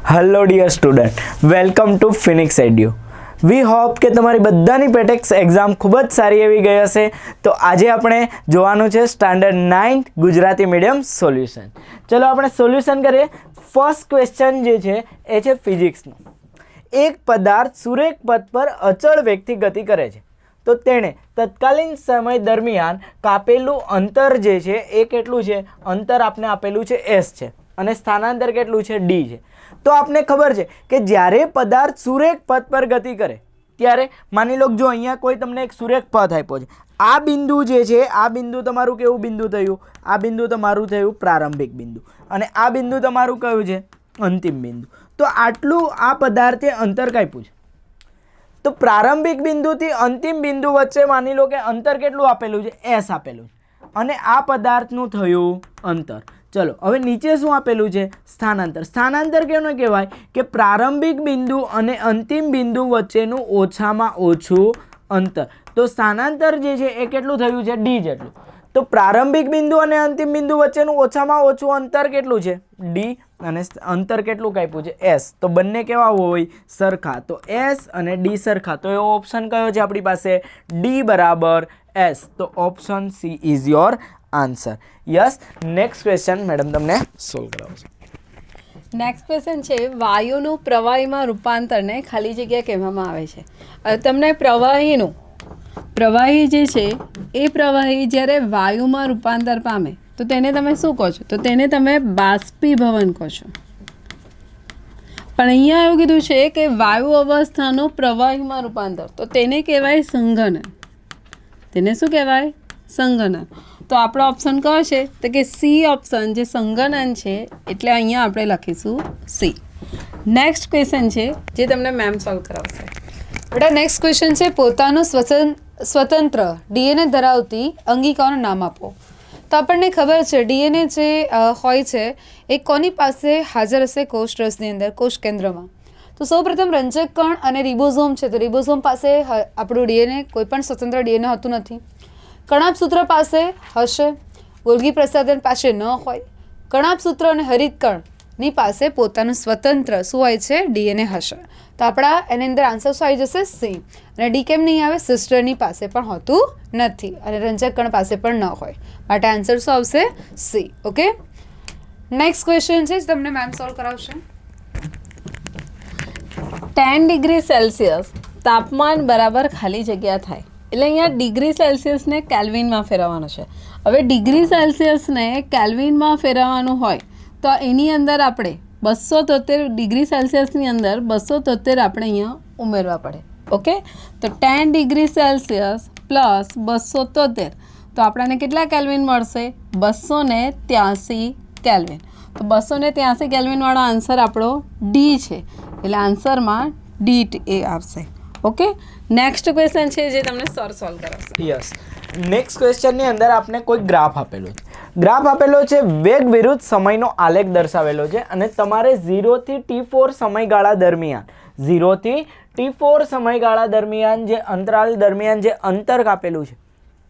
Hello dear student, welcome to Phoenix Edu. We hope કે તમારી બધાની પેટેક્સ એક્ઝામ ખૂબ જ સારી એવી ગઈ હશે. તો આજે આપણે જોવાનું છે સ્ટાન્ડર્ડ 9 ગુજરાતી મીડિયમ સોલ્યુશન. ચલો આપણે સોલ્યુશન કરીએ. ફર્સ્ટ ક્વેશ્ચન જે છે એ છે ફિઝિક્સનો. એક પદાર્થ સુરેખ પથ પર અચળ વેગથી ગતિ કરે છે, તો તેણે તત્કાલીન સમય દરમિયાન કાપેલું અંતર જે છે એ કેટલું છે? અંતર આપને આપેલું છે s છે અને સ્થાનાંતર કેટલું છે? d છે. તો આપને ખબર છે કે જ્યારે પદાર્થ સુરેખ પથ પર ગતિ કરે ત્યારે માની લો જો અહીંયા કોઈ તમને એક સુરેખ પથ આપ્યો છે, આ બિંદુ જે છે આ બિંદુ તમારું કેવું બિંદુ થયું? આ બિંદુ તમારું થયું પ્રારંભિક બિંદુ અને આ બિંદુ તમારું કયું છે? અંતિમ બિંદુ. તો આટલું આ પદાર્થે અંતર કાપ્યું છે. તો પ્રારંભિક બિંદુથી અંતિમ બિંદુ વચ્ચે માની લો કે અંતર કેટલું આપેલું છે? s આપેલું છે અને આ પદાર્થનું થયું અંતર. ચલો હવે નીચે શું આપેલું છે? સ્થાનાંતર. સ્થાનાંતર કેવું કહેવાય? કે પ્રારંભિક બિંદુ અને અંતિમ બિંદુ વચ્ચેનું ઓછામાં ઓછું અંતર. તો સ્થાનાંતર જે છે એ કેટલું થયું છે? d જેટલું. તો પ્રારંભિક બિંદુ અને અંતિમ બિંદુ વચ્ચેનું ઓછામાં ઓછું અંતર કેટલું છે? d અને અંતર કેટલું કાપ્યું છે? s. તો બંને કેવા હોય? સરખા. તો s અને d સરખા. તો એવો ઓપ્શન કયો છે આપણી પાસે? d બરાબર s. તો option c is your answer. Yes. Next question madam તમને સોલ્વ કરાવશે. નેક્સ્ટ ક્વેશ્ચન છે વાયુનું પ્રવાહીમાં રૂપાંતરને ખાલી જગ્યા કહેવામાં આવે છે. તમને પ્રવાહી જે છે એ પ્રવાહી જ્યારે વાયુમાં રૂપાંતર પામે તો તેને તમે શું કહો છો? તો તેને તમે બાષ્પીભવન કહો છો. પણ અહીંયા એવું કીધું છે કે વાયુ અવસ્થાનું પ્રવાહીમાં રૂપાંતર, તો તેને કહેવાય સંઘનન. તેને શું કહેવાય? સંઘનન. તો આપણો ઓપ્શન કયો છે? તો કે સી ઓપ્શન, જે સંઘનન છે એટલે અહીંયા આપણે લખીશું સી. નેક્સ્ટ ક્વેશ્ચન છે જે તમને મેમ સોલ્વ કરાવશે. બેટા નેક્સ્ટ ક્વેશ્ચન છે પોતાનું સ્વતંત્ર ડીએનએ ધરાવતી અંગિકાઓનું નામ આપો. તો આપણને ખબર છે ડીએનએ જે હોય છે એ કોની પાસે હાજર હશે? કોષરસની અંદર, કોષ કેન્દ્રમાં. તો સૌપ્રથમ રંજક કણ અને રિબોઝોમ છે. તો રિબોઝોમ પાસે આપણું ડીએનએ કોઈ પણ સ્વતંત્ર ડીએનએ હોતું નથી. કણાભસૂત્ર પાસે હશે, ગોલ્ગી પ્રસાધન પાસે ન હોય. કણાભસૂત્ર અને હરિતકણની પાસે પોતાનું સ્વતંત્ર શું હોય છે? ડીએનએ હશે. તો આપણા એની અંદર આન્સર શું આવી જશે? સી. અને ડી કેમ નહીં આવે? સિસ્ટરની પાસે પણ હોતું નથી અને રંજક કણ પાસે પણ ન હોય, માટે આન્સર શું આવશે? સી. ઓકે. નેક્સ્ટ ક્વેશ્ચન છે તમને મેમ સોલ્વ કરાવશે. 10 ડિગ્રી સેલ્સિયસ તાપમાન બરાબર ખાલી જગ્યા થાય એટલે અહીંયા ડિગ્રી સેલ્સિયસને કેલ્વિનમાં ફેરવવાનું છે. હવે ડિગ્રી સેલ્સિયસને કેલ્વિનમાં ફેરવવાનું હોય તો એની અંદર આપણે 273 ડિગ્રી સેલ્સિયસની અંદર 273 આપણે અહીંયા ઉમેરવા પડે. ઓકે. તો 10 ડિગ્રી સેલ્સિયસ પ્લસ 273 તો આપણને કેટલા કેલ્વિન મળશે? 283 કેલ્વિન. તો 283 કેલ્વિનવાળો આન્સર આપણો ડી છે એટલે આન્સરમાં ડી એ આવશે. ઓકે. નેક્સ્ટ ક્વેશ્ચન છે જે તમને સર સોલ્વ કરાવશે. યસ. નેક્સ્ટ ક્વેશ્ચનની અંદર આપણે કોઈ ગ્રાફ આપેલો છે. ગ્રાફ આપેલો છે, વેગ વિરુદ્ધ સમયનો આલેખ દર્શાવેલો છે અને તમારે 0 થી t4 સમયગાળા દરમિયાન 0 થી t4 સમયગાળા દરમિયાન જે અંતરાલ દરમિયાન જે અંતર કાપેલું છે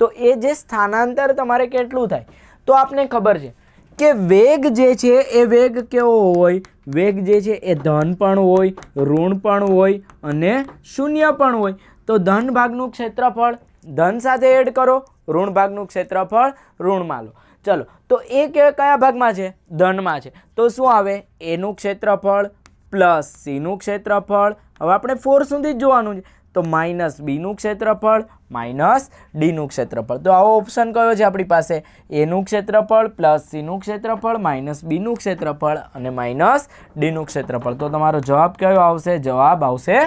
તો એ જે સ્થાનાંતર તમારે કેટલું થાય? તો આપને ખબર છે કે વેગ જે છે એ વેગ કેવો હોય? વેગ જે છે એ ધન પણ હોય, ઋણ પણ હોય અને શૂન્ય પણ હોય. તો ધન ભાગનું ક્ષેત્રફળ ધન સાથે એડ કરો, ઋણ ભાગનું ક્ષેત્રફળ ઋણમાં લો. ચલો તો એ કયા ભાગમાં છે? ધનમાં છે. તો શું આવે? એનું ક્ષેત્રફળ પ્લસ સીનું ક્ષેત્રફળ. હવે આપણે 4 સુધી જ જોવાનું છે. તો માઇનસ બીનું ક્ષેત્રફળ માઇનસ ડીનું ક્ષેત્રફળ. તો આવો ઓપ્શન કયો છે આપણી પાસે? એનું ક્ષેત્રફળ પ્લસ સીનું ક્ષેત્રફળ માઇનસ બીનું ક્ષેત્રફળ અને માઇનસ ડીનું ક્ષેત્રફળ. તો તમારો જવાબ કયો આવશે? જવાબ આવશે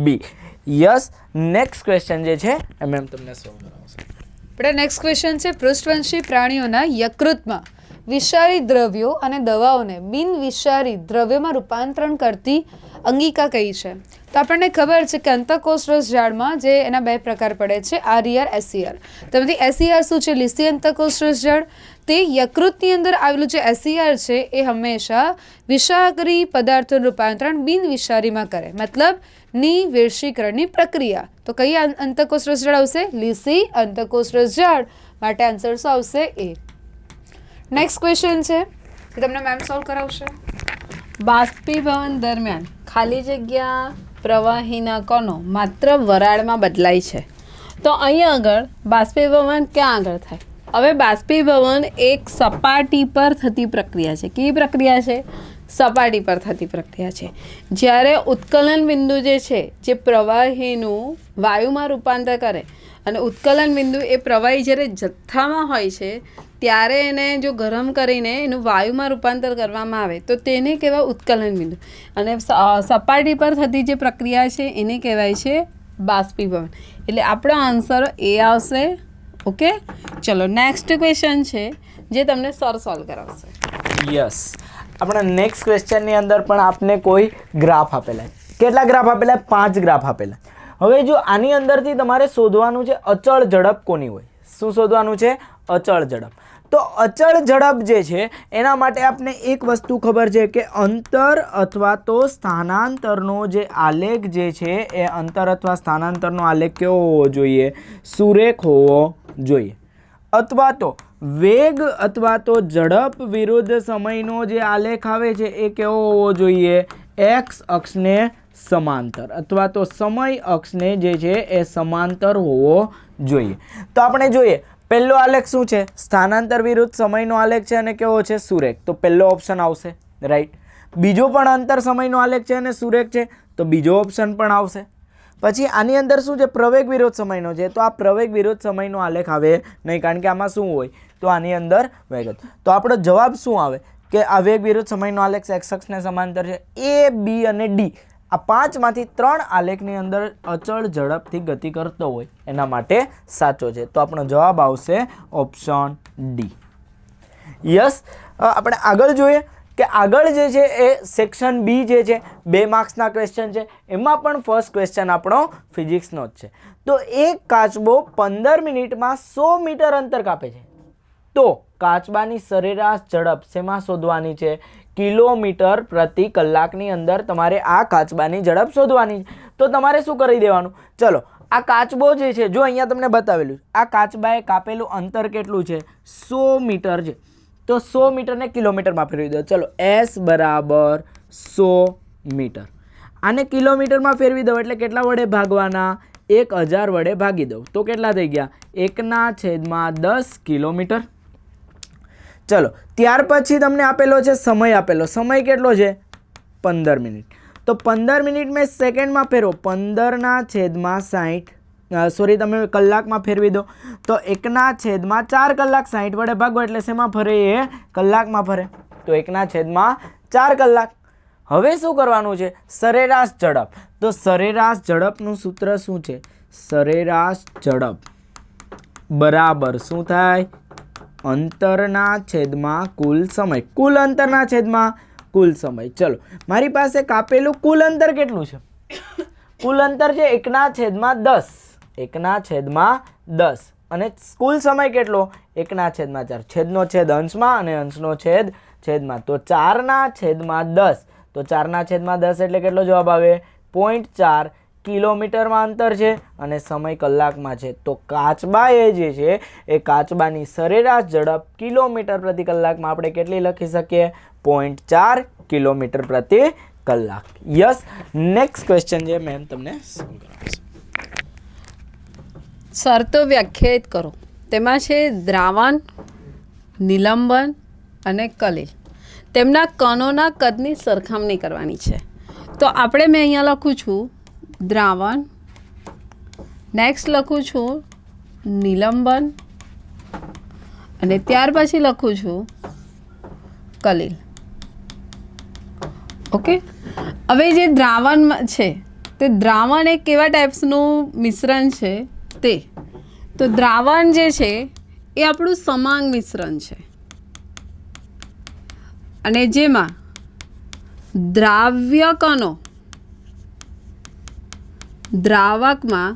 બી. યસ. નેક્સ્ટ ક્વેશ્ચન જે છે એ મેમ તમને સોલ્વ કરાવશે. આપણે નેક્સ્ટ ક્વેશ્ચન છે પૃષ્ઠવંશી પ્રાણીઓના યકૃતમાં વિષારી દ્રવ્યો અને દવાઓને બિન વિષારી દ્રવ્યોમાં રૂપાંતરણ કરતી અંગિકા કઈ છે? તો આપણને ખબર છે કે અંતઃકોષરસ ઝાડમાં જે એના 2 પ્રકાર પડે છે, આરઈઆર, એસઈઆર. તેમાંથી એસઈઆર શું છે? લીસી અંતઃકોષરસ ઝાડ. તે યકૃતની અંદર આવેલું જે એસઈઆર છે એ હંમેશા વિષારી પદાર્થોનું રૂપાંતરણ બિન વિષારીમાં કરે, મતલબ નિર્વિષીકરણની પ્રક્રિયા. તો કઈ અંતઃકોષરસ ઝાડ આવશે? લીસી અંતઃકોષરસ ઝાડ. માટે આન્સર શું આવશે? એ. નેક્સ્ટ ક્વેશ્ચન છે કે તમને મેમ સોલ્વ કરાવશે. બાષ્પીભવન દરમિયાન ખાલી જગ્યા પ્રવાહીના કણો માત્ર વરાળમાં બદલાય છે. તો અહીં આગળ બાષ્પીભવન ક્યાં આગળ થાય? હવે બાષ્પીભવન એક સપાટી પર થતી પ્રક્રિયા છે. કેવી પ્રક્રિયા છે? સપાટી પર થતી પ્રક્રિયા છે. જ્યારે ઉત્કલન બિંદુ જે છે, જે પ્રવાહીનું વાયુમાં રૂપાંતર કરે, અને ઉત્કલન બિંદુ એ પ્રવાહી જ્યારે જથ્થામાં હોય છે ત્યારે એને જો ગરમ કરીને એનું વાયુમાં રૂપાંતર કરવામાં આવે તો તેને કહેવાય ઉત્કલન બિંદુ. અને સપાટી પર થતી જે પ્રક્રિયા છે એને કહેવાય છે બાષ્પીભવન. એટલે આપણો આન્સર એ આવશે. ઓકે, ચલો નેક્સ્ટ ક્વેશ્ચન છે જે તમને સર સોલ્વ કરાવશે. યસ, આપણા નેક્સ્ટ ક્વેશ્ચનની અંદર પણ આપને કોઈ ગ્રાફ આપેલા છે. કેટલા ગ્રાફ આપેલા? 5 ગ્રાફ આપેલા. હવે જો આની અંદરથી તમારે શોધવાનું છે અચળ ઝડપ કોની હોય. શું શોધવાનું છે? અચળ ઝડપ. તો અચળ ઝડપ જે છે એના માટે આપને એક વસ્તુ ખબર છે કે અંતર અથવા તો સ્થાનાંતરનો જે આલેખ જે છે એ અંતર અથવા સ્થાનાંતરનો આલેખ કેવો હોવો જોઈએ? સુરેખ હોવો જોઈએ. અથવા તો વેગ અથવા તો ઝડપ વિરુદ્ધ સમયનો જે આલેખ આવે છે એ કેવો હોવો જોઈએ? એક્સ અક્ષને સમાંતર અથવા તો સમય અક્ષને જે છે એ સમાંતર હોવો જોઈએ. તો આપણે જોઈએ પહેલો આલેખ શું છે? સ્થાનાંતર વિરુદ્ધ સમયનો આલેખ છે અને કેવો છે? સુરેખ. તો પહેલો ઓપ્શન આવશે, રાઈટ. બીજો પણ અંતર સમયનો આલેખ છે અને સુરેખ છે, તો બીજો ઓપ્શન પણ આવશે. પછી આની અંદર શું છે? પ્રવેગ વિરુદ્ધ સમયનો છે, તો આ પ્રવેગ વિરુદ્ધ સમયનો આલેખ આવે નહીં, કારણ કે આમાં શું હોય? તો આની અંદર વેગ. તો આપણો જવાબ શું આવે? કે આ વેગ વિરુદ્ધ સમયનો આલેખ એક્સ અક્ષને સમાંતર છે. એ, બી અને ડી આ 5માંથી 3 આલેખની અંદર અચળ ઝડપથી ગતિ કરતો હોય એના માટે સાચો છે. તો આપણો જવાબ આવશે ઓપ્શન ડી. યસ, આપણે આગળ જોઈએ કે આગળ જે છે એ સેક્શન બી જે છે 2 માર્ક્સના ક્વેશ્ચન છે. એમાં પણ ફર્સ્ટ ક્વેશ્ચન આપણો ફિઝિક્સનો જ છે. તો એક કાચબો 15 મિનિટમાં 100 મીટર અંતર કાપે છે. તો કાચબાની સરેરાશ ઝડપ શેમાં શોધવાની છે? કિલોમીટર પ્રતિ કલાકની અંદર તમારે આ કાચબાની ઝડપ શોધવાની છે. તો તમારે શું કરી દેવાનું? ચલો, આ કાચબો જે છે, જો અહીંયા તમને બતાવેલું, આ કાચબાએ કાપેલું અંતર કેટલું છે? 100 મીટર છે. તો 100 મીટરને કિલોમીટરમાં ફેરવી દો. ચલો, S બરાબર 100 મીટર. આને કિલોમીટરમાં ફેરવી દો એટલે કેટલા વડે ભાગવાના? 1000 વડે ભાગી દો. તો કેટલા થઈ ગયા? 1/10 કિલોમીટર. ચલો, ત્યાર પછી તમને આપેલો છે સમય આપેલો. સમય કેટલો છે? 15 મિનિટ. તો 15 મિનિટ મેં સેકન્ડમાં ફેરવો. 15/60 તમે કલાકમાં ફેરવી દો તો 1/4 કલાક 60 વડે ભાગો એટલે શેમાં ફરે? એ કલાકમાં ફરે. તો 1/4 કલાક. હવે શું કરવાનું છે? સરેરાશ ઝડપ. તો સરેરાશ ઝડપનું સૂત્ર શું છે? સરેરાશ ઝડપ બરાબર શું થાય? અંતરના છેદમાં કુલ સમય. કુલ અંતરના છેદમાં કુલ સમય. ચલો, મારી પાસે કાપેલું કુલ અંતર કેટલું છે? કુલ અંતર છે 1/10. 1/10 અને કુલ સમય કેટલો? 1/4. છેદનો છેદ અંશમાં અને અંશનો છેદ છેદમાં. તો 4/10. તો 4/10 એટલે કેટલો જવાબ આવે? 0.4 કિલોમીટરમાં અંતર છે અને સમય કલાકમાં છે. તો કાચબાએ જે છે એ કાચબાની સરેરાશ ઝડપ કિલોમીટર પ્રતિ કલાકમાં આપણે કેટલી લખી શકીએ? 0.4 કિલોમીટર પ્રતિ કલાક. યસ, નેક્સ્ટ ક્વેશ્ચન છે મેમ તમને સોલ્વ કરાવશે. શરતો વ્યાખ્યાયિત કરો. તેમાં છે દ્રાવણ, નિલંબન અને કલિલ. તેમના કણોના કદની સરખામણી કરવાની છે. તો આપણે મેં અહીંયા લખું છું દ્રાવણ, નેક્સ્ટ લખું છું નિલંબન અને ત્યાર પછી લખું છું કલિલ. ઓકે, હવે જે દ્રાવણ છે તે દ્રાવણ એક કેવા ટાઈપ્સનું મિશ્રણ છે તે. તો દ્રાવણ જે છે એ આપણું સમાંગ મિશ્રણ છે અને જેમાં દ્રાવ્ય કણો દ્રાવકમાં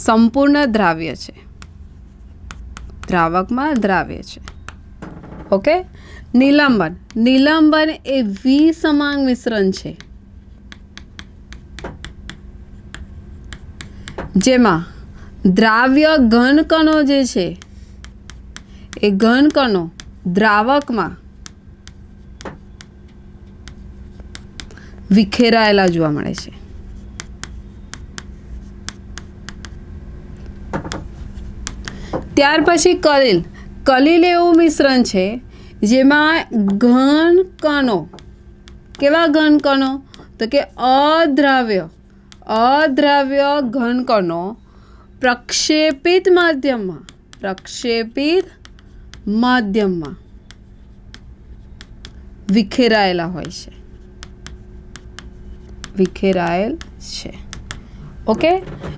સંપૂર્ણ દ્રાવ્ય છે. દ્રાવકમાં દ્રાવ્ય છે. ઓકે, નિલંબન. નિલંબન એ વિસમાંગ મિશ્રણ છે જેમાં દ્રાવ્ય ઘનકણો જે છે એ ઘનકણો દ્રાવકમાં વિખેરાયેલા જોવા મળે છે. ત્યાર પછી કલીલ. કલીલ એવું મિશ્રણ છે જેમાં ઘન કણો, કેવા ઘન કણો? તો કે અદ્રાવ્ય ઘન કણો પ્રક્ષેપિત માધ્યમમાં વિખેરાયેલા હોય છે, વિખેરાયેલ છે. ઓકે,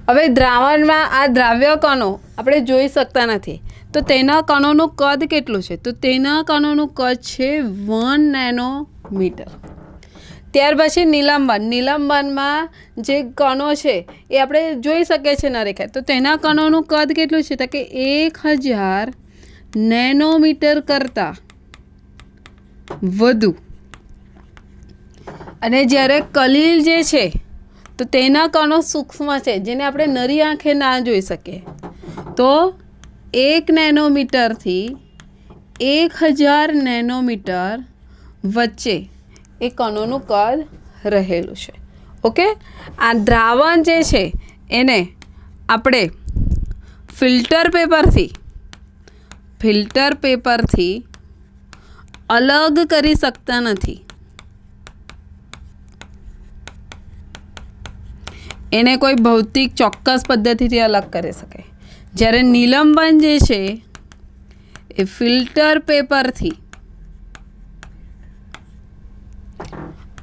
હવે દ્રાવણમાં આ દ્રાવ્ય કણો આપણે જોઈ શકતા નથી, તો તેના કણોનું કદ કેટલું છે? તો તેના કણોનું કદ છે 1 નેનોમીટર. ત્યાર પછી નિલંબનમાં જે કણો છે એ આપણે જોઈ શકીએ છીએ નરેખા, તો તેના કણોનું કદ કેટલું છે? તો કે 1000 નેનોમીટર કરતાં વધુ. અને જ્યારે કલીલ જે છે તો તેના કણો સૂક્ષ્મ છે, જેને આપણે નરી આંખે ના જોઈ શકીએ. તો 1 નેનોમીટરથી 1000 નેનોમીટર વચ્ચે એ કણોનું કદ રહેલું છે. ઓકે, આ દ્રાવણ જે છે એને આપણે ફિલ્ટર પેપરથી અલગ કરી શકતા નથી. એને કોઈ ભૌતિક ચોક્કસ પદ્ધતિથી અલગ કરી શકાય. જ્યારે નિલંબન જે છે એ ફિલ્ટર પેપરથી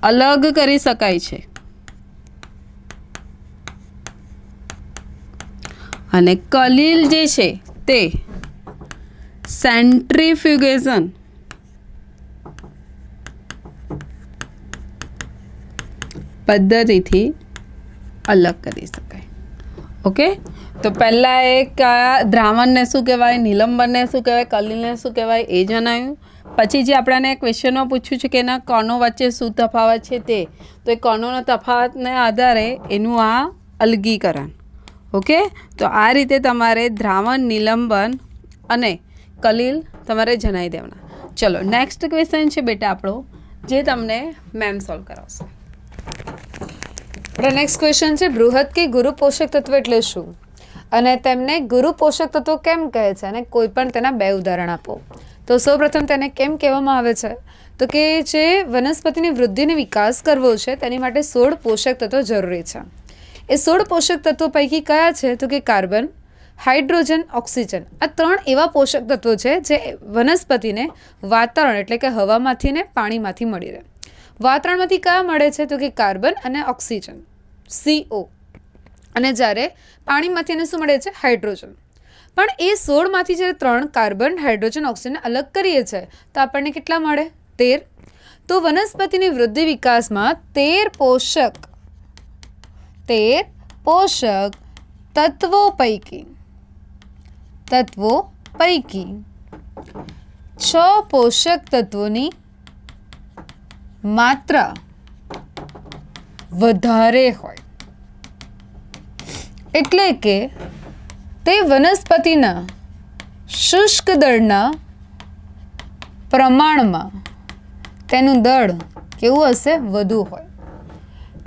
અલગ કરી શકાય છે. અને કલીલ જે છે તે સેન્ટ્રીફ્યુગેશન પદ્ધતિથી અલગ કરી શકાય. ઓકે, તો પહેલાં એક દ્રાવણને શું કહેવાય, નિલંબનને શું કહેવાય, કલીલને શું કહેવાય એ જણાવ્યું. પછી જે આપણાને ક્વેશ્ચનમાં પૂછ્યું છે કે એના કણો વચ્ચે શું તફાવત છે તે, તો એ કણોના તફાવતને આધારે એનું આ અલગીકરણ. ઓકે, તો આ રીતે તમારે દ્રાવણ, નિલંબન અને કલીલ તમારે જણાવી દેવાના. ચલો નેક્સ્ટ ક્વેશ્ચન છે બેટા આપણો, જે તમને મેમ સોલ્વ કરાવશે. આપણો નેક્સ્ટ ક્વેશ્ચન છે બૃહદ કે ગુરુ પોષક તત્વ એટલે શું અને તેમને ગુરુ પોષક તત્વો કેમ કહે છે અને કોઈ પણ તેના 2 ઉદાહરણ આપો. તો સૌપ્રથમ તેને કેમ કહેવામાં આવે છે? તો કે જે વનસ્પતિની વૃદ્ધિને વિકાસ કરવો છે તેની માટે 16 પોષક તત્વો જરૂરી છે. એ 16 પોષક તત્વો પૈકી કયા છે? તો કે કાર્બન, હાઇડ્રોજન, ઓક્સિજન. આ 3 એવા પોષક તત્વો છે જે વનસ્પતિને વાતાવરણ એટલે કે હવામાંથી ને પાણીમાંથી મળી રહે. વાતાવરણમાંથી કયા મળે છે? તો કે કાર્બન અને ઓક્સિજન, CO. અને જ્યારે પાણીમાંથી એને શું મળે છે? હાઇડ્રોજન. પણ એ 16માંથી જ્યારે 3 કાર્બન, હાઇડ્રોજન, ઓક્સિજન અલગ કરીએ છીએ તો આપણને કેટલા મળે? 13. તો વનસ્પતિની વૃદ્ધિ વિકાસમાં 13 પોષક તત્વો પૈકી 6 પોષક તત્વોની માત્રા વધારે હોય. એટલે કે તે વનસ્પતિના શુષ્ક દળના પ્રમાણમાં તેનું દળ કેવું હશે? વધુ હોય.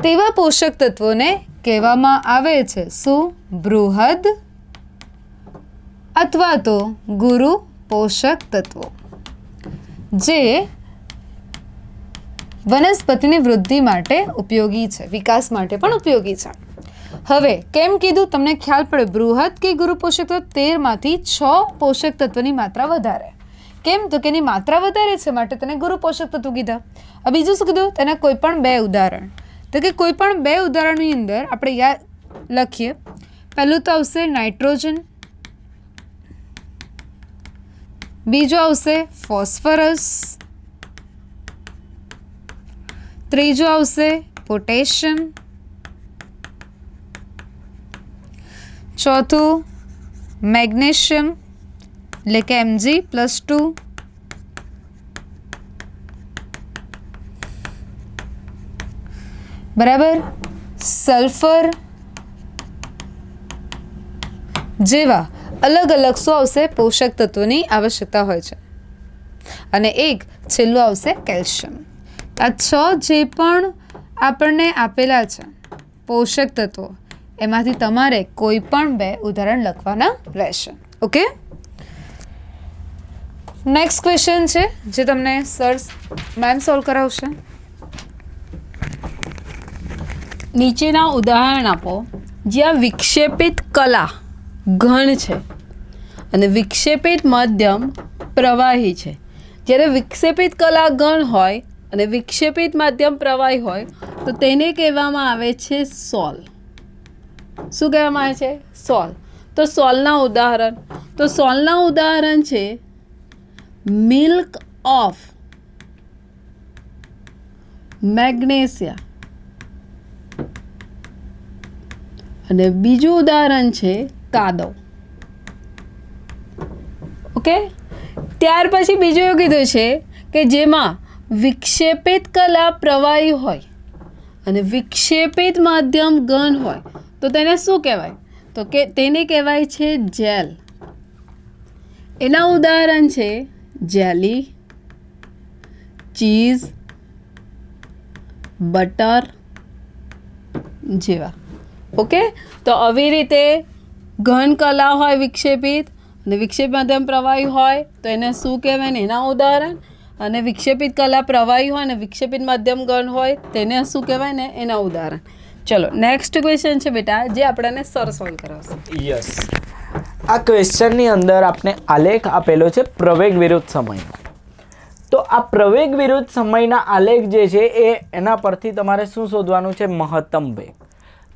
તેવા પોષક તત્વોને કહેવામાં આવે છે શું? બૃહદ અથવા તો ગુરુ પોષક તત્વો, જે વનસ્પતિની વૃદ્ધિ માટે ઉપયોગી છે, વિકાસ માટે પણ ઉપયોગી છે. હવે કેમ કીધું તમને ખ્યાલ પડે? બૃહદ કે ગુરુ પોષક તત્વ 13માંથી 6 પોષક તત્વની માત્રા વધારે. કેમ? તો કે એની માત્રા વધારે છે માટે તેને ગુરુ પોષક તત્વ કીધા. હવે બીજું શું કીધું? તેના કોઈ પણ 2 ઉદાહરણ. તો કે કોઈ પણ 2 ઉદાહરણની અંદર આપણે યાદ લખીએ. પહેલું તો આવશે નાઇટ્રોજન, બીજો આવશે ફોસ્ફરસ, ત્રીજો આવશે પોટેશિયમ, ચોથું મેગ્નેશિયમ એટલે કે Mg+2, બરાબર, સલ્ફર જેવા અલગ અલગ શું આવશે? પોષક તત્વોની આવશ્યકતા હોય છે. અને એક છેલ્લું આવશે કેલ્શિયમ. આ 6 જે પણ આપણને આપેલા છે પોષક તત્વો, એમાંથી તમારે કોઈ પણ 2 ઉદાહરણ લખવાના રહેશે. ઓકે, નેક્સ્ટ ક્વેશ્ચન છે જે તમને સર મેમ સોલ્વ કરાવશે. નીચેના ઉદાહરણ આપો જ્યાં વિક્ષેપિત કલા ઘન છે અને વિક્ષેપિત માધ્યમ પ્રવાહી છે. જ્યારે વિક્ષેપિત કલા ઘન હોય અને વિક્ષેપિત માધ્યમ પ્રવાહી હોય તો તેને કહેવામાં આવે છે સોલ. શું કહેવામાં આવે છે? સોલ. તો સોલના ઉદાહરણ છે મિલ્ક ઓફ મેગ્નેશિયા અને બીજું ઉદાહરણ છે કાદવ. ઓકે, ત્યાર પછી બીજું એવું કીધું છે કે જેમાં વિક્ષેપિત કલા પ્રવાહી હોય અને વિક્ષેપિત માધ્યમ ઘન હોય તો તેને શું કહેવાય? તો કે તેને કહેવાય છે જેલ. એના ઉદાહરણ છે જેલી, ચીઝ, બટર જેવા. ઓકે, તો આવી રીતે ઘન કલા હોય વિક્ષેપિત અને વિક્ષેપ માધ્યમ પ્રવાહી હોય તો એને શું કહેવાય ને એના ઉદાહરણ, અને વિક્ષેપિત કલા પ્રવાહી હોય અને વિક્ષેપિત માધ્યમ ઘન હોય તેને શું કહેવાય ને એના ઉદાહરણ. ચલો નેક્સ્ટ ક્વેશ્ચન છે બેટા જે આપણને સર સોલ્વ કરાવશે. યસ, આ ક્વેશ્ચનની અંદર આપણે આલેખ આપેલો છે પ્રવેગ વિરુદ્ધ સમયનો. તો આ પ્રવેગ વિરુદ્ધ સમયના આલેખ જે છે એના પરથી તમારે શું શોધવાનું છે? મહત્તમ વેગ.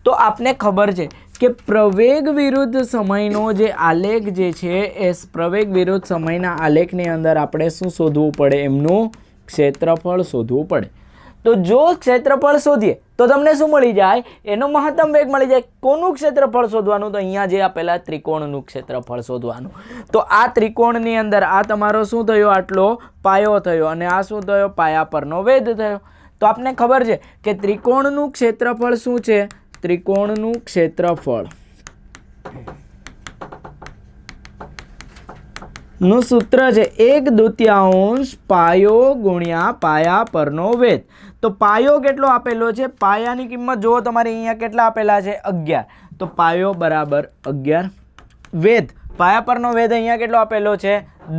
તો આપને ખબર છે કે પ્રવેગ વિરુદ્ધ સમયનો જે આલેખ જે છે એ પ્રવેગ વિરુદ્ધ સમયના આલેખની અંદર આપણે શું શોધવું પડે? એમનું ક્ષેત્રફળ શોધવું પડે. તો જો ક્ષેત્રફળ શોધીએ તો તમને શું મળી જાય? એનો મહત્તમ વેગ મળી જાય. કોનું ક્ષેત્રફળ શોધવાનું? તો અહીંયા જે આપેલા ત્રિકોણનું ક્ષેત્રફળ શોધવાનું. તો આ ત્રિકોણની અંદર આ તમારો શું થયો? આટલો પાયો થયો અને આ શું થયો? પાયા પરનો વેધ થયો. તો આપને ખબર છે કે ત્રિકોણનું ક્ષેત્રફળ શું છે? ત્રિકોણનું ક્ષેત્રફળ નું સૂત્ર છે 1/2 પાયો ગુણ્યા પાયા પરનો વેધ. તો પાયો કેટલો આપેલો છે? પાયાની કિંમત જુઓ તમારે અહીંયા કેટલા આપેલા છે? 11. તો પાયો બરાબર 11. વેધ, પાયા પરનો વેધ અહીંયા કેટલો આપેલો છે?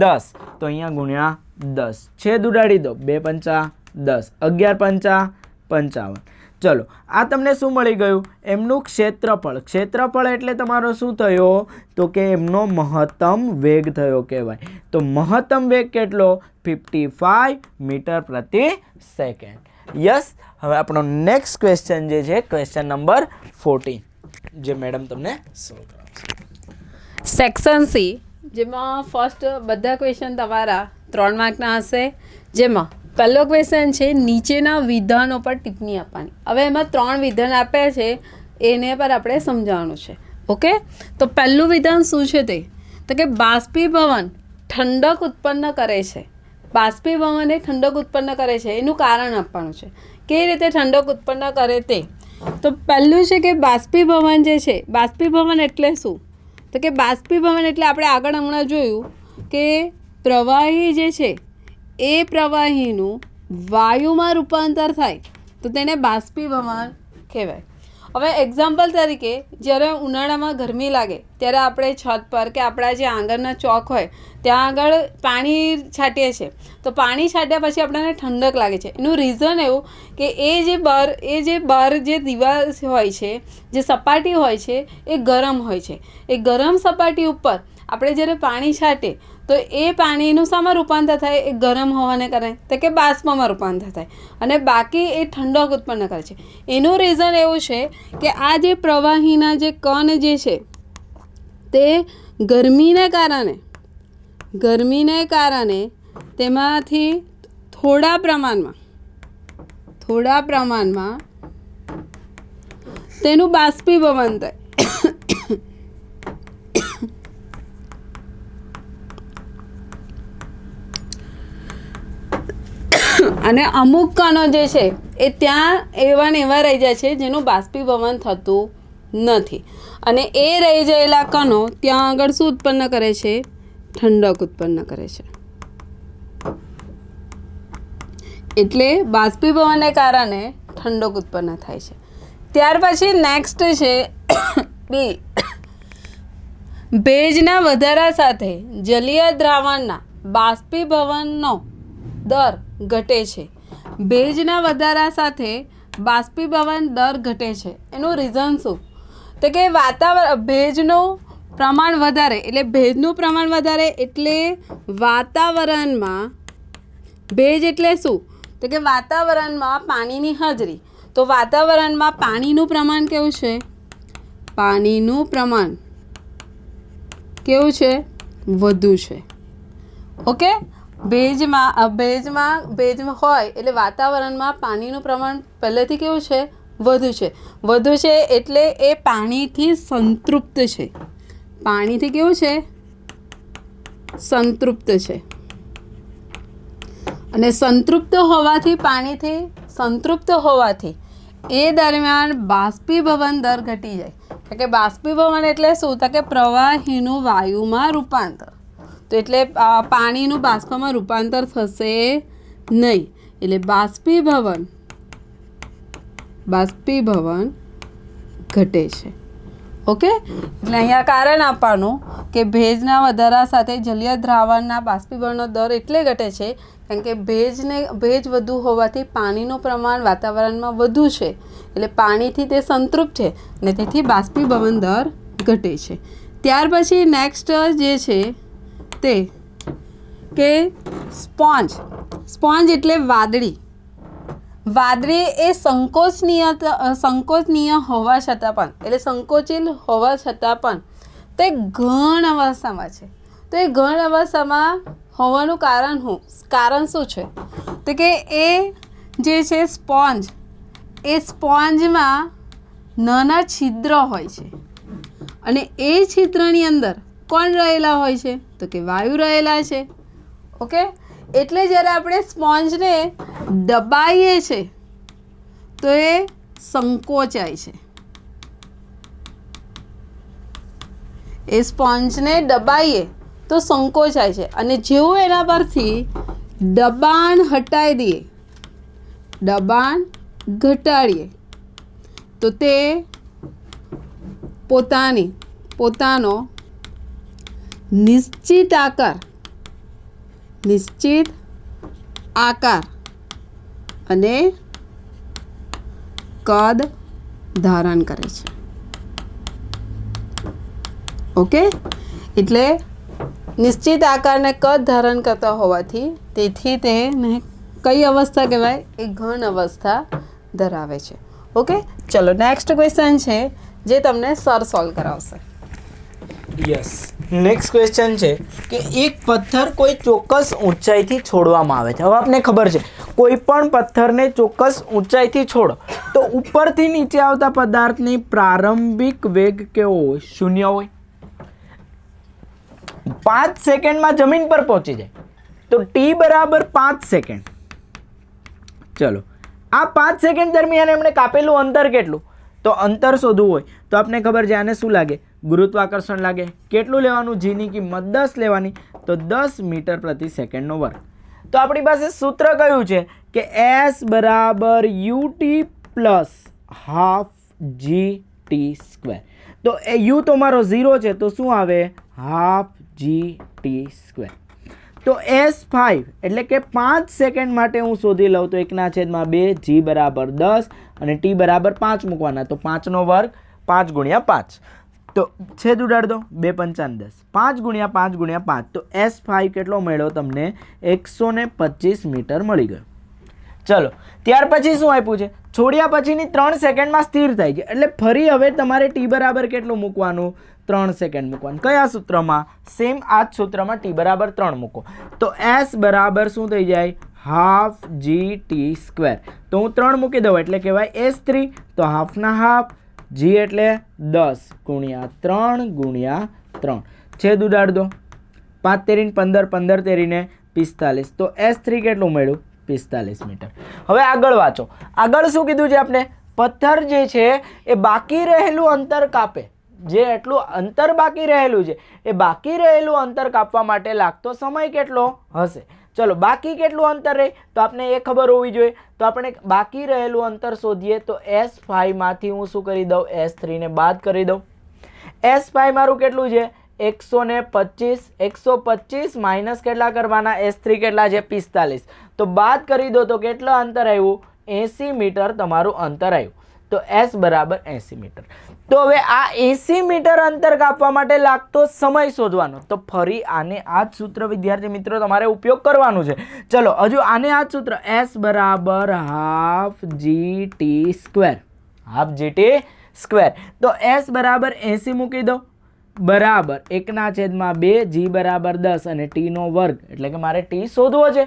10. તો અહીંયા ગુણ્યા 10. છેદ ઉડાડી દો. 2 પંચા 10, 11 પંચા 55. ચલો, આ તમને શું મળી ગયું? એમનું ક્ષેત્રફળ. ક્ષેત્રફળ એટલે તમારો શું થયો? તો કે એમનો મહત્તમ વેગ થયો કહેવાય. તો મહત્તમ વેગ કેટલો? 55 મીટર પ્રતિ સેકન્ડ. યસ, હવે આપણો નેક્સ્ટ ક્વેશ્ચન જે છે ક્વેશ્ચન નંબર 14 જે મેડમ તમને સોલ્વ કરાવશે. સેક્શન સી, જેમાં ફર્સ્ટ બધા ક્વેશ્ચન તમારા 3 માર્કના હશે. જેમાં પહેલો ક્વેશ્ચન છે નીચેના વિધાનો પર ટિપ્પણી આપવાની. હવે એમાં 3 વિધાન આપ્યા છે, એને પર આપણે સમજાવવાનું છે. ઓકે, તો પહેલું વિધાન શું છે તે? તો કે બાષ્પીભવન ઠંડક ઉત્પન્ન કરે છે. બાષ્પીભવન એ ઠંડક ઉત્પન્ન કરે છે, એનું કારણ આપવાનું છે. કેવી રીતે ઠંડક ઉત્પન્ન કરે તે? તો પહેલું છે કે બાષ્પીભવન જે છે, બાષ્પીભવન એટલે શું? તો કે બાષ્પીભવન એટલે આપણે આગળ હમણાં જોયું કે પ્રવાહી જે છે એ પ્રવાહીનું વાયુમાં રૂપાંતર થાય તો તેને બાષ્પીભવન કહેવાય. હવે એક્ઝામ્પલ તરીકે જ્યારે ઉનાળામાં ગરમી લાગે ત્યારે આપણે છત પર કે આપણા જે આંગણના ચોક હોય ત્યાં આગળ પાણી છાંટીએ છીએ. તો પાણી છાંટ્યા પછી આપણને ઠંડક લાગે છે. એનું રીઝન એવું કે એ જે બહાર જે દિવાલ હોય છે, જે સપાટી હોય છે એ ગરમ હોય છે. એ ગરમ સપાટી ઉપર આપણે જ્યારે પાણી છાંટીએ તો એ પાણીનું શામાં રૂપાંતર થાય? એ ગરમ હોવાને કારણે, તો કે બાષ્પમાં રૂપાંતર થાય અને બાકી એ ઠંડક ઉત્પન્ન કરે છે. એનું રીઝન એવું છે કે આ જે પ્રવાહીના જે કણ જે છે તે ગરમીને કારણે તેમાંથી થોડા પ્રમાણમાં તેનું બાષ્પીભવન થાય. અને અમુક કણો જે છે એ ત્યાં એવા ને એવા રહી જાય છે જેનું બાષ્પીભવન થતું નથી. અને એ રહી ગયેલા કણો ત્યાં આગળ શું ઉત્પન્ન કરે છે? ઠંડક ઉત્પન્ન કરે છે. એટલે બાષ્પીભવનને કારણે ઠંડક ઉત્પન્ન થાય છે. ત્યાર પછી નેક્સ્ટ છે બી, ભેજના વધારા સાથે જલીય દ્રાવણના બાષ્પીભવનનો દર ઘટે છે. ભેજના વધારા સાથે બાષ્પીભવન દર ઘટે છે. એનું રીઝન શું? તો કે ભેજનું પ્રમાણ વધારે એટલે ભેજનું પ્રમાણ વધારે એટલે વાતાવરણમાં ભેજ એટલે શું? તો કે વાતાવરણમાં પાણીની હાજરી. તો વાતાવરણમાં પાણીનું પ્રમાણ કેવું છે? પાણીનું પ્રમાણ કેવું છે? વધુ છે. ઓકે, ભેજ હોય એટલે વાતાવરણમાં પાણીનું પ્રમાણ પહેલેથી કેવું છે? વધુ છે. વધુ છે એટલે એ પાણીથી સંતૃપ્ત છે. પાણીથી કેવું છે? સંતૃપ્ત છે. અને સંતૃપ્ત હોવાથી એ દરમિયાન બાષ્પીભવન દર ઘટી જાય. કે બાષ્પીભવન એટલે શું? તો કે પ્રવાહીનું વાયુમાં રૂપાંતર. તો એટલે પાણીનું બાષ્પમાં રૂપાંતર થશે નહીં. એટલે બાષ્પીભવન ઘટે છે. ઓકે, એટલે અહીંયા કારણ આપવાનું કે ભેજના વધારા સાથે જલીય દ્રાવણના બાષ્પીભવનનો દર એટલે ઘટે છે કારણ કે ભેજ વધુ હોવાથી પાણીનું પ્રમાણ વાતાવરણમાં વધુ છે. એટલે પાણીથી તે સંતૃપ્ત છે અને તેથી બાષ્પીભવન દર ઘટે છે. ત્યાર પછી નેક્સ્ટ જે છે તે કે સ્પોન્જ એટલે વાદળી. વાદળી એ સંકોચનીય હોવા છતાં પણ એટલે સંકોચિત હોવા છતાં પણ તે ઘન અવસ્થામાં છે. તો એ ઘન અવસ્થામાં હોવાનું કારણ શું છે? તો કે એ જે છે સ્પોન્જ, એ સ્પોન્જમાં નાના છિદ્ર હોય છે અને એ છિદ્રની અંદર કોણ રહેલા હોય છે? તો કે વાયુ રહેલા છે. ઓકે, એટલે જ્યારે આપણે સ્પોન્જને દબાઈએ છીએ તો એ સંકોચાય છે. એ સ્પોન્જને દબાઈએ તો સંકોચાય છે અને જેવું એના પરથી દબાણ હટાવી દઈએ, દબાણ ઘટાડીએ તો તે પોતાનો નિશ્ચિત આકાર અને કદ ધારણ કરે છે. ઓકે, એટલે નિશ્ચિત આકારને કદ ધારણ કરતા હોવાથી તેથી તેને કઈ અવસ્થા કહેવાય? એ ઘન અવસ્થા ધરાવે છે. ઓકે, ચલો નેક્સ્ટ ક્વેશ્ચન છે જે તમને સર સોલ્વ કરાવશે. યસ, નેક્સ્ટ ક્વેશ્ચન છે કે એક પથ્થર કોઈ ચોક્કસ ઊંચાઈથી છોડવામાં આવે છે. હવે આપને ખબર છે કોઈ પણ પથ્થરને ચોક્કસ ઊંચાઈથી છોડો તો ઉપરથી નીચે આવતા પદાર્થની પ્રારંભિક વેગ કેવો હોય? 0 હોય. 5 સેકન્ડમાં જમીન પર પહોંચી જાય તો t બરાબર 5 સેકન્ડ. ચલો, આ 5 સેકન્ડ દરમિયાન એમણે કાપેલું અંતર કેટલું? તો અંતર શોધવું હોય તો આપને ખબર છે આને શું લાગે? ગુરુત્વાકર્ષણ લાગે. કેટલું લેવાનું? જીની કિંમત 10 લેવાની તો 10 મીટર પ્રતિ સેકન્ડનો વર્ગ. તો આપણી પાસે સૂત્ર કયું છે કે s બરાબર ut plus half gt square. તો એ u તો મારો 0 છે તો શું આવે? Half gt square. તો S5 એટલે કે 5 સેકન્ડ માટે હું શોધી લઉં તો 1/2 g બરાબર 10 અને t બરાબર 5 મૂકવાના તો 5નો વર્ગ 5 ગુણ્યા 5 તો છેદ ઉડાડ દો 2 5 10 5 ગુણ્યા 5 ગુણ્યા 5 તો S5 કેટલો મળ્યો તમને? 125 મીટર મળી ગયો. ચલો, ત્યાર પછી શું આપ્યું છે? છોડ્યા પછીની 3 સેકન્ડમાં સ્થિર થાય છે એટલે ફરી હવે તમારે t બરાબર કેટલું મૂકવાનું? 3 સેકન્ડ મૂકવાનું. કયા સૂત્રમાં? સેમ આ જ સૂત્રમાં t બરાબર 3 મૂકો તો s બરાબર શું થઈ જાય? Half gt square. તો હું 3 મૂકી દઉં એટલે કહેવાય S3 તો હાફના હાફ g એટલે 10 ગુણ્યા 3 ગુણ્યા 3 છેદ ઉડાડ દો 5 તેરીને 15 15 તેરીને 45 તો S3 કેટલું મળ્યું? 45 મીટર. હવે આગળ વાંચો. આગળ શું કીધું છે આપણે? પથ્થર જે છે એ બાકી રહેલું અંતર કાપે. જે એટલું અંતર બાકી રહેલું છે એ બાકી રહેલું અંતર કાપવા માટે લાગતો સમય કેટલો હશે? ચલો બાકી કેટલું અંતર રહે તો આપણે એ ખબર હોવી જોઈએ. તો આપણે બાકી રહેલું અંતર શોધીએ તો S5 માંથી હું શું કરી દઉં, S3 ને બાદ કરી દઉં. S5 મારું કેટલું છે 125. 125 માઇનસ કેટલા કરવાના, S3 કેટલા છે 45. તો બાદ કરી દો તો કેટલું અંતર આવ્યું, 80 મીટર તમારું અંતર આવ્યું. તો S બરાબર 80 મીટર. તો હવે આ 80 મીટર અંતર કાપવા માટે લાગતો સમય શોધવાનો. તો ફરી આને આ જ સૂત્ર વિદ્યાર્થી મિત્રો તમારે ઉપયોગ કરવાનું છે. ચલો હજુ આને આ જ સૂત્ર S બરાબર હાફ GT². Half GT². તો S બરાબર 80 મૂકી દો બરાબર 1/2 G બરાબર 10 અને T નો વર્ગ એટલે કે મારે T શોધવો છે.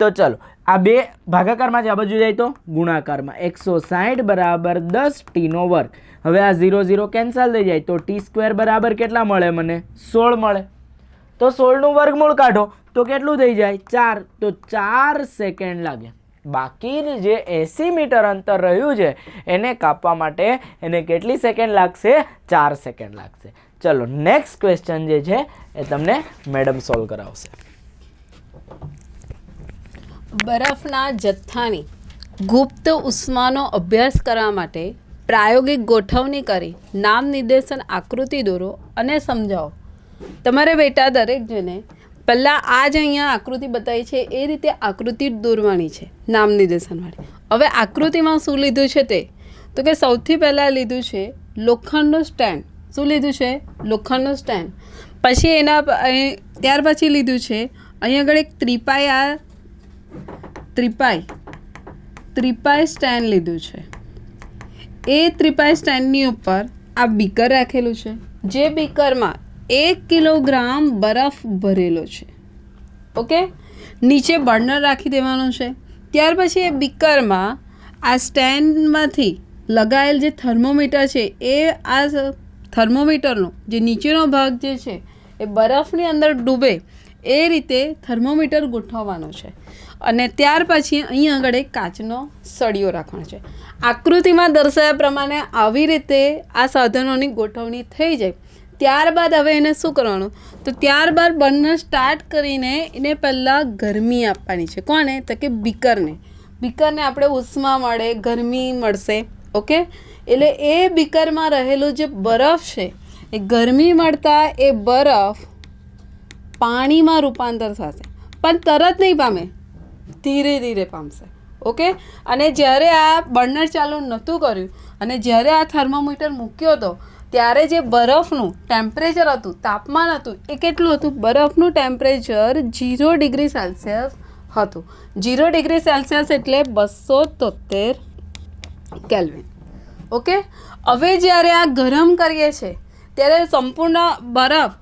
તો ચલો આ બે ભાગાકારમાં છે, આ બાજુ જાય તો ગુણાકારમાં 160 બરાબર 10 T નો વર્ગ. હવે આ 0 0 કેન્સલ થઈ જાય તો T² બરાબર કેટલા મળે મને, 16 મળે. તો 16નું વર્ગમૂળ કાઢો તો કેટલું થઈ જાય 4. તો 4 સેકન્ડ લાગે. બાકી જે 80 મીટર અંતર રહ્યું છે એને કાપવા માટે એને કેટલી સેકન્ડ લાગશે, 4 સેકન્ડ લાગશે. ચલો નેક્સ્ટ ક્વેશ્ચન જે છે એ તમને મેડમ સોલ્વ કરાવશે. બરફના જથ્થાની ગુપ્ત ઉષ્માનો અભ્યાસ કરવા માટે પ્રાયોગિક ગોઠવણી કરી નામ નિર્દેશન આકૃતિ દોરો અને સમજાવો. તમારે બેટા દરેક જણે પહેલાં આ જ અહીંયા આકૃતિ બતાવી છે એ રીતે આકૃતિ દોરવાની છે નામ નિર્દેશનવાળી. હવે આકૃતિમાં શું લીધું છે તે તો કે સૌથી પહેલાં લીધું છે લોખંડનું સ્ટેન્ડ. શું લીધું છે, લોખંડનું સ્ટેન્ડ. પછી એના ત્યાર પછી લીધું છે અહીં આગળ એક ત્રિપાઈ સ્ટેન્ડ લીધું છે. એ ત્રિપાઈ સ્ટેન્ડની ઉપર આ બીકર રાખેલું છે, જે બીકરમાં 1 કિલોગ્રામ બરફ ભરેલો છે. ઓકે, નીચે બર્નર રાખી દેવાનું છે. ત્યાર પછી એ બીકરમાં આ સ્ટેન્ડમાંથી લગાવેલ જે થર્મોમીટર છે એ આ થર્મોમીટરનો જે નીચેનો ભાગ જે છે એ બરફની અંદર ડૂબે એ રીતે થર્મોમીટર ગોઠવવાનો છે. અને ત્યાર પછી અહીં આગળ એક કાચનો સળિયો રાખવાનો છે. આકૃતિમાં દર્શાવ્યા પ્રમાણે આવી રીતે આ સાધનોની ગોઠવણી થઈ જાય. ત્યારબાદ હવે એને શું કરવાનું, તો ત્યારબાદ બર્નર સ્ટાર્ટ કરીને એને પહેલાં ગરમી આપવાની છે. કોને, તો કે બીકરને. બીકરને આપણે ઉષ્મા મળે, ગરમી મળશે. ઓકે, એટલે એ બીકરમાં રહેલું જે બરફ છે એ ગરમી મળતા એ બરફ પાણીમાં રૂપાંતર થશે, પણ તરત નહીં પામે, ધીરે ધીરે પામશે. ઓકે, અને જ્યારે આ બર્નર ચાલુ નહોતું કર્યું અને જ્યારે આ થર્મોમીટર મૂક્યો હતો ત્યારે જે બરફનું ટેમ્પરેચર હતું, તાપમાન હતું, એ કેટલું હતું, બરફનું ટેમ્પરેચર 0 ડિગ્રી સેલ્સિયસ હતું. 0 ડિગ્રી સેલ્સિયસ એટલે 273 કેલ્વિન. ઓકે, હવે જ્યારે આ ગરમ કરીએ છીએ ત્યારે સંપૂર્ણ બરફ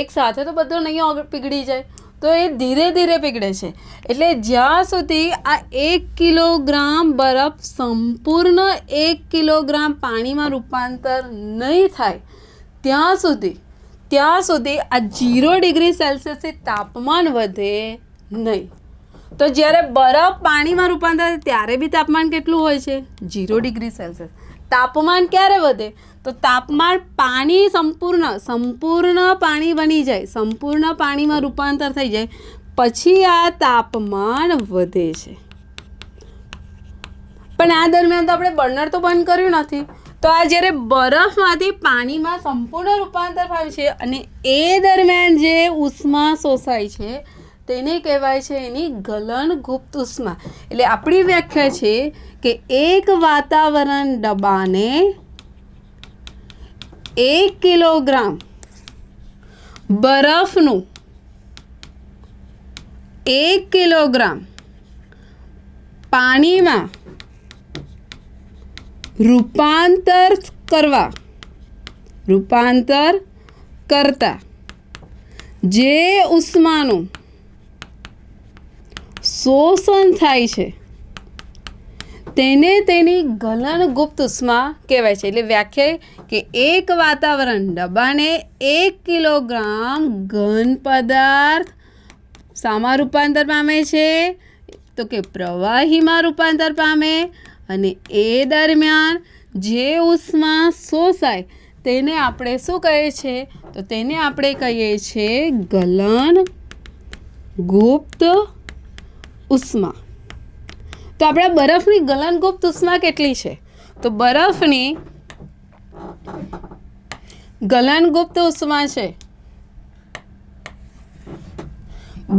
એક સાથે તો બધો નહીં પીગળી જાય, તો એ ધીરે ધીરે પીગળે છે. એટલે જ્યાં સુધી આ 1 કિલોગ્રામ બરફ સંપૂર્ણ 1 કિલોગ્રામ પાણીમાં રૂપાંતર નહીં થાય ત્યાં સુધી આ 0 ડિગ્રી સેલ્સિયસથી તાપમાન વધે નહીં. તો જ્યારે બરફ પાણીમાં રૂપાંતર થાય ત્યારે બી તાપમાન કેટલું હોય છે, 0 ડિગ્રી સેલ્સિયસ. તાપમાન ક્યારે વધે, તો તાપમાન પાણી સંપૂર્ણ પાણી બની જાય, સંપૂર્ણ પાણીમાં રૂપાંતર થઈ જાય પછી આ તાપમાન વધે છે. પણ આ દરમિયાન તો આપણે બર્નર તો બંધ કર્યું નથી. તો આ જ્યારે બરફમાંથી પાણીમાં સંપૂર્ણ રૂપાંતર થાય છે અને એ દરમિયાન જે ઉષ્મા શોષાય છે તેને કહેવાય છે એની ગલનગુપ્ત ઉષ્મા. એટલે આપણી વ્યાખ્યા છે કે એક વાતાવરણ ડબ્બાને 1 કિલોગ્રામ બરફનું 1 કિલોગ્રામ પાણીમાં રૂપાંતર કરતા જે ઉષ્માનું શોષણ થાય છે તેને તેની ગલનગુપ્ત ઉષ્મા કહેવાય છે. એટલે વ્યાખ્યા કે એક વાતાવરણ ડબ્બાને 1 કિલોગ્રામ ઘન પદાર્થ શામાં રૂપાંતર પામે છે, તો કે પ્રવાહીમાં રૂપાંતર પામે અને એ દરમિયાન જે ઉષ્મા શોષાય તેને આપણે શું કહીએ છીએ, તો તેને આપણે કહીએ છીએ ગુપ્ત ઉષ્મા. તો આપણે બરફની ગલનગુપ્ત ઉષ્મા કેટલી છે? તો બરફની ગલનગુપ્ત ઉષ્મા છે,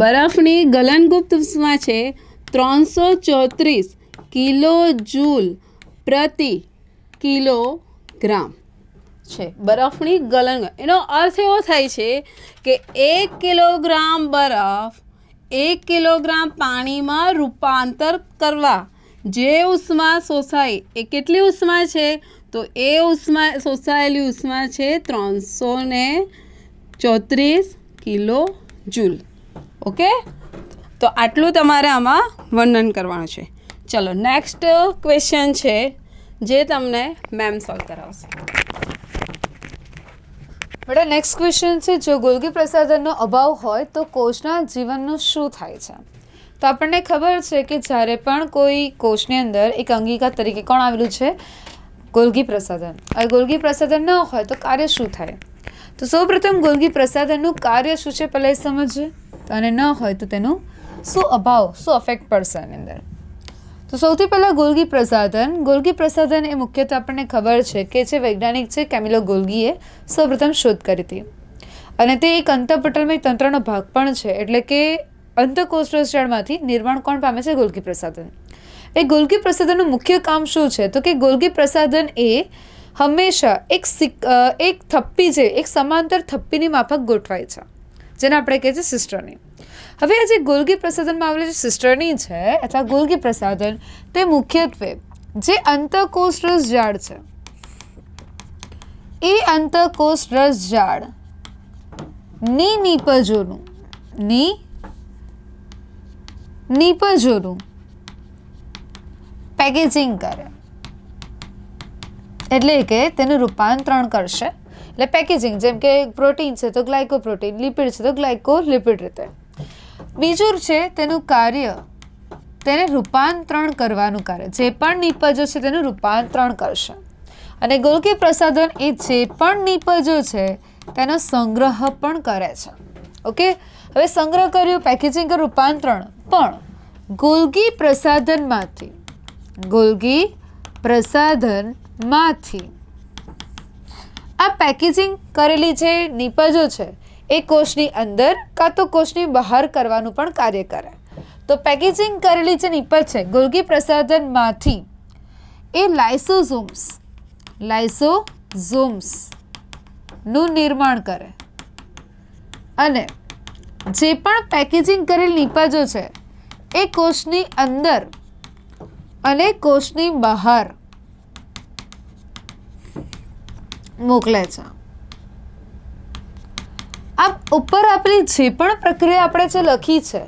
બરફની ગલનગુપ્ત ઉષ્મા છે 334 કિલો જૂલ પ્રતિ કિલોગ્રામ છે. બરફની ગલન, એનો અર્થ એવો થાય છે કે 1 કિલોગ્રામ બરફ 1 કિલોગ્રામ પાણીમાં રૂપાંતર કરવા જે ઉષ્મા શોષાય એ કેટલી ઉષ્મા છે? તો એ ઉષ્મા શોષાયેલી ઉષ્મા છે 334 કિલો જૂલ. ઓકે, તો આટલું તમારે આમાં વર્ણન કરવાનું છે. ચલો નેક્સ્ટ ક્વેશ્ચન છે જે તમને મેમ સોલ્વ કરાવશે. બેટા નેક્સ્ટ ક્વેશ્ચન છે, જો ગોલ્ગી પ્રસાધનનો અભાવ હોય તો કોષના જીવનનું શું થાય છે? તો આપણને ખબર છે કે જ્યારે પણ કોઈ કોષની અંદર એક અંગિકા તરીકે કોણ આવેલું છે? ગોલ્ગી પ્રસાધન. આ ગોલ્ગી પ્રસાધન ન હોય તો કાર્ય શું થાય? તો સૌપ્રથમ ગોલ્ગી પ્રસાધનનું કાર્ય શું છે પહેલાં એ સમજીએ, અને ન હોય તો તેનું શું અભાવ, શું અફેક્ટ પડશે એની અંદર. તો સૌથી પહેલાં ગોલ્ગી પ્રસાધન એ મુખ્યત્વે આપણને ખબર છે કે જે વૈજ્ઞાનિક છે કેમિલો ગોલ્ગીએ સૌપ્રથમ શોધ કરી હતી, અને તે એક અંતઃપટલમય તંત્રનો ભાગ પણ છે. એટલે કે અંતઃકોષરસજાળમાંથી નિર્માણ કોણ પામે છે? ગોલ્ગી પ્રસાધન. એ ગોલ્ગી પ્રસાધનનું મુખ્ય કામ શું છે? તો કે ગોલ્ગી પ્રસાધન એ હંમેશા એક થપ્પી છે, એક સમાંતર થપ્પીની માફક ગોઠવાય છે, જેને આપણે કહીએ છીએ સિસ્ટરની. હવે આ જે ગોલ્ગી પ્રસાધનમાં આવેલી જે સિસ્ટરની છે અથવા ગોલ્ગી પ્રસાધન, તે મુખ્યત્વે જે અંતઃકોષરસ ઝાડ છે એ અંતઃકોષરસ ઝાડની નીપજોનું પેકેજિંગ કરે, એટલે કે તેનું રૂપાંતરણ કરશે. એટલે પેકેજિંગ, જેમ કે પ્રોટીન છે તો ગ્લાયકોપ્રોટીન, લિપિડ છે તો ગ્લાયકોલિપિડ રીતે. બીજું છે તેનું કાર્ય, તેને રૂપાંતરણ કરવાનું કાર્ય. જે પણ નિપજો છે તેનું રૂપાંતરણ કરશે, અને ગોલ્ગી પ્રસાધન એ જે પણ નિપજો છે તેનો સંગ્રહ પણ કરે છે. ઓકે, હવે સંગ્રહ કર્યું, પેકેજિંગ કર્યું, રૂપાંતરણ, પણ ગોલ્ગી પ્રસાધનમાંથી આ પેકેજિંગ કરેલી જે નિપજો છે એ કોષની અંદર કાં તો કોષની બહાર કરવાનું પણ કાર્ય કરે. તો પેકેજિંગ કરેલી જે નિપજ છે ગોલ્ગી પ્રસાધનમાંથી એ લાઇસોઝોમ્સનું નિર્માણ કરે, અને જે પણ પેકેજિંગ કરેલ નિપજો છે એ કોષની અંદર અને કોષની બહાર મોકલે છે. આ ઉપર આપેલી જે પણ પ્રક્રિયા આપણે જે લખી છે,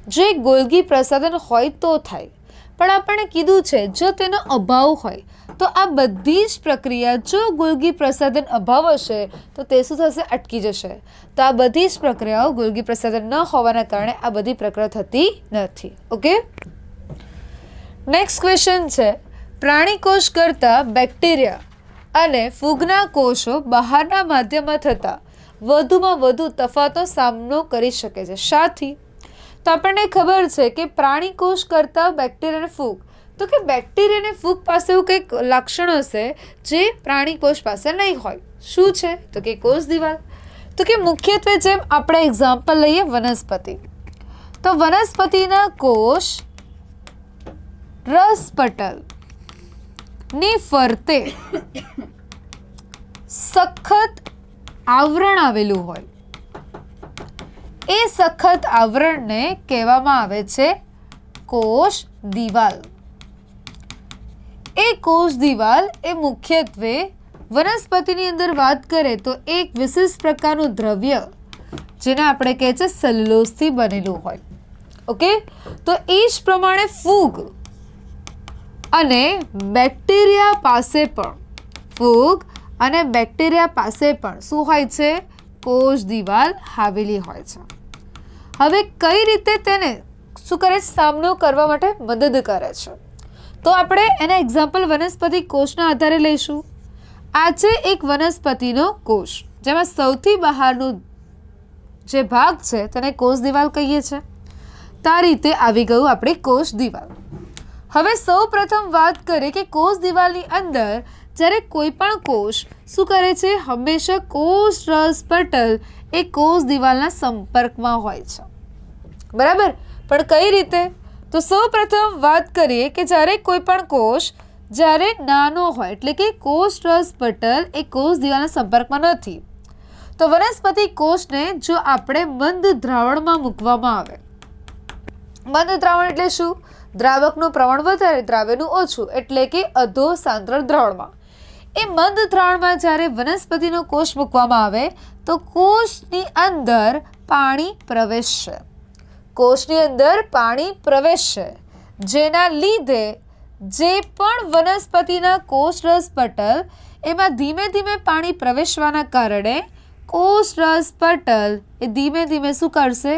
જો એક ગોલ્ગી પ્રસાધન હોય તો થાય, પણ આપણે કીધું છે જો તેનો અભાવ હોય તો આ બધી જ પ્રક્રિયા, જો ગોલ્ગી પ્રસાધન અભાવ હશે તો તે શું થશે? અટકી જશે. તો આ બધી જ પ્રક્રિયાઓ ગોલ્ગી પ્રસાધન ન હોવાના કારણે આ બધી પ્રક્રિયા થતી નથી. ઓકે, નેક્સ્ટ ક્વેશ્ચન છે, પ્રાણી કોષ કરતાં બેક્ટેરિયા અને ફૂગના કોષો બહારના માધ્યમમાં થતા વધુમાં વધુ તફાવતનો સામનો કરી શકે છે. શાથી? તો આપણને ખબર છે કે પ્રાણી કોષ કરતાં બેક્ટેરિયા અને ફૂગ, તો કે બેક્ટેરિયા અને ફૂગ પાસે એવું કંઈક લક્ષણ હશે જે પ્રાણી કોષ પાસે નહીં હોય. શું છે? તો કે કોષ દિવાલ. તો કે મુખ્યત્વે જેમ આપણે એક્ઝામ્પલ લઈએ વનસ્પતિ, તો વનસ્પતિના કોષ રસપટલની ફરતે સખત આવરણ આવેલું હોય. એ સખત આવરણને કહેવામાં આવે છે કોષ દિવાલ. એ કોષ દિવાલ એ મુખ્યત્વે વનસ્પતિની અંદર વાત કરે તો એક વિશિષ્ટ પ્રકારનું દ્રવ્ય, જેને આપણે કહે છે સેલ્યુલોઝથી બનેલું હોય. ઓકે, તો એ જ પ્રમાણે ફૂગ અને બેક્ટેરિયા પાસે પણ શું હોય છે? કોષ દિવાલ આવેલી હોય છે. હવે કઈ રીતે તેને શું કરે છે? સામનો કરવા માટે મદદ કરે છે. તો આપણે એના એક્ઝામ્પલ વનસ્પતિ કોષના આધારે લઈશું. આ છે એક વનસ્પતિનો કોષ, જેમાં સૌથી બહારનું જે ભાગ છે તેને કોષ દિવાલ કહીએ છીએ. તો આ રીતે આવી ગયું આપણી કોષ દિવાલ. હવે સૌ પ્રથમ વાત કરીએ કે કોષ દિવાલની અંદર જ્યારે કોઈ પણ કોષ શું કરે છે, હંમેશા કોષ રસ પટલ એ કોષ દિવાલના સંપર્કમાં હોય છે, બરાબર. પણ કઈ રીતે? તો સૌ પ્રથમ વાત કરીએ કે જ્યારે કોઈ પણ કોષ જ્યારે નાનો હોય એટલે કે કોષ રસ પટલ એ કોષ દિવાલના સંપર્કમાં નથી, તો વનસ્પતિ કોષને જો આપણે મંદ દ્રાવણમાં મૂકવામાં આવે, મંદ દ્રાવણ એટલે શું? દ્રાવકનું પ્રમાણ વધારે, દ્રાવ્યનું ઓછું, એટલે કે અધો સાંદ્ર દ્રાવણમાં. એ મંદ દ્રાવણમાં જ્યારે વનસ્પતિનો કોષ મૂકવામાં આવે તો કોષની અંદર પાણી પ્રવેશશે, કોષની અંદર પાણી પ્રવેશશે, જેના લીધે જે પણ વનસ્પતિના કોષરસ પટલ એમાં ધીમે ધીમે પાણી પ્રવેશવાના કારણે કોષરસ પટલ એ ધીમે ધીમે શું કરશે?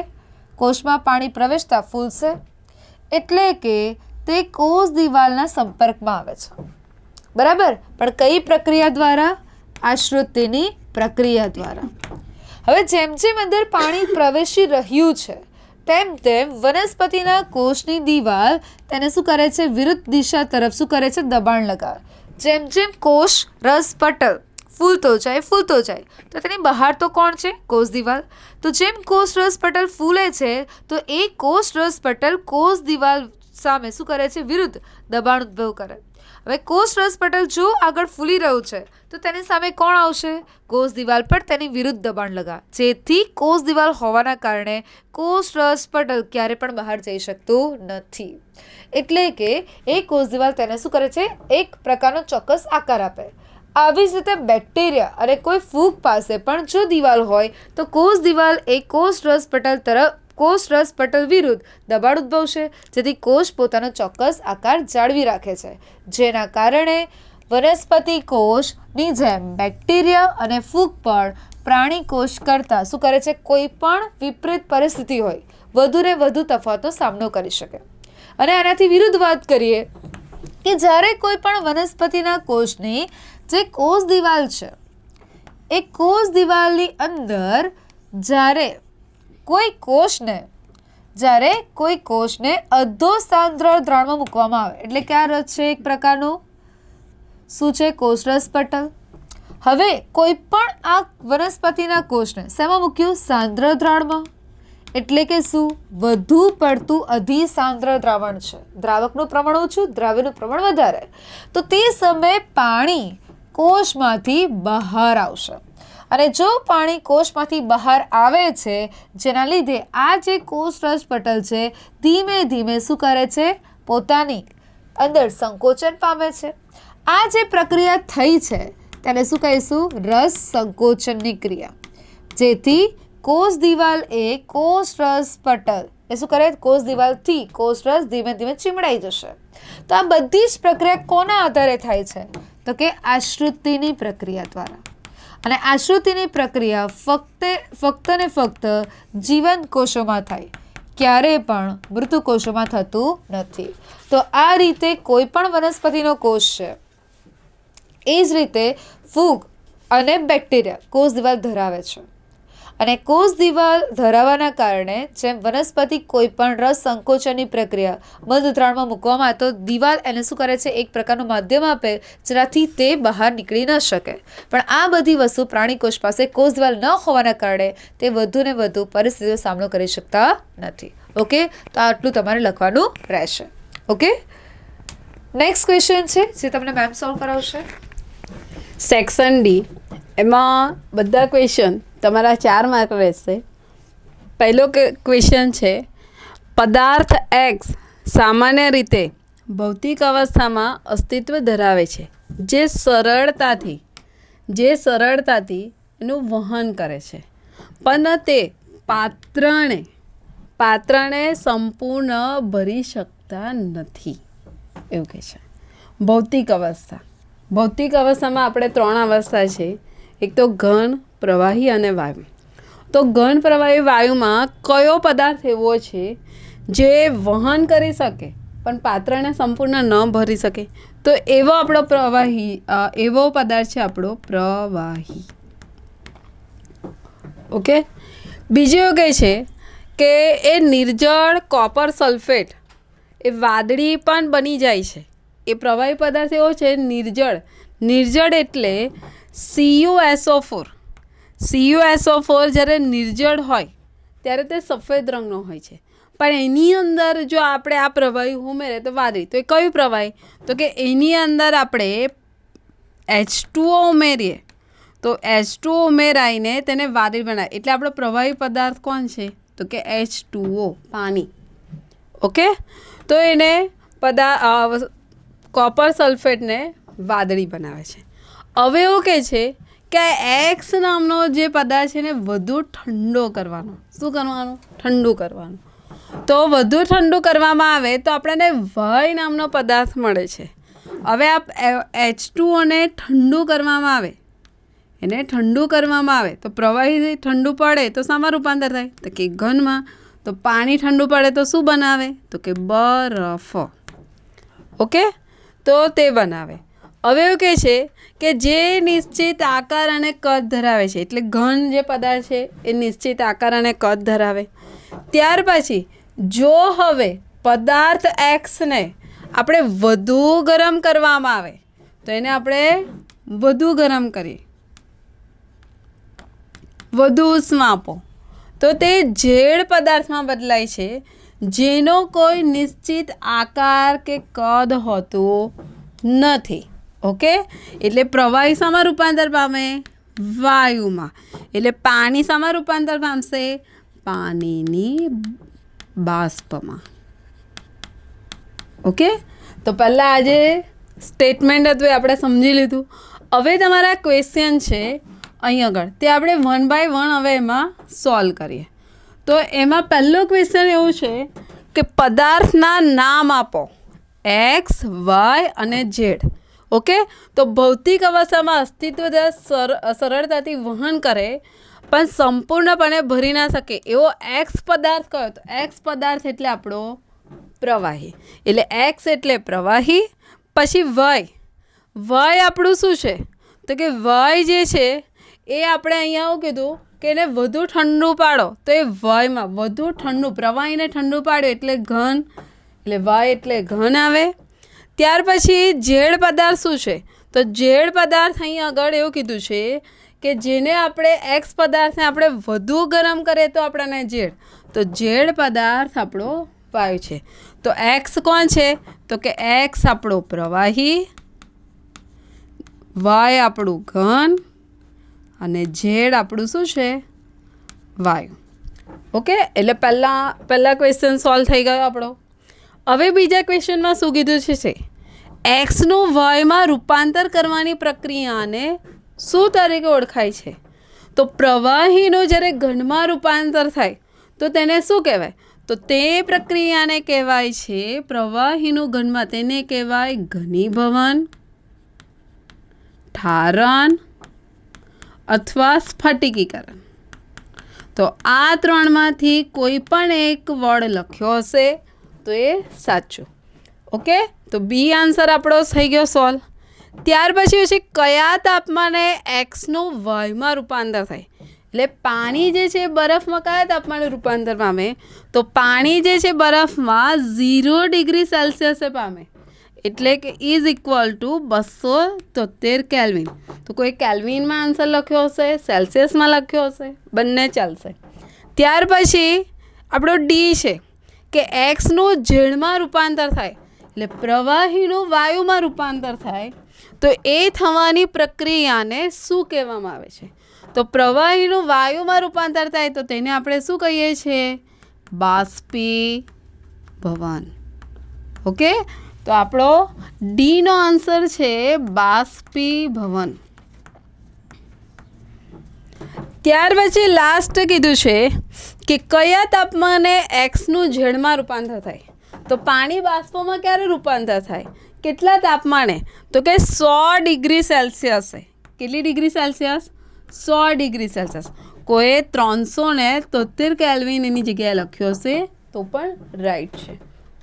કોષમાં પાણી પ્રવેશતા ફૂલશે, એટલે કે તે કોષ દિવાલના સંપર્કમાં આવે છે, બરાબર. પણ કઈ પ્રક્રિયા દ્વારા? આશ્રુતિની પ્રક્રિયા દ્વારા. હવે જેમ જેમ અંદર પાણી પ્રવેશી રહ્યું છે તેમ તેમ વનસ્પતિના કોષની દિવાલ તેને શું કરે છે? વિરુદ્ધ દિશા તરફ શું કરે છે? દબાણ લગાવે. જેમ જેમ કોષ રસ પટલ ફૂલતો જાય તો તેની બહાર તો કોણ છે? કોષ દિવાલ. તો જેમ કોષ રસ પટલ ફૂલે છે તો એ કોષ રસ પટલ કોષ દિવાલ સામે શું કરે છે? વિરુદ્ધ દબાણ ઉદ્ભવ કરે. હવે કોષ રસ પટલ જો આગળ ફૂલી રહ્યું છે તો તેની સામે કોણ આવશે? કોષ દિવાલ પર તેની વિરુદ્ધ દબાણ લગાવે, જેથી કોષ દિવાલ હોવાના કારણે કોષ રસ પટલ ક્યારે પણ બહાર જઈ શકતું નથી. એટલે કે એ કોષ દિવાલ તેને શું કરે છે? એક પ્રકારનો ચોક્કસ આકાર આપે. આવી જ રીતે બેક્ટેરિયા અને કોઈ ફૂગ પાસે પણ જો દિવાલ હોય તો કોષ દિવાલ એ કોષ રસ પટલ તરફ કોષ રસ પટલ વિરુદ્ધ દબાણ ઉદ્ભવશે, જેથી કોષ પોતાનો ચોક્કસ આકાર જાળવી રાખે છે, જેના કારણે વનસ્પતિ કોષની જેમ બેક્ટેરિયા અને ફૂગ પણ પ્રાણી કોષ કરતાં શું કરે છે? કોઈ પણ વિપરીત પરિસ્થિતિ હોય વધુ ને વધુ તફાવતનો સામનો કરી શકે. અને આનાથી વિરુદ્ધ વાત કરીએ કે જ્યારે કોઈ પણ વનસ્પતિના કોષની જે કોષ દિવાલ છે એ કોષ દિવાલની અંદર જ્યારે કોઈ કોષને અધો સાંદ્ર દ્રાવણમાં મૂકવામાં આવે, એટલે કે આ રસ છે એક પ્રકારનું શું છે? કોષરસ પટલ. હવે કોઈ પણ આ વનસ્પતિના કોષને શેમાં મૂક્યું? સાંદ્ર દ્રાવણમાં. એટલે કે શું? વધુ પડતું અધિસાંદ્ર દ્રાવણ છે, દ્રાવકનું પ્રમાણ ઓછું, દ્રાવ્યનું પ્રમાણ વધારે. તો તે સમયે પાણી કોષમાંથી બહાર આવશે, અને જો પાણી કોષમાંથી બહાર આવે છે જેના લીધે આ જે કોષરસ પટલ છે ધીમે ધીમે શું કરે છે? પોતાની અંદર સંકોચન પામે છે. આ જે પ્રક્રિયા થઈ છે તેને શું કહીશું? રસ સંકોચનની ક્રિયા. જેથી કોષ દિવાલ એ કોષરસ પટલ એ શું કરે? કોષ દિવાલથી કોષરસ ધીમે ધીમે ચીમડાઈ જશે. તો આ બધી જ પ્રક્રિયા કોના આધારે થાય છે? તો કે આશ્રુતિની પ્રક્રિયા દ્વારા. અને આશ્રુતિની પ્રક્રિયા ફક્ત ને ફક્ત જીવંત કોષોમાં થાય, ક્યારે પણ મૃત કોષોમાં થતું નથી. તો આ રીતે કોઈ પણ વનસ્પતિનો કોષ છે એ જ રીતે ફૂગ અને બેક્ટેરિયા કોષ દિવાલ ધરાવે છે, અને કોષ દિવાલ ધરાવવાના કારણે જેમ વનસ્પતિ કોઈ પણ રસ સંકોચનની પ્રક્રિયા મંદ દ્રાવણમાં મૂકવામાં આવે તો દિવાલ એને શું કરે છે? એક પ્રકારનું માધ્યમ આપે જેનાથી તે બહાર નીકળી ન શકે. પણ આ બધી વસ્તુ પ્રાણી કોષ પાસે કોષ દિવાલ ન હોવાના કારણે તે વધુ ને વધુ પરિસ્થિતિનો સામનો કરી શકતા નથી. ઓકે, તો આટલું તમારે લખવાનું રહેશે. ઓકે, નેક્સ્ટ ક્વેશ્ચન છે જે તમને મેમ સોલ્વ કરાવશે. સેક્શન ડી, એમાં બધા ક્વેશ્ચન તમારા 4 માર્ક રહેશે. પહેલો ક્વેશ્ચન છે, પદાર્થ એક્સ સામાન્ય રીતે ભૌતિક અવસ્થામાં અસ્તિત્વ ધરાવે છે જે સરળતાથી એનું વહન કરે છે, પણ તે પાત્રને સંપૂર્ણ ભરી શકતા નથી, એવું કહે છે. ભૌતિક અવસ્થામાં આપણે 3 અવસ્થા છે, એક તો ઘન, પ્રવાહી અને વાયુ. તો ઘન પ્રવાહી વાયુમાં કયો પદાર્થ એવો છે જે વહન કરી શકે પણ પાત્રને સંપૂર્ણ ન ભરી શકે? તો એવો પદાર્થ છે આપણો પ્રવાહી. ઓકે, બીજું એવું કહે છે કે એ નિર્જળ કોપર સલ્ફેટ એ વાદળી પણ બની જાય છે. એ પ્રવાહી પદાર્થ એવો છે નિર્જળ. નિર્જળ એટલે CuSO4. CuSO4 જ્યારે નિર્જળ હોય ત્યારે તે સફેદ રંગનો હોય છે, પણ એની અંદર જો આપણે આ પ્રવાહી ઉમેરે તો વાદળી. તો એ કયું પ્રવાહી? તો કે એની અંદર આપણે H2O ઉમેરીએ તો H2O ઉમેરાઈને તેને વાદળી બનાવે. એટલે આપણો પ્રવાહી પદાર્થ કોણ છે? તો કે H2O, પાણી. ઓકે, તો એને કોપર સલ્ફેટને વાદળી બનાવે છે. હવે એવું કહે છે કે એક્સ નામનો જે પદાર્થ છે એને વધુ ઠંડો કરવાનો. શું કરવાનું? ઠંડુ કરવાનું. તો વધુ ઠંડુ કરવામાં આવે તો આપણને વય નામનો પદાર્થ મળે છે. હવે આ H2Oને ઠંડુ કરવામાં આવે, એને ઠંડુ કરવામાં આવે તો પ્રવાહી ઠંડુ પડે તો શામાં રૂપાંતર થાય? તો કે ઘનમાં. તો પાણી ઠંડુ પડે તો શું બનાવે? તો કે બરફ. ઓકે, તો તે બનાવે. હવે એવું કહે છે કે જે નિશ્ચિત આકાર અને કદ ધરાવે છે, એટલે ઘન જે પદાર્થ છે એ નિશ્ચિત આકાર અને કદ ધરાવે. ત્યાર પછી જો હવે પદાર્થ એક્સને આપણે વધુ ગરમ કરવામાં આવે તો એને આપણે વધુ ગરમ કરીએ, વધુ ઉષ્મા આપો તો તે ઝેડ પદાર્થમાં બદલાય છે, જેનો કોઈ નિશ્ચિત આકાર કે કદ હોતું નથી. ઓકે, એટલે પ્રવાહી શામાં રૂપાંતર પામે? વાયુમાં. એટલે પાણી શામાં રૂપાંતર પામશે? પાણીની બાષ્પમાં. ઓકે, તો પહેલાં આજે સ્ટેટમેન્ટ હતું એ આપણે સમજી લીધું. હવે તમારા ક્વેશ્ચન છે અહીં આગળ, તે આપણે 1 by 1 હવે એમાં સોલ્વ કરીએ. તો એમાં પહેલો ક્વેશ્ચન એવું છે કે પદાર્થના નામ આપો એક્સ, વાય અને ઝેડ. ઓકે, તો ભૌતિક અવસ્થામાં અસ્તિત્વ સરળતાથી વહન કરે પણ સંપૂર્ણપણે ભરી ના શકે એવો એક્સ પદાર્થ કયો? તો એક્સ પદાર્થ એટલે આપણો પ્રવાહી. એટલે એક્સ એટલે પ્રવાહી. પછી વય. વય આપણું શું છે? તો કે વય જે છે એ આપણે અહીંયા એવું કીધું કે એને વધુ ઠંડુ પાડો તો એ વયમાં વધુ ઠંડુ, પ્રવાહીને ઠંડુ પાડ્યું એટલે ઘન, એટલે વય એટલે ઘન આવે. ત્યાર પછી ઝેડ પદાર્થ શું છે? તો ઝેડ પદાર્થ અહીં આગળ એવું કીધું છે કે જેને આપણે એક્સ પદાર્થને આપણે વધુ ગરમ કરીએ તો આપણને ઝેડ. તો ઝેડ પદાર્થ આપણો વાયુ છે. તો એક્સ કોણ છે? તો કે એક્સ આપણો પ્રવાહી, વાય આપણું ઘન અને ઝેડ આપણું શું છે? વાયુ. ઓકે, એટલે પહેલા ક્વેશ્ચન સોલ્વ થઈ ગયો આપણો. હવે બીજા ક્વેશ્ચનમાં શું કીધું છે? એક્સનું વાયમાં રૂપાંતર કરવાની પ્રક્રિયાને શું તરીકે ઓળખાય છે? તો પ્રવાહીનું જ્યારે ઘનમાં રૂપાંતર થાય તો તેને શું કહેવાય? તો તે પ્રક્રિયાને કહેવાય છે પ્રવાહીનું ઘનમાં, તેને કહેવાય ઘનીભવન, ઠારણ અથવા સ્ફટિકીકરણ. તો આ ત્રણમાંથી કોઈ પણ એક વર્ડ લખ્યો હશે તો એ સાચું. ઓકે, તો બી આન્સર આપણો થઈ ગયો સોલ્વ. ત્યાર પછી કયા તાપમાને એક્સનું વાયુમાં રૂપાંતર થાય? એટલે પાણી જે છે બરફમાં કયા તાપમાને રૂપાંતર પામે? તો પાણી જે છે બરફમાં 0 ડિગ્રી સેલ્સિયસે પામે, એટલે કે ઇઝ ઇક્વલ ટુ 273 કેલ્વિન. તો કોઈ કેલ્વિનમાં આન્સર લખ્યો હશે, સેલ્સિયસમાં લખ્યો હશે, બંને ચાલશે. ત્યાર પછી આપણો ડી છે કે એક્સનું ઝેડમાં રૂપાંતર થાય, એટલે પ્રવાહીનું વાયુમાં રૂપાંતર થાય તો એ થવાની પ્રક્રિયાને શું કહેવામાં આવે છે? તો પ્રવાહીનું વાયુમાં રૂપાંતર થાય તો તેને આપણે શું કહીએ છીએ? બાષ્પીભવન. ઓકે, તો આપણો ડીનો આન્સર છે બાષ્પીભવન. ત્યાર પછી લાસ્ટ કીધું છે કે કયા તાપમાને એક્સનું ઝેડમાં રૂપાંતર થાય? તો પાણી બાષ્પમાં ક્યારે રૂપાંતર થાય? કેટલા તાપમાને? તો કે 100 ડિગ્રી સેલ્સિયસે. કેટલી ડિગ્રી સેલ્સિયસ? 100 degree Celsius. કોઈ 373 કેલ્વિન એની જગ્યાએ લખ્યો હશે તો પણ રાઈટ છે.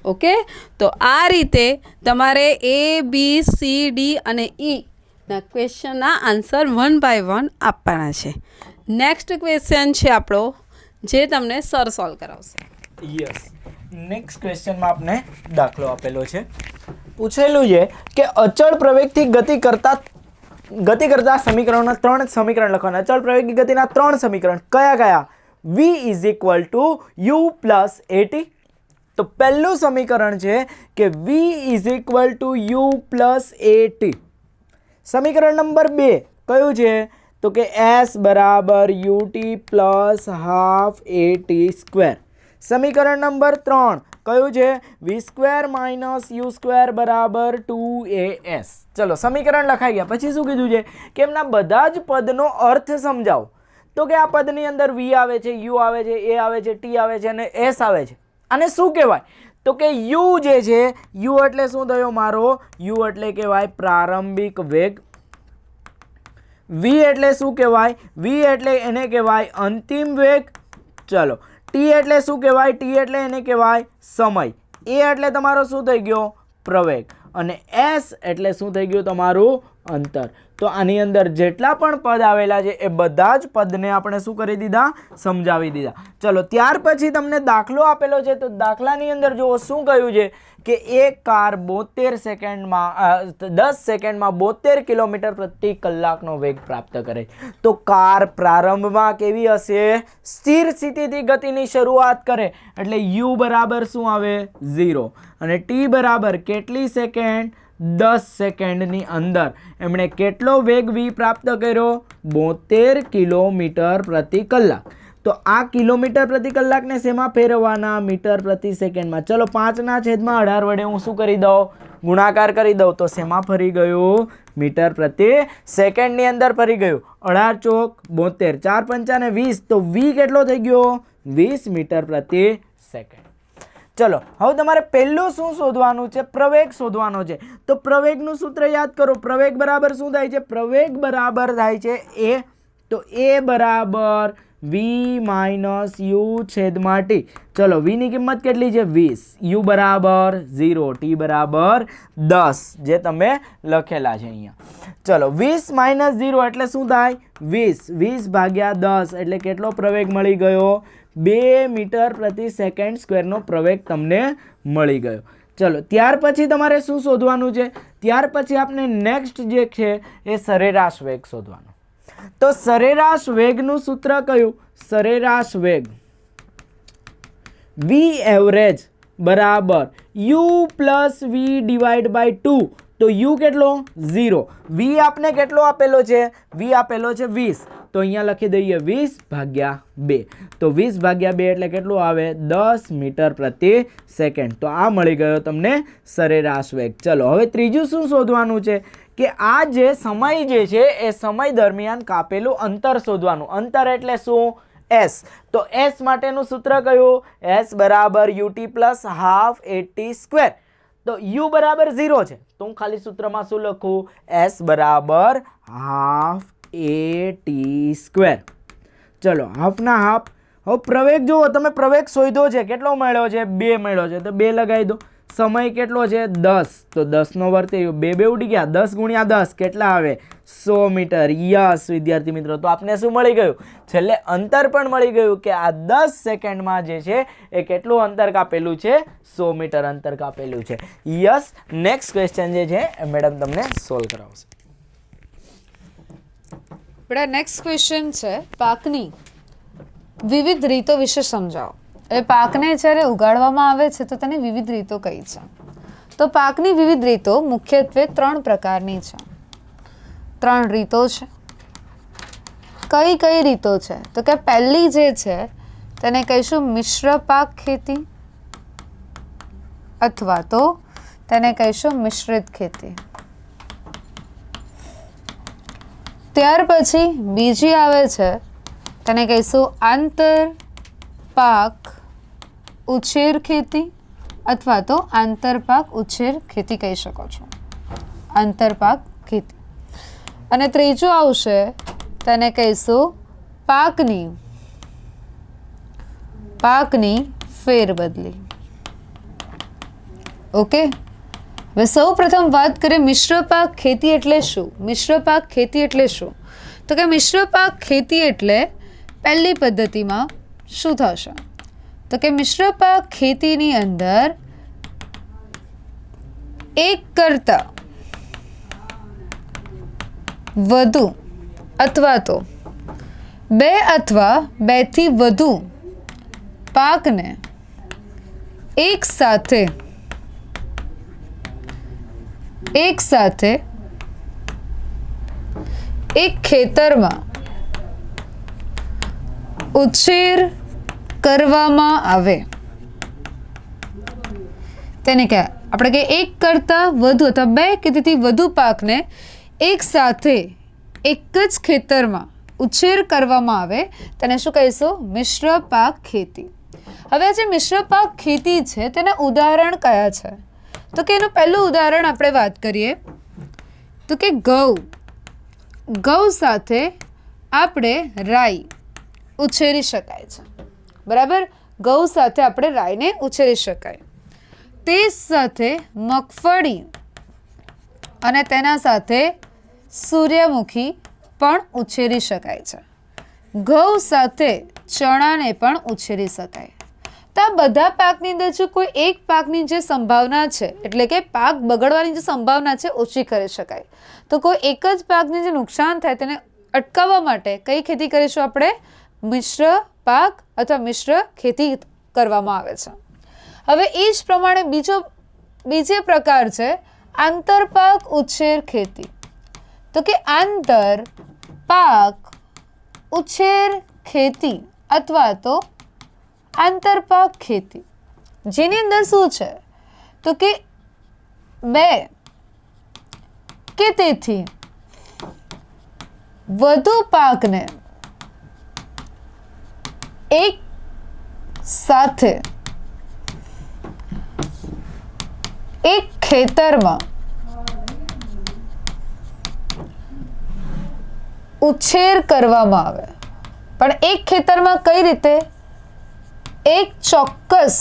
ઓકે, તો આ રીતે તમારે A, B, C, D અને E ના ક્વેશ્ચનના આન્સર 1 by 1 આપવાના છે. નેક્સ્ટ ક્વેશ્ચન છે આપણો જે તમને સર સોલ્વ કરાવશે. યસ. નેક્સ્ટ ક્વેશ્ચનમાં આપણે દાખલો આપેલો છે. પૂછેલું છે કે અચળ પ્રવેગથી ગતિ કરતા સમીકરણોના 3 સમીકરણ લખવાના. અચળ પ્રવેગી ગતિના 3 સમીકરણ કયા? v is equal to u plus a t. તો પહેલું સમીકરણ છે કે v is equal to u plus a t. સમીકરણ નંબર 2 કયું છે? તો કે s બરાબર u t plus half a t square. સમીકરણ નંબર 3 કયું છે? V square minus u square બરાબર 2as. ચલો સમીકરણ લખાઈ ગયા. પછી શું કીધું છે કે એમના બધા જ પદનો અર્થ સમજાવો. તો કે આ પદની અંદર v આવે છે, u આવે છે, a આવે છે, t આવે છે અને s આવે છે. આને શું કહેવાય? તો કે u જે છે, u એટલે શું થયો મારો? u એટલે કહેવાય પ્રારંભિક વેગ. v એટલે શું કહેવાય? v એટલે એને કહેવાય અંતિમ વેગ. ચલો t એટલે શું કહેવાય? t એટલે એને કહેવાય સમય. a એટલે તમારો શું થઈ ગયો? પ્રવેગ. અને s એટલે શું થઈ ગયું? તમારું અંતર. તો આની અંદર જેટલા પણ પદ આવેલા છે એ બધા જ પદને આપણે શું કરી દીધા? સમજાવી દીધા. ચલો ત્યાર પછી તમને દાખલો આપેલો છે. તો દાખલાની અંદર જુઓ શું કહ્યું છે કે એક કાર 10 સેકન્ડમાં 72 કિલોમીટર પ્રતિ કલાકનો વેગ પ્રાપ્ત કરે. તો કાર પ્રારંભમાં કેવી હશે? સ્થિર સ્થિતિથી ગતિની શરૂઆત કરે એટલે u બરાબર શું આવે? 0. અને t બરાબર કેટલી સેકન્ડ? 10 સેકન્ડની અંદર એમણે કેટલો વેગ v પ્રાપ્ત કર્યો? 72 કિલોમીટર પ્રતિ કલાક. તો આ કિલોમીટર પ્રતિ કલાકને શેમાં ફેરવવાના? મીટર પ્રતિ સેકન્ડમાં. ચલો 5/18 વડે હું શું કરી દઉં? ગુણાકાર કરી દઉં. તો શેમાં ફરી ગયું? મીટર પ્રતિ સેકન્ડની અંદર ફરી ગયું. 18 ચોક 72, 4 પંચાને 20. તો v કેટલો થઈ ગયો? 20 મીટર પ્રતિ સેકન્ડ. ચલો હવે તમારે પહેલું શું શોધવાનું છે? પ્રવેગ શોધવાનો છે. તો પ્રવેગનું સૂત્ર યાદ કરો. પ્રવેગ બરાબર શું થાય છે? પ્રવેગ બરાબર થાય છે a. તો a બરાબર v માઇનસ યુ છેદમાં t. ચલો v ની કિંમત કેટલી છે? 20. u બરાબર 0, t બરાબર 10 જે તમે લખેલા છે અહીંયા. ચલો 20 માઇનસ 0 એટલે શું થાય? 20. 20 ભાગ્યા 10 એટલે કેટલો પ્રવેગ મળી ગયો? 2 મીટર પ્રતિ સેકન્ડ સ્ક્વેરનો પ્રવેગ તમને મળી ગયો. ચલો ત્યાર પછી તમારે શું શોધવાનું છે? ત્યાર પછી આપણે નેક્સ્ટ જે છે એ સરેરાશ વેગ શોધવાનો. તો સરેરાશ વેગનું સૂત્ર કયું? સરેરાશ વેગ v એવરેજ બરાબર u plus v divide by 2. તો u કેટલો? 0. v આપને કેટલો આપેલો છે? v આપેલો છે 20. તો અહીંયા લખી દઈએ 20 ભાગ્યા 2. તો 20 ભાગ્યા 2 એટલે કેટલું આવે? 10 મીટર પ્રતિ સેકન્ડ. તો આ મળી ગયો તમને સરેરાશ વેગ. ચલો હવે ત્રીજું શું શોધવાનું છે કે આ જે સમય જે છે એ સમય દરમિયાન કાપેલું અંતર શોધવાનું. અંતર એટલે શું? s. તો s માટેનું સૂત્ર કયું? s બરાબર ut plus half a t square. તો u બરાબર 0 છે તો હું ખાલી સૂત્રમાં શું લખું? s બરાબર હાફ એટી સ્ક્વેર. ચલો હાફના હાફ. હવે પ્રવેગ જુઓ તમે. પ્રવેગ શોધ્યો છે. કેટલો મળ્યો છે? 2 મળ્યો છે. તો 2 લગાવી દો. સમય કેટલો છે? 10. તો 10 નો વર્ગ થયો. 2 ઉડી ગયા. 10 ગુણ્યા 10 કેટલા આવે? 100 મીટર. યસ વિદ્યાર્થી મિત્રો. તો આપને શું મળી ગયું? છેલ્લે અંતર પણ મળી ગયું કે આ 10 સેકન્ડમાં જે છે એ કેટલું અંતર કાપેલું છે? 100 મીટર અંતર કાપેલું છે. યસ. નેક્સ્ટ ક્વેશ્ચન જે છે એ મેડમ તમને સોલ્વ કરાવશે. બેટા નેક્સ્ટ ક્વેશ્ચન છે પાકની વિવિધ રીતો વિશે સમજાવો. એટલે પાકને જ્યારે ઉગાડવામાં આવે છે તો તેની વિવિધ રીતો કઈ છે? તો પાકની વિવિધ રીતો મુખ્યત્વે 3 પ્રકારની છે. 3 રીતો છે. કઈ કઈ રીતો છે? તો કે પહેલી જે છે તેને કહીશું મિશ્ર પાક ખેતી અથવા તો તેને કહીશું મિશ્રિત ખેતી. ત્યાર પછી બીજી આવે છે તેને કહીશું આંતર પાક ઉછેર ખેતી અથવા તો આંતરપાક ઉછેર ખેતી કહી શકો છો. આંતરપાક ખેતી. અને ત્રીજું આવશે તેને કહીશું પાકની ફેરબદલી. ઓકે. હવે સૌ પ્રથમ વાત કરીએ મિશ્ર પાક ખેતી એટલે શું? મિશ્ર પાક ખેતી એટલે શું? તો કે મિશ્ર પાક ખેતી એટલે પહેલી પદ્ધતિમાં શું થશે? તો કે મિશ્ર પાક ખેતીની અંદર એક કરતાં વધુ અથવા તો બે અથવા બેથી વધુ પાકને એક સાથે એક ખેતરમાં ઉછેર કરવામાં આવે તેને કહેવાય. આપણે કે એક કરતાં વધુ અથવા બે કે તેથી વધુ પાકને એક સાથે એક જ ખેતરમાં ઉછેર કરવામાં આવે તેને શું કહીશું? મિશ્ર પાક ખેતી. હવે આ જે મિશ્ર પાક ખેતી છે તેના ઉદાહરણ કયા છે? તો કે એનું પહેલું ઉદાહરણ આપણે વાત કરીએ તો કે ઘઉં સાથે આપણે રાઈ ઉછેરી શકાય છે. બરાબર, ઘઉં સાથે આપણે રાઈને ઉછેરી શકાય. તે સાથે મગફળી અને તેના સાથે સૂર્યમુખી પણ ઉછેરી શકાય છે. ઘઉં સાથે ચણાને પણ ઉછેરી શકાય. તો આ બધા પાકની અંદર જો કોઈ એક પાકની જે સંભાવના છે એટલે કે પાક બગડવાની જે સંભાવના છે ઓછી કરી શકાય. તો કોઈ એક જ પાકને જે નુકસાન થાય તેને અટકાવવા માટે કઈ ખેતી કરીશું આપણે? મિશ્ર પાક અથવા મિશ્ર ખેતી કરવામાં આવે છે. હવે એ જ પ્રમાણે બીજો પ્રકાર છે આંતરપાક ઉછેર ખેતી. તો કે આંતર પાક ઉછેર ખેતી અથવા તો આંતરપાક ખેતી, જેની અંદર શું છે? તો કે બે કે તેથી વધુ પાકને એક સાથે એક ખેતરમાં ઉછેર કરવામાં આવે. પણ એક ખેતરમાં કઈ રીતે? એક ચોક્કસ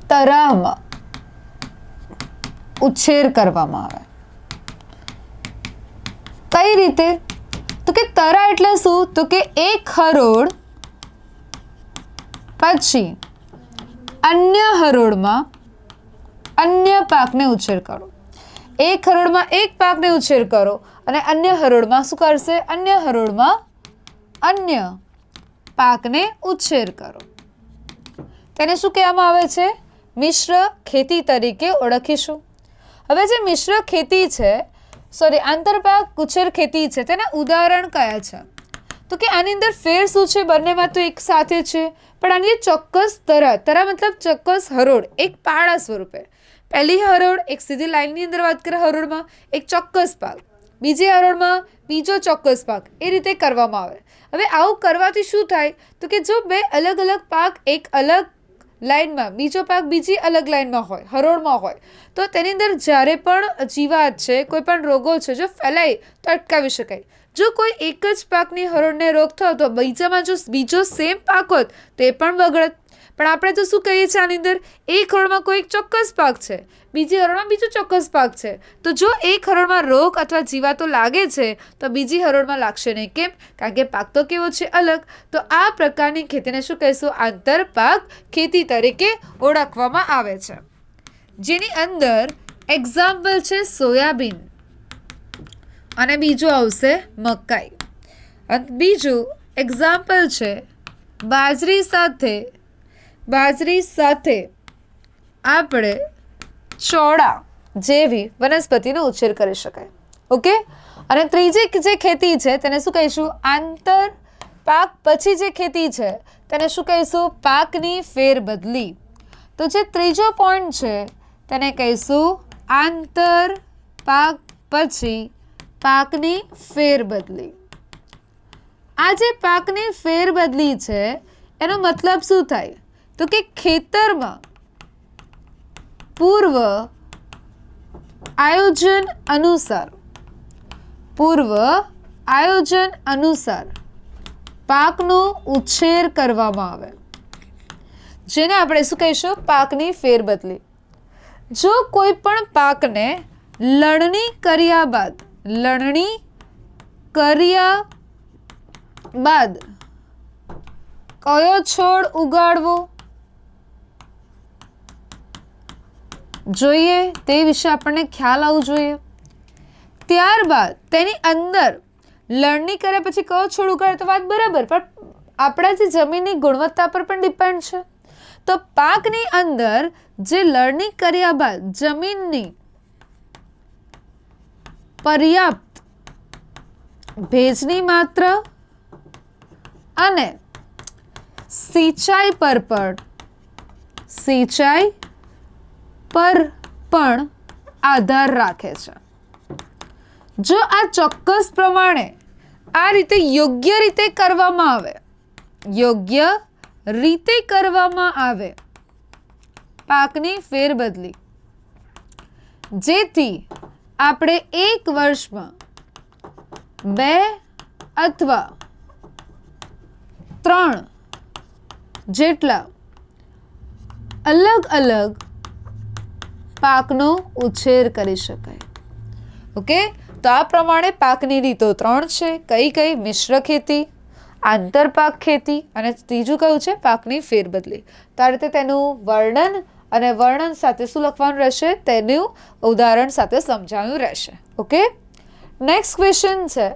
તરાહમાં ઉછેર કરવામાં આવે. કઈ રીતે? તો કે તરા એટલે શું? તો કે એક હરોળ પછી અન્ય હરોળમાં અન્ય પાકને ઉછેર કરો. એક હરોળમાં એક પાકને ઉછેર કરો અને અન્ય હરોળમાં શું કરશે? અન્ય હરોળમાં અન્ય પાકને ઉછેર કરો. તેને શું કહેવામાં આવે છે? મિશ્ર ખેતી તરીકે ઓળખીશું. હવે જે મિશ્ર ખેતી છે આંતરપાક ઉછેર ખેતી છે તેના ઉદાહરણ કયા છે? તો કે આની અંદર ફેર શું છે? બંનેમાં તો એક સાથે છે, પણ આની ચોક્કસ તરા મતલબ ચોક્કસ હરોળ એક પાળા સ્વરૂપે. પહેલી હરોળ એક સીધી લાઈનની અંદર વાત કરીએ હરોળમાં એક ચોક્કસ પાક, બીજી હરોળમાં બીજો ચોક્કસ પાક, એ રીતે કરવામાં આવે. હવે આવું કરવાથી શું થાય? તો કે જો બે અલગ અલગ પાક એક અલગ લાઈનમાં, બીજો પાક બીજી અલગ લાઈનમાં હોય, હરોળમાં હોય, તો તેની અંદર જ્યારે પણ જીવાત છે, કોઈ પણ રોગો છે જો ફેલાય તો અટકાવી શકાય. જો કોઈ એક જ પાકની હરોળને રોગ થયો તો બીજામાં જો બીજો સેમ પાક હોત તો એ પણ બગડત. પણ આપણે તો શું કહીએ છીએ આની અંદર? એક હરોળમાં કોઈ એક ચોક્કસ પાક છે, બીજી હરોળમાં બીજો ચોક્કસ પાક છે. તો જો એક હરોળમાં રોગ અથવા જીવાતો લાગે છે તો બીજી હરોળમાં લાગશે નહીં. કેમ? કારણ કે પાક તો કેવો છે? અલગ. તો આ પ્રકારની ખેતીને શું કહીશું? આંતરપાક ખેતી તરીકે ઓળખવામાં આવે છે. જેની અંદર એક્ઝામ્પલ છે સોયાબીન અને બીજું આવશે મકાઈ. અને બીજું એક્ઝામ્પલ છે બાજરી સાથે આપણે ચોળા જેવી વનસ્પતિનો ઉછેર કરી શકાય. ઓકે. અને ત્રીજી જે ખેતી છે તેને શું કહીશું? આંતર પાક પછી જે ખેતી છે તેને શું કહીશું? પાકની ફેરબદલી. તો જે ત્રીજો પોઈન્ટ છે તેને કહીશું આંતર પાક પછી પાકની ફેરબદલી. આ જે પાકની ફેરબદલી છે એનો મતલબ શું થાય? તો કે ખેતરમાં પૂર્વ આયોજન અનુસાર પાકનો ઉછેર કરવામાં આવે, જેને આપણે શું કહીશું? પાકની ફેરબદલી. જો કોઈ પણ પાકને લણણી કર્યા બાદ કયો છોડ ઉગાડવો જોઈએ તે વિશે આપણને ખ્યાલ આવવો જોઈએ. ત્યારબાદ તેની અંદર લણણી કર્યા પછી કયો છોડ ઉગાડે તો વાત બરાબર, પણ આપણા જે જમીનની ગુણવત્તા પર પણ ડિપેન્ડ છે. તો પાકની અંદર જે લણણી કર્યા બાદ જમીનની પર્યાપ્ત ભેજની માત્રા અને સિંચાઈ પર પણ આધાર રાખે છે. જો આ ચોક્કસ પ્રમાણે આ રીતે યોગ્ય રીતે કરવામાં આવે પાકની ફેરબદલી, જેથી આપણે એક વર્ષમાં 2 અથવા 3 જેટલા અલગ અલગ પાકનો ઉછેર કરી શકાય. ઓકે, તો આ પ્રમાણે પાકની રીતો 3 છે. કઈ? મિશ્ર ખેતી, આંતરપાક ખેતી અને ત્રીજું કયું છે? પાકની ફેરબદલી. તો આ રીતે તેનું વર્ણન અને વર્ણન સાથે શું લખવાનું રહેશે? તેનું ઉદાહરણ સાથે સમજાવ્યું રહેશે. ઓકે, નેક્સ્ટ ક્વેશ્ચન છે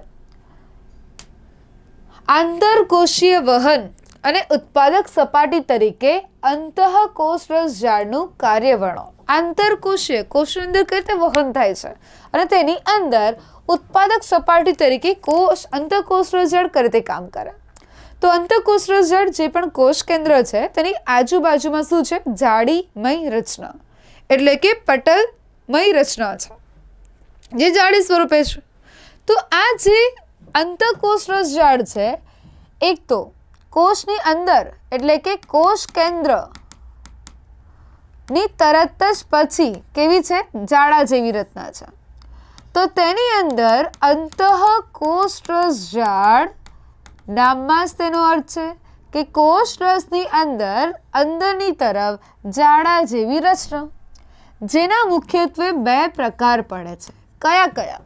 આંતરકોષીય વહન અને ઉત્પાદક સપાટી તરીકે અંતઃકોષરસ ઝાડનું કાર્ય વર્ણવો. આંતરકોષીય કોષની અંદર કઈ રીતે વહન થાય છે અને તેની અંદર ઉત્પાદક સપાટી તરીકે અંતઃકોષરસ ઝાડ કઈ રીતે કામ કરે. તો અંતઃકોષરસ ઝાડ જે પણ કોષ કેન્દ્ર છે તેની આજુબાજુમાં શું છે? જાડીમય રચના, એટલે કે પટલમય રચના છે જે જાડી સ્વરૂપે છે. તો આ જે અંતઃકોષરસ ઝાડ છે, એક તો કોષની અંદર એટલે કે કોષ કેન્દ્ર ની તરત જ પછી કેવી છે? જાડા જેવી રચના છે. તો તેની અંદર અંતઃકોષરસ ઝાડ, નામમાં જ તેનો અર્થ છે કે કોષરસની અંદરની તરફ જાડા જેવી રચના, જેના મુખ્યત્વે 2 પ્રકાર પડે છે. કયા?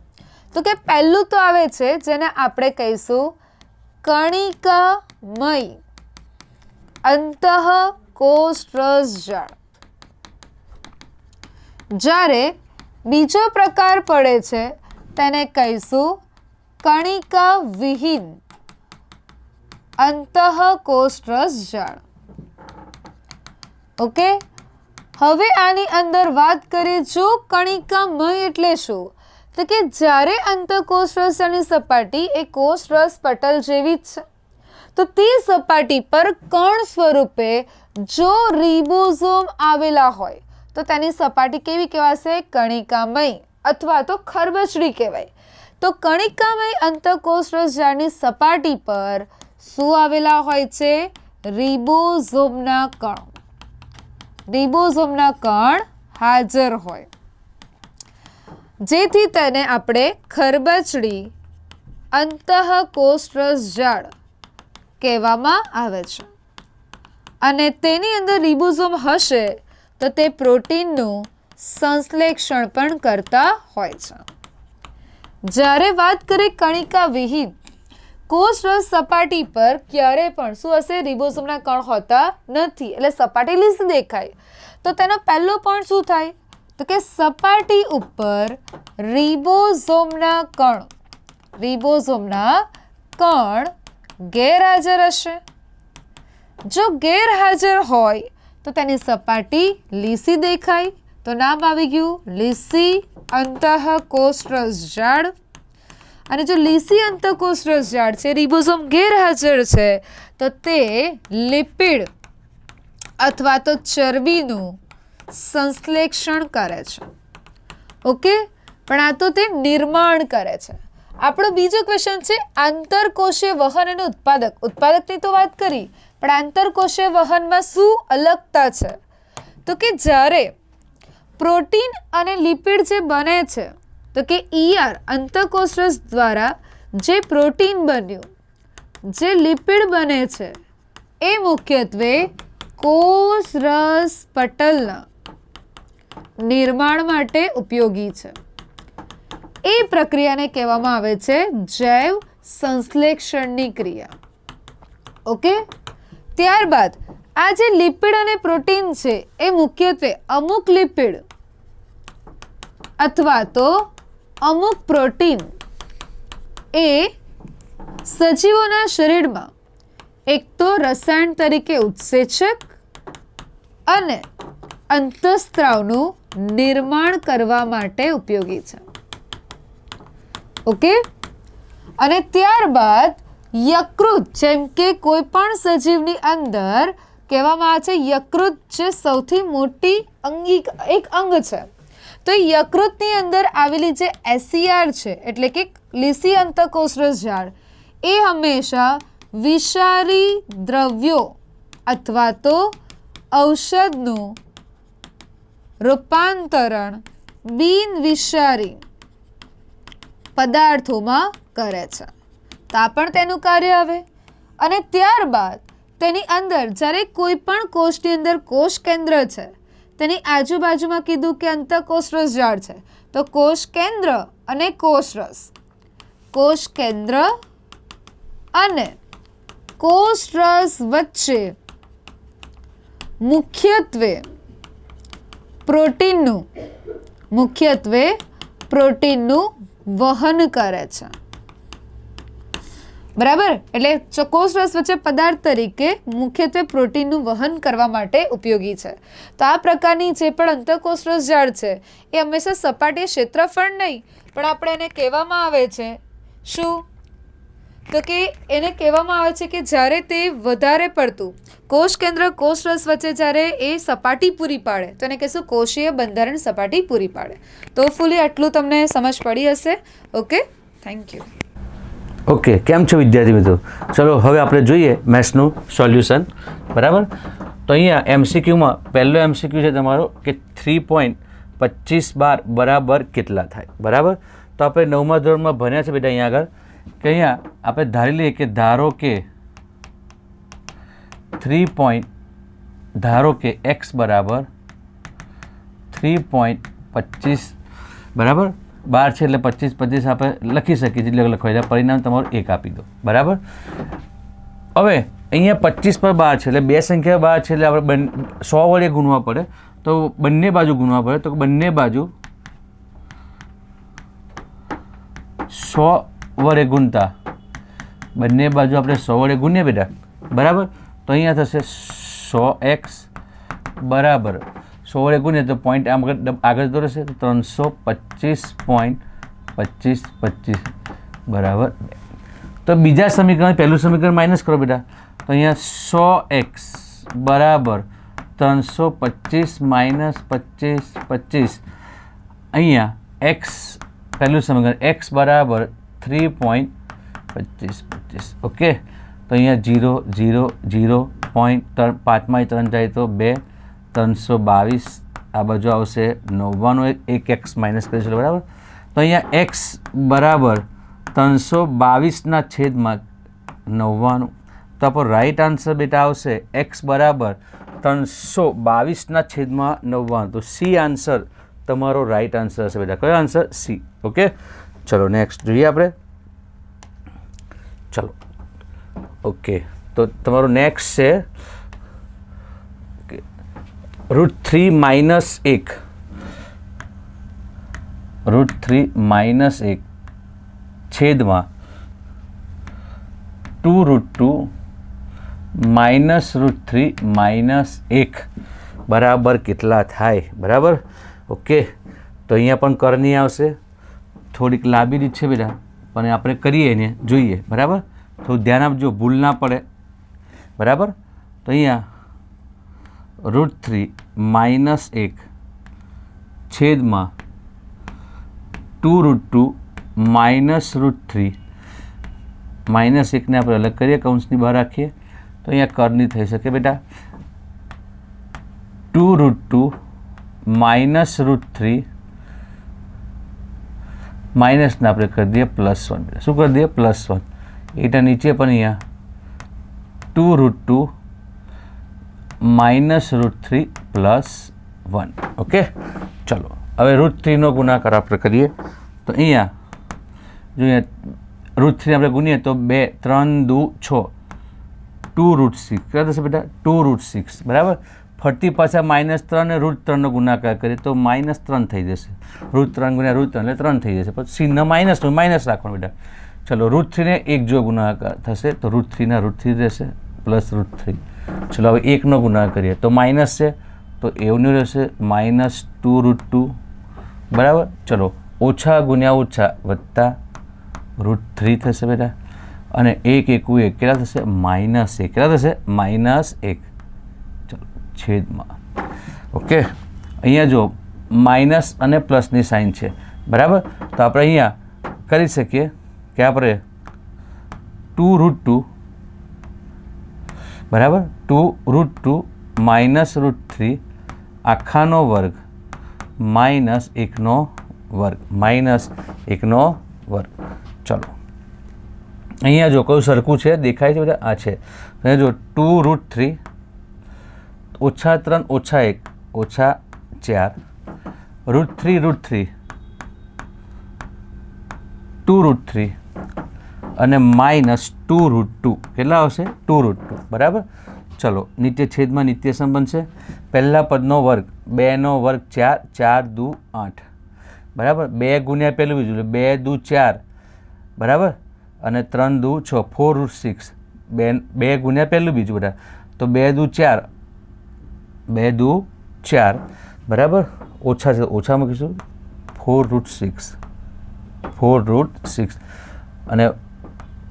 તો કે પહેલું તો આવે છે જેને આપણે કહીશું કણિકામય અંતઃકોષરસ ઝાડ. જ્યારે બીજો પ્રકાર પડે છે તેને કહીશું કણિકા વિહીન અંતઃકોષરસ ઝાડ. ઓકે, હવે આની અંદર વાત કરીએ જો કણિકામય એટલે શું? તો કે જ્યારે અંતઃકોષરસ ઝાડની સપાટી એ કોષરસ પટલ જેવી જ છે, તો તે સપાટી પર કણ સ્વરૂપે જો રિબોઝોમ આવેલા હોય તો તેની સપાટી કેવી કહેવાશે? કણિકામય અથવા તો ખરબચડી કહેવાય. તો કણિકામય અંતઃકોષરસ ઝાડની સપાટી પર શું આવેલા હોય છે? રિબોઝોમના કણ હાજર હોય, જેથી તેને આપણે ખરબચડી અંતઃકોષરસ ઝાડ કહેવામાં આવે છે. અને તેની અંદર રિબોઝોમ હશે તો તે પ્રોટીનનું સંશ્લેષણ પણ કરતા હોય છે. જ્યારે વાત કરીએ કણિકા વિહીન, કોષરસ સપાટી પર ક્યારે પણ શું હશે? રિબોઝોમના કણ હોતા નથી, એટલે સપાટી લીસી દેખાય. તો તેનો પહેલો પોઈન્ટ શું થાય? તો કે સપાટી ઉપર રિબોઝોમના કણ ગેરહાજર હશે. જો ગેરહાજર હોય તો તેની સપાટી લીસી દેખાય, તો નામ આવી ગયું લીસી અંતઃકોષરસ ઝાડ. અને જો લીસી અંતઃકોષરસ ઝાડ છે, રિબોઝોમ ગેરહાજર છે, તો તે લિપિડ અથવા તો ચરબીનું સંશ્લેષણ કરે છે. ઓકે, પણ આ તો તે નિર્માણ કરે છે. આપણો બીજો ક્વેશ્ચન છે આંતરકોષીય વહન અને ઉત્પાદકની તો વાત કરી, પણ આંતરકોષીય વહનમાં શું અલગતા છે? તો કે જ્યારે પ્રોટીન અને લિપિડ જે બને છે, તો કે અંતઃકોષરસ દ્વારા જે પ્રોટીન બન્યું, જે લિપિડ બને છે, એ મુખ્યત્વે કોષરસ પટલના નિર્માણ માટે ઉપયોગી છે. એ પ્રક્રિયાને કહેવામાં આવે છે જૈવ સંશ્લેષણની ક્રિયા. ઓકે, ત્યારબાદ આ જે લિપિડ અને પ્રોટીન છે એ મુખ્યત્વે અમુક લિપિડ અથવા તો અમુક પ્રોટીન એ સજીવોના શરીરમાં એક તો રસાયણ તરીકે ઉત્સેચક અને અંતઃસ્ત્રાવનું નિર્માણ કરવા માટે ઉપયોગી છે. ઓકે, અને ત્યારબાદ યકૃત, જેમ કે કોઈ પણ સજીવની અંદર કહેવામાં આવે છે યકૃત જે સૌથી મોટી એક અંગ છે, તો યકૃતની અંદર આવેલી જે એસીઆર છે એટલે કે લીસી અંતઃકોષરસ ઝાડ એ હંમેશા વિષારી દ્રવ્યો અથવા તો ઔષધનું રૂપાંતરણ બિન વિષારી પદાર્થોમાં કરે છે. તો આ પણ તેનું કાર્ય આવે. અને ત્યારબાદ તેની અંદર જ્યારે કોઈ પણ કોષની અંદર કોષ કેન્દ્ર છે, તેની આજુબાજુમાં કીધું કે અંતઃકોષરસ ઝાડ છે, તો કોષ કેન્દ્ર અને કોષરસ, કોષ કેન્દ્ર અને કોષરસ વચ્ચે મુખ્યત્વે પ્રોટીનનું વહન કરે છે. બરાબર, એટલે કોષરસ વચ્ચે પદાર્થ તરીકે મુખ્યત્વે પ્રોટીનનું વહન કરવા માટે ઉપયોગી છે. તો આ પ્રકારની જે પણ અંતઃકોષરસ ઝાડ છે એ હંમેશા સપાટી ક્ષેત્રફળ નહીં, પણ આપણે એને કહેવામાં આવે છે શું, તો કે એને કહેવામાં આવે છે કે જ્યારે તે વધારે પડતું કોષ કેન્દ્ર કોષરસ વચ્ચે જ્યારે એ સપાટી પૂરી પાડે તો એને કહેશું કોષીય બંધારણ સપાટી પૂરી પાડે. તો ફૂલી આટલું તમને સમજ પડી હશે. Okay, thank you. ઓકે, કેમ છો વિદ્યાર્થી મિત્રો? ચલો હવે આપણે જોઈએ મેથ્સનું સોલ્યુશન. બરાબર, તો અહીંયા એમસીક્યુમાં પહેલો એમસીક્યુ છે તમારો કે 3.25 બાર બરાબર કેટલા થાય. બરાબર, તો આપણે 9મા ધોરણમાં ભણ્યા છે બેટા અહીંયા આગળ કે અહીંયા આપણે ધારી લઈએ કે ધારો કે x બરાબર 3.25 બરાબર 12 છે એટલે 25 આપણે લખી શકીએ એટલે લખવાય જાય. પરિણામ તમારું 1 આપી દો. બરાબર, હવે અહીંયા 25 પર 12 છે એટલે બે સંખ્યા 12 છે એટલે આપણે 100 વડે ગુણવા પડે, તો બંને બાજુ ગુણવા પડે, તો બંને બાજુ 100 વડે ગુણતા બંને બાજુ આપણે 100 વડે ગુણીએ બેટા. બરાબર, તો અહીંયા થશે 100x બરાબર 100 વડે ગુણીએ તો પોઈન્ટ આગળ દોરશે તો 325.25 બરાબર. તો બીજા સમીકરણ પહેલું સમીકરણ માઇનસ કરો બેટા, તો અહીંયા 100x બરાબર 325 માઇનસ 25 અહીંયા x પહેલું સમીકરણ x બરાબર 3.25. ઓકે, તો અહીંયા 0 0 0 પોઈન્ટ 5 જાય તો 2 322 આ બાજુ આવશે 99 એક x માઇનસ કરીશું. બરાબર, તો અહીંયા x બરાબર 322ના છેદમાં 99. તો આપણો રાઈટ આન્સર બેટા આવશે x બરાબર 322ના છેદમાં 99. તો સી આન્સર તમારો રાઈટ આન્સર હશે બેટા. કયો આન્સર? સી. ઓકે, ચલો નેક્સ્ટ જોઈએ આપણે. ચલો ઓકે, તો તમારું નેક્સ્ટ છે √3 માઇનસ 1 છેદમાં 2√2 માઇનસ √3 માઇનસ 1 બરાબર કેટલા થાય. બરાબર, ઓકે, તો અહીંયા પણ કરની આવશે. થોડીક લાંબી રીત છે બેટા, પણ આપણે કરીએ એને જોઈએ. બરાબર, થોડું ધ્યાન આપજો, ભૂલ ના પડે. બરાબર, તો અહીંયા √3 માઇનસ 1 છેદમાં 2√2 માઇનસ √3 માઇનસ 1ને આપણે અલગ કરીએ, કૌંસની બહાર રાખીએ તો અહીંયા કરની થઈ શકે બેટા. 2√2 માઇનસ √3 માઇનસને આપણે કરી દઈએ +1. શું કરી દઈએ? +1. એટા નીચે પણ અહીંયા 2√2 માઇનસ √3 +1. ઓકે, ચલો હવે √3નો ગુણાકાર આપણે કરીએ. તો અહીંયા જો અહીંયા √3 આપણે ગુણીએ તો 2 3 2 6 2√6 કેટલા થશે બેટા 2√6 બરાબર. ફરતી પાછા -3 અને √3નો ગુણાકાર કરીએ તો -3 થઈ જશે. √3 ગુણ્યા √3 એટલે 3 થઈ જશે. પછી ચિહ્ન માઇનસનું માઇનસ રાખવાનું બેટા. ચલો √3 ને 1 જો ગુણાકાર થશે તો √3 ના √3 રહેશે પ્લસ √3. ચલો હવે 1નો ગુણાકાર કરીએ તો માઇનસ છે તો એવું રહેશે -2√2 બરાબર. ચલો ઓછા ગુણ્યા ઓછા વત્તા √3 થશે બેટા. અને 1 એકું 1 કેટલા થશે -1 કેટલા થશે -1. ચલો છેદમાં ઓકે. અહીંયા જો માઇનસ અને પ્લસની સાઇન છે બરાબર. તો આપણે અહીંયા કરી શકીએ કે આપણે 2√2 બરાબર 2√2 -√3 આખાનો વર્ગ -1નો વર્ગ -1નો વર્ગ. ચલો અહીંયા જો કયું સરખું છે દેખાય છે બધા આ છે. અહીંયા જો 2√3 -3 -1 -4 √3 2√3 અને -2√2 કેટલા આવશે 2√2 બરાબર. ચલો નિત્ય છેદમાં નિત્યસમ બનશે. પહેલા પદનો વર્ગ 2નો વર્ગ 4 4 દુ 8 બરાબર. 2 ગુણ્યા પહેલું બીજું એટલે 2 દુ 4 બરાબર. અને 3 દુ 6 4√6 2 ગુણ્યા પહેલું બીજું બધા તો 2 દુ 4 2 દુ 4 બરાબર. ઓછા છે ઓછા મૂકીશું 4√6 અને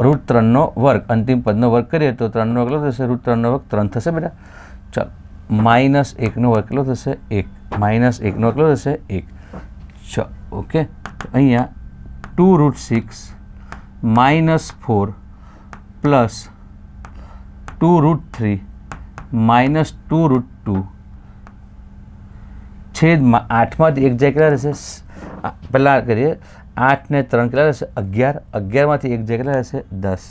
√3નો વર્ગ અંતિમ પદનો વર્ગ કરીએ તો 3નો કેટલો થશે √3નો વર્ગ 3 થશે બેટા. ચાલો -1નો વર્ગ કેટલો થશે 1 -1નો કેટલો થશે 1. ચાલો ઓકે. અહીંયા 2√6 -4 પ્લસ 2√3 -2√2 છેદમાં 8માંથી 1 જાય કેટલા રહેશે પહેલાં કરીએ 8 ને 3 કેટલા રહેશે 11 11માંથી 1 જાય કેટલા રહેશે 10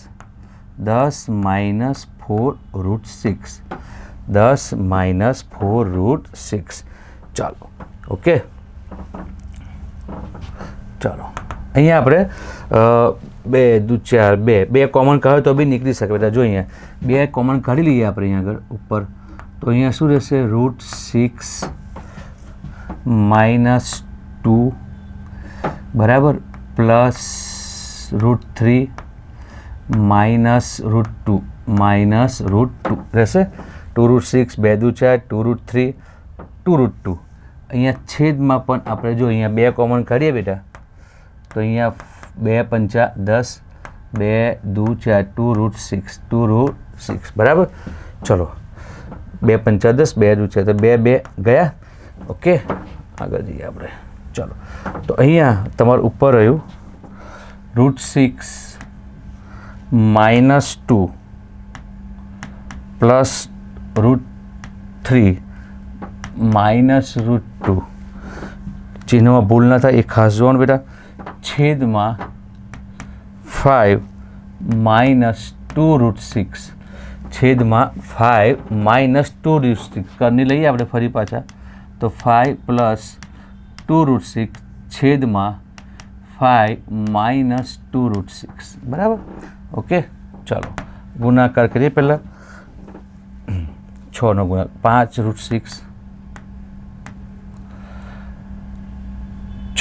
10 -4√6 10 -4√6. ચાલો ઓકે. ચાલો અહીંયા આપણે 2 દુ 4 2 કોમન કાઢો તો બી નીકળી શકે બેટા. જો અહીંયા 2 કોમન કાઢી લઈએ આપણે અહીંયા આગળ ઉપર તો અહીંયા શું રહેશે √6 -2 બરાબર પ્લસ √3 -√2 રહેશે. 2√6 2 દુ 4 2√3 2√2. અહીંયા છેદમાં પણ આપણે જો અહીંયા 2 કોમન કાઢીએ બેટા તો અહીંયા 2 પંચા 10 2 દુ 4 2√6 બરાબર. ચલો 2 પંચા 10 2 દુ 4 તો 2 ગયા ઓકે. આગળ જઈએ આપણે. ચલો તો અહીંયા તમારું ઉપર રહ્યું √6 -2 પ્લસ √3 -√2 ચિહ્નમાં ભૂલ ના થાય એ ખાસ જોવાનું બેટા. છેદમાં 5 -2√6 છેદમાં 5 -2√6 કરની લઈએ આપણે ફરી પાછા તો 5 + 2√6 છેદમાં 5 -2√6 બરાબર ઓકે. ચાલો ગુણાકાર કરીએ પહેલાં 6નો ગુણાકાર 5√6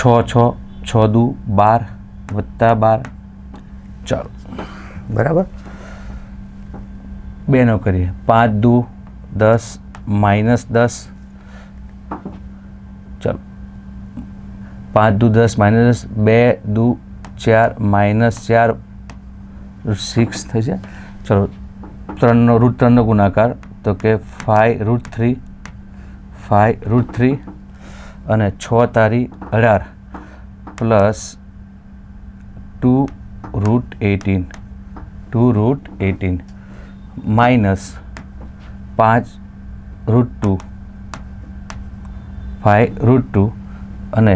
6 6 દુ 12 વત્તા 12. ચાલો બરાબર. 2નો કરીએ 5 દુ 10 -10. ચાલો 5 દુ 10 -10 2 દુ 4 -4 6 થઈ છે. ચલો 3નો ગુણાકાર તો કે 5√3 અને 6 તારી 18 પ્લસ 2√18 માઇનસ 5√2 5√2 અને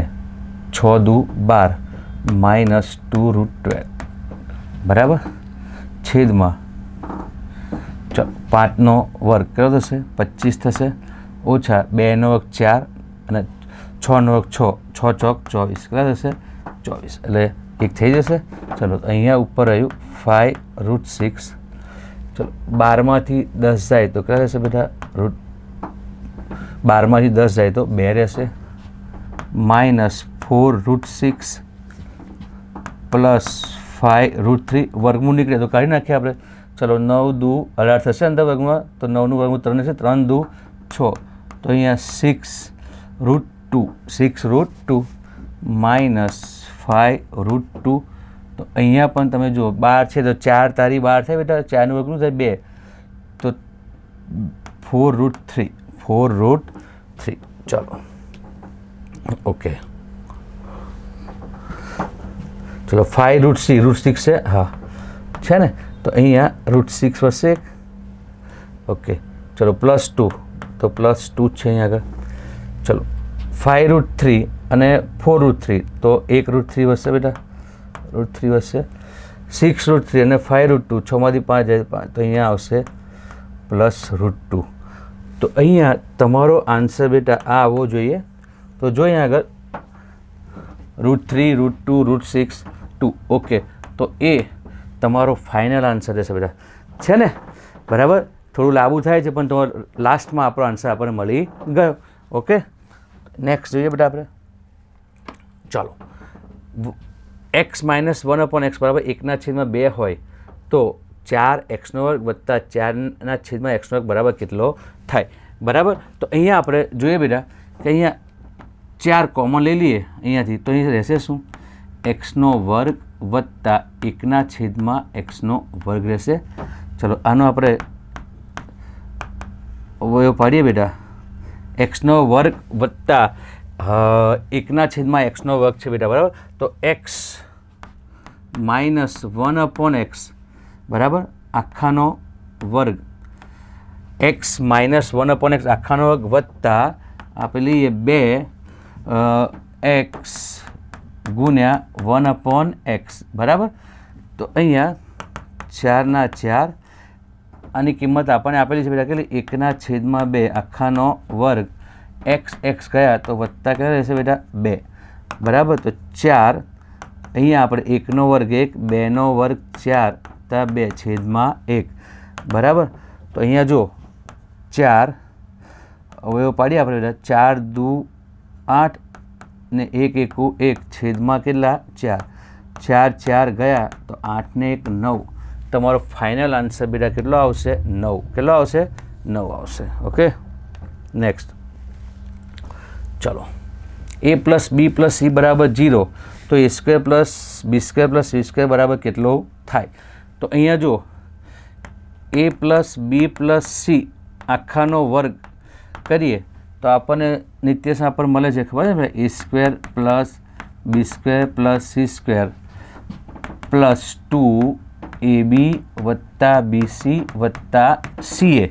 6 દુ 12 -2√12 બરાબર. છેદમાં 5નો વર્ગ કેટલો થશે 25 થશે ઓછા 2નો વર્ગ 4 અને 6નો વર્ગ 6 6 ચોક 24 કેટલા થશે 24 એટલે 1 થઈ જશે. ચલો અહીંયા ઉપર રહ્યું 5√6 ચલો 12માંથી 10 જાય તો કેટલા રહેશે બેટા? રૂટ 12માંથી 10 જાય તો 2 રહેશે, -4√6 +5√3 વર્ગમૂળ નીકળે તો કાઢી નાખીએ આપણે. ચલો 9 દુ 18 થશે અંદર વર્ગમાં, તો 9નું વર્ગમૂળ 3 છે, 3 દુ 6, તો અહીંયા 6√2 -5√2. તો અહીંયા પણ તમે જુઓ 12 છે તો 4 તારી 12 થાય બેટા, 4નું વર્ગમૂળ થાય 2, તો 4√3. ચલો ઓકે, ચલો 5√6 છે, હા છે ને, તો અહીંયા √6 વધશે 1. ઓકે, ચલો +2, તો +2 છે અહીંયા આગળ. ચલો 5√3 અને 4√3, તો 1√3 વધશે બેટા, √3 વધશે. 6√3 અને 5√2, 6માંથી 5 જાય 5, તો અહીંયા આવશે +√2. તો અહીંયા તમારો આન્સર બેટા આ આવવો જોઈએ. તો જો અહીંયા આગળ √3, √2, √6, 2. ઓકે, તો એ તમારો ફાઇનલ આન્સર રહેશે બેટા, છે ને? બરાબર, થોડું લાંબુ થાય છે પણ તમારો લાસ્ટમાં આપણો આન્સર આપણને મળી ગયો. ઓકે, નેક્સ્ટ જોઈએ બેટા આપણે. ચાલો, x - 1/x બરાબર 1/2 હોય તો 4x² વત્તા 4/x² બરાબર કેટલો થાય? બરાબર, તો અહીંયા આપણે જોઈએ બેટા કે અહીંયા 4 કોમન લઈ લઈએ અહીંયાથી, તો અહીં રહેશે શું? x² વત્તા 1/x² રહેશે. ચલો આનો આપણે અવયવ પાડીએ બેટા. x² વત્તા 1/x² છે બેટા, બરાબર. તો x - 1/x બરાબર આખાનો વર્ગ, x - 1/x આખાનો વર્ગ વત્તા આપણે લઈએ 2x ગુણ્યા 1/x બરાબર. તો અહીંયા 4/4 આની કિંમત આપણને આપેલી છે બેટા કેટલી? 1/2 આખાનો વર્ગ, x ગયા તો વત્તા કેટલા રહેશે બેટા? 2 બરાબર. તો 4 અહીંયા આપણે 1નો વર્ગ 1, 2નો વર્ગ 4 + 2/1 બરાબર. તો અહીંયા જો 4 અવયવ પાડીએ આપણે બેટા, 4 દુ 8 ને 1 એકુ 1 છેદમાં કેટલા? 4, 4 ગયા તો 8 ને 1 9. તમારો ફાઇનલ આન્સર બેટા કેટલો આવશે? 9. કેટલો આવશે? 9 આવશે. Okay, next. ચલો, a + b + c બરાબર 0, તો a² + b² + c² બરાબર કેટલો થાય? તો અહીંયા જો a + b + c આખાનો વર્ગ કરીએ તો આપણને નિત્યસા પર મળે છે ખબર છે? a² + b² + c² + 2ab વત્તા bc વત્તા ca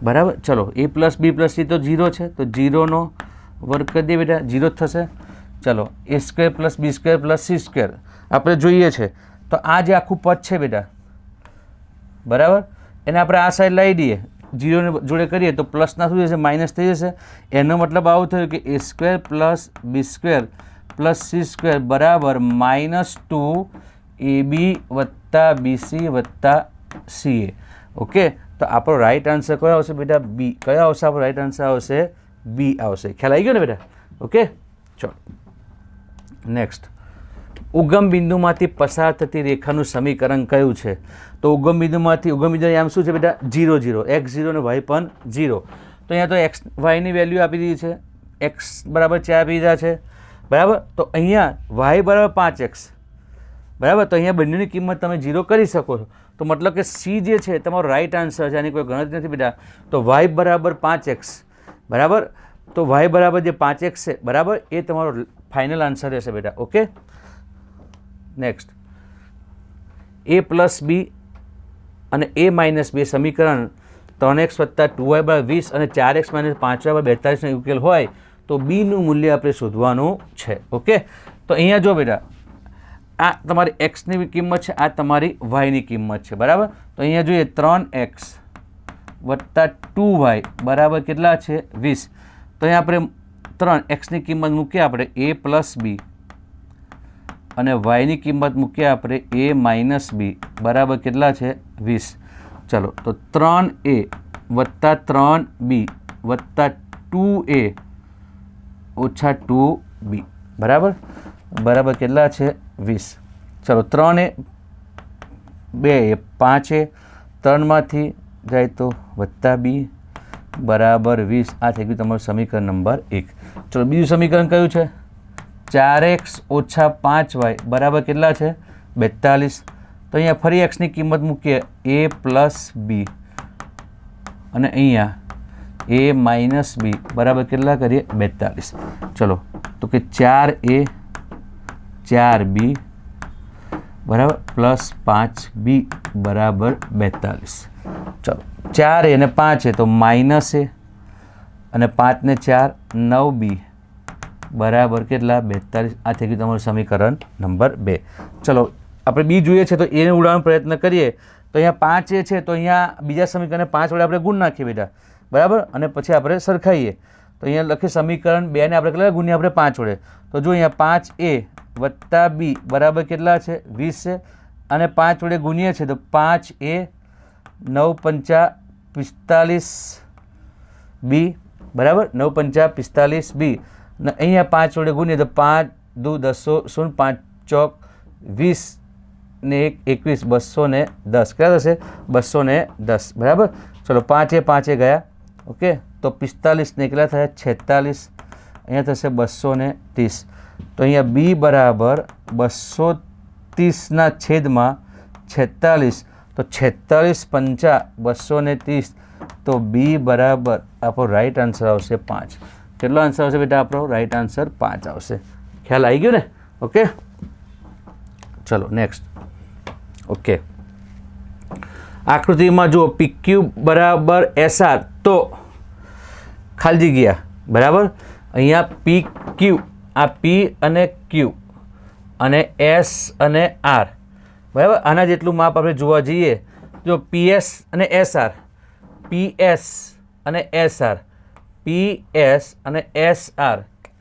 બરાબર. ચલો a + b + c તો 0 છે, તો 0નો વર્ગ કરી દઈએ બેટા, 0 જ થશે. ચલો a² + b² + c² આપણે જોઈએ છે, તો આ જે આખું પદ છે બેટા બરાબર, એને આપણે આ સાઈડ લાવી દઈએ, 0 જોડે કરીએ તો પ્લસના શું જશે? માઇનસ થઈ જશે. એનો મતલબ આવું થયું કે a² + b² + c² બરાબર -2ab વત્તા bc વત્તા ca. ઓકે, તો આપણો રાઈટ આન્સર કયો આવશે બેટા? બી. કયો આવશે આપણો રાઈટ આન્સર? આવશે બી આવશે. ખ્યાલ આવી ગયો ને બેટા? ઓકે, ચલો નેક્સ્ટ. ઉગમ બિંદુમાંથી પસાર થતી રેખાનું સમીકરણ કયું છે? તો ઉગમ બિંદુમાંથી આમ શું છે બેટા? 0 0, x0 અને y પણ 0. તો અહીંયા તો x yની વેલ્યુ આપી દીધી છે, x બરાબર 4 આપી દીધા છે બરાબર. તો અહીંયા y બરાબર 5x બરાબર. તો અહીંયા બંનેની કિંમત તમે 0 કરી શકો છો. તો મતલબ કે સી જે છે તમારો રાઈટ આન્સર છે, આની કોઈ ગણતરી નથી બેટા. તો y બરાબર 5x બરાબર. તો y બરાબર જે 5x છે બરાબર, એ તમારો ફાઇનલ આન્સર રહેશે બેટા. Okay, next. a + b અને a - b સમીકરણ 3x + 2y = 20 અને 4x - 5y = 42 નો ઉકેલ હોય તો બીનું મૂલ્ય આપણે શોધવાનું છે. ઓકે, તો અહીંયા જો બેટા આ તમારી એક્સની કિંમત છે, આ તમારી વાયની કિંમત છે બરાબર. તો અહીંયા જોઈએ 3x + 2y બરાબર કેટલા છે? 20. તો અહીંયા આપણે 3xની કિંમત મૂકીએ આપણે a + b અને yની કિંમત મૂકીએ આપણે a - b બરાબર કેટલા છે? 20. ચાલો તો 3a વત્તા 3b વત્તા 2a ઓછા 2b બરાબર બરાબર કેટલા છે 20. ચલો 3a 2 એ 5a 3માંથી જાય તો વત્તા b બરાબર 20. આ થઈ ગયું તમારું સમીકરણ નંબર 1. ચલો બીજું સમીકરણ કયું છે 4x ઓછા 5y બરાબર કેટલા છે 42. તો અહીંયા ફરી એક્સની કિંમત મૂકીએ a પ્લસ b અને અહીંયા a માઇનસ b બરાબર કેટલા કરીએ 42. ચલો તો કે 4a 4b બરાબર પ્લસ 5b બરાબર 42. ચલો 4a અને 5 તો માઇનસ a અને 5 ને 4 9b બરાબર કેટલા 42. આ થઈ ગયું તમારું સમીકરણ નંબર 2. ચલો આપણે બી જોઈએ છે તો એને ઉડાડવાનો પ્રયત્ન કરીએ તો અહીંયા 5a છે તો અહીંયા બીજા સમીકરણને 5 વડે આપણે ગુણ નાખીએ બેટા બરાબર અને પછી આપણે સરખાઈએ તો અહીંયા લખીએ સમીકરણ 2 ને આપણે કેટલા ગુણ્યા આપણે 5 વડે તો જો અહીંયા 5a વત્તા b બરાબર કેટલા છે 20 છે અને 5 વડે ગુણીએ છે તો 5a 9 પંચા 45 b બરાબર 9 પંચા 45 b અને અહીંયા 5 વડે ગુણીએ તો 5 દુ 10 0 5 ચોક 20 ને 1 21 210 કેટલા થશે 210 બરાબર. ચલો 5 ગયા ઓકે તો 45 ને કેટલા થયા 46 અહીંયા થશે 230. તો અહીંયા બી બરાબર 230ના છેદમાં 46 તો 46 પંચા 230 તો બી બરાબર આપણો રાઈટ આન્સર આવશે 5. કેટલો આન્સર આવશે બેટા આપણો રાઈટ આન્સર 5 આવશે. ખ્યાલ આવી ગયો ને ઓકે. ચલો નેક્સ્ટ ઓકે આકૃતિમાં જુઓ PQ બરાબર SR તો ખાલી જગ્યા બરાબર અહીંયા PQ આ P અને Q અને S અને R બરાબર આના જેટલું માપ આપણે જોવા જઈએ જો PS અને SR PS અને SR PS અને SR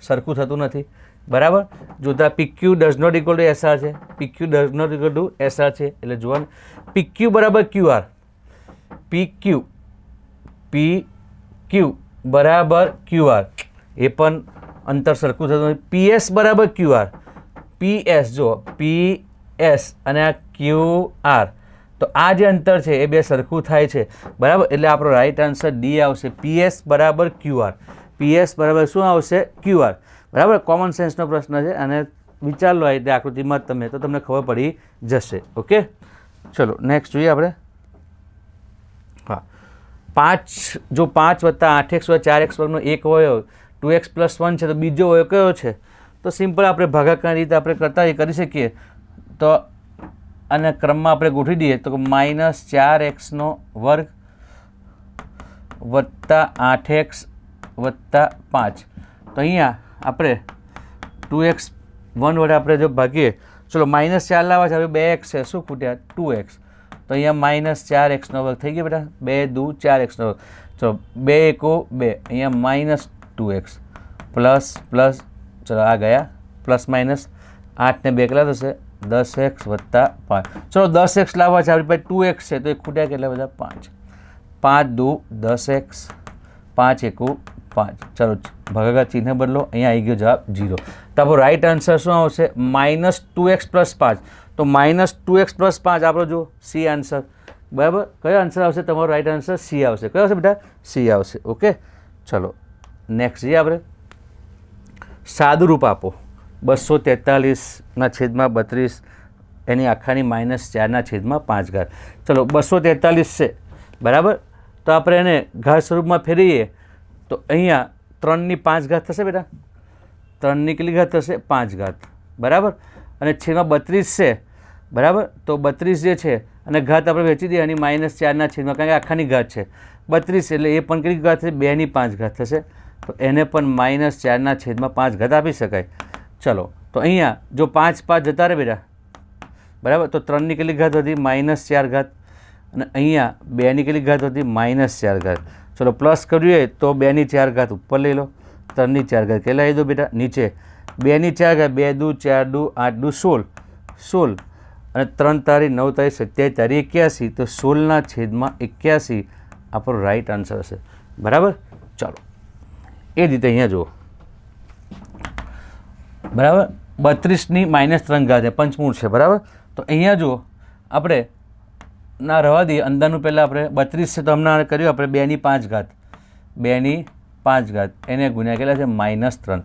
સરખું થતું નથી બરાબર. જોતા PQ does not equal to SR છે PQ does not equal to SR છે એટલે જોવાનું PQ બરાબર QR PQ બરાબર QR એ પણ અંતર સરખું થતું નથી. PS બરાબર QR PS જો PS અને આ QR તો આ જે અંતર છે એ બે સરખું થાય છે બરાબર એટલે આપણો રાઈટ આન્સર ડી આવશે. PS બરાબર QR PS બરાબર શું આવશે QR બરાબર. કોમન સેન્સનો પ્રશ્ન છે અને વિચાર લો આ રીતે આકૃતિમાં તમે તો તમને ખબર પડી જશે ઓકે. ચલો નેક્સ્ટ જોઈએ આપણે. હા 5 જો 5 વત્તા 8x વત્તા 4x વર્ગનો એક હોય 2x પ્લસ 1 છે તો બીજો હોય કયો છે તો સિમ્પલ આપણે ભાગાકારની રીતે આપણે કરતા કરી શકીએ તો અને ક્રમમાં આપણે ગોઠવી દઈએ તો -4x વર્ગ વત્તા 8x વત્તા 5 તો અહીંયા આપણે 2x 1 વડે આપણે જો ભાગીએ ચલો -4 લાવવા છે હવે 2x છે શું ખૂટ્યા 2x તો અહીંયા -4x વર્ગ થઈ ગયો બેટા 2 દુ 4x વર્ગ ચલો 2 એકો 2 અહીંયા -2x પ્લસ પ્લસ ચલો આ ગયા પ્લસ માઇનસ 8 ને 2 કેટલા થશે 10x વત્તા 5 ચલો 10x લાવવા છે આપણી પાસે 2x છે તો એ ખૂટ્યા કેટલા બધા 5 5 દુ 10x 5 એકુ 5 ચલો ભાગાકાર ચિહ્ન બદલો અહીંયા આવી ગયો જવાબ 0. તો આપણો રાઈટ આન્સર શું આવશે -2x + 5 તો -2x + 5 આપણો જો સી આન્સર બરાબર. કયો આન્સર આવશે તમારો રાઈટ આન્સર સી આવશે. કયો આવશે બેટા સી આવશે ઓકે. ચલો નેક્સ્ટ જઈએ આપણે. સાદું રૂપ આપો 243ના છેદમાં 32 એની આખાની -4/5. ચલો 243 છે બરાબર તો આપણે એને ઘાત સ્વરૂપમાં ફેરવીએ તો અહીંયા 3/5 થશે બેટા 3ની કેટલી ઘાત થશે 5 બરાબર અને છેદમાં 32 છે બરાબર તો 32 જે છે અને ઘાત આપણે વેચી દઈએ અને -4ના છેદમાં કારણ કે આખાની ઘાત છે 32 એટલે એ પણ કેટલી ઘાત થશે 2/5 થશે તો એને પણ -4/5 આપી શકાય. ચલો તો અહીંયા જો 5 જતા રહે બેટા બરાબર તો 3ની કેટલી ઘાત હતી -4 અને અહીંયા 2ની કેટલી ઘાત હતી -4. ચલો પ્લસ કરીએ તો 2/4 ઉપર લઈ લો 3/4 કેટલા લઈ દો બેટા નીચે 2/4 2 દુ 4 દુ 8 દુ 16 અને 3 તારી 9 તારી 27 તારી 81, તો 16/81 આપણો રાઈટ આન્સર હશે. બરાબર. ચાલો એ જ રીતે અહીંયા જુઓ. બરાબર. 32 - 3 ઘાત પંચમૂળ છે. બરાબર. તો અહીંયા જુઓ આપણે ના રહેવા દઈએ, અંદરનું પહેલાં આપણે 32 છે તો હમણાં કર્યું આપણે 2/5 ઘાત, 2/5 ઘાત એને ગુણ્યા કેટલા છે -3.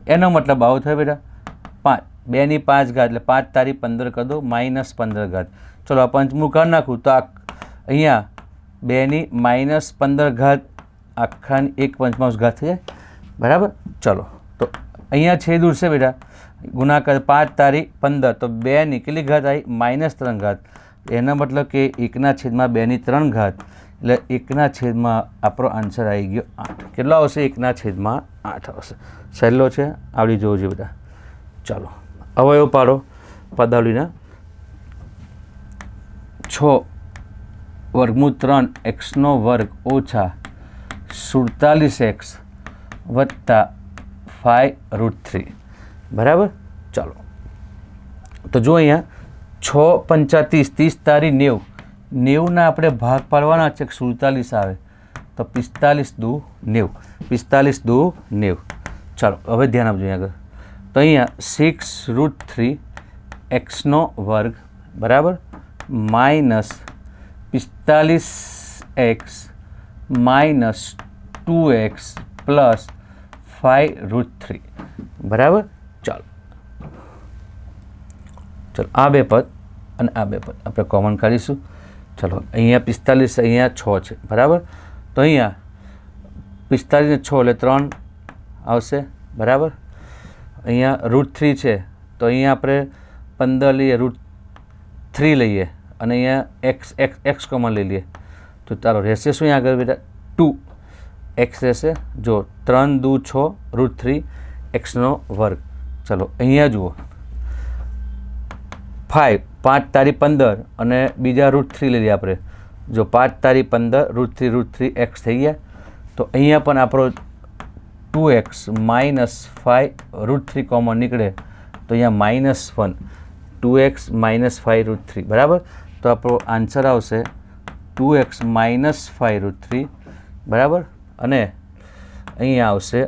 એનો મતલબ આવો થયો બેટા 5, 2/5 ઘાત એટલે 5 તારી 15 કરી દો -15 ઘાત. ચલો આ પંચમૂળ કરી નાખું તો અહીંયા 2 - 15 ઘાત આખાની 1/5 ઘાત થઈ જાય. બરાબર. ચલો તો અહીંયા છેદ ઉડશે બેટા, ગુણાકાર 5 તારી 15 તો 2ની કેટલી ઘાત આવી -3 ઘાત. એનો મતલબ કે 1/2 ઘાત એટલે 1/8 આપણો આન્સર આવી ગયો 8. કેટલો આવશે? 1/8 આવશે. સહેલો છે, આવડી જવું જોઈએ બેટા. ચાલો અવયવ પાડો પદાવલીના. 6 √ 3 x² - 47x + 5√3. બરાબર. ચાલો તો જો અહીંયા 6 × 5 = 30, 30 તારી 90, 90ના આપણે ભાગ પાડવાના છે. 47 આવે તો 45 × 2 = 90, 45 × 2 = 90. ચાલો હવે ધ્યાન આપજો અહીંયા આગળ. તો અહીંયા 6√3 x² બરાબર -45x - 2x + 5√3. બરાબર. ચાલો ચલો આ બે પદ અને આ બે પદ આપણે કોમન કાઢીશું. ચલો અહીંયા 45 અહીંયા 6 છે. બરાબર. તો અહીંયા 45 ને 6 એટલે 3 આવશે. બરાબર. અહીંયા √3 છે તો અહીંયા આપણે 15 લઈએ, √3 લઈએ અને અહીંયા x કોમન લઈ લઈએ તો ચાલો રહેશે શું અહીંયા આગળ બેટા 2x રહેશે. જો 3 × 2 = 6 √3 x². ચલો અહીંયા જુઓ 5 તારી 15 અને બીજા √3 લઈ લઈએ આપણે. જો 5 તારી 15 √3 x થઈ ગયા. તો અહીંયા પણ આપણો 2x - 5 √3 કોમન નીકળે તો અહીંયા -1 2x - 5 √3. બરાબર. તો આપણો આન્સર આવશે 2x - 5 √3. બરાબર. અને અહીંયા આવશે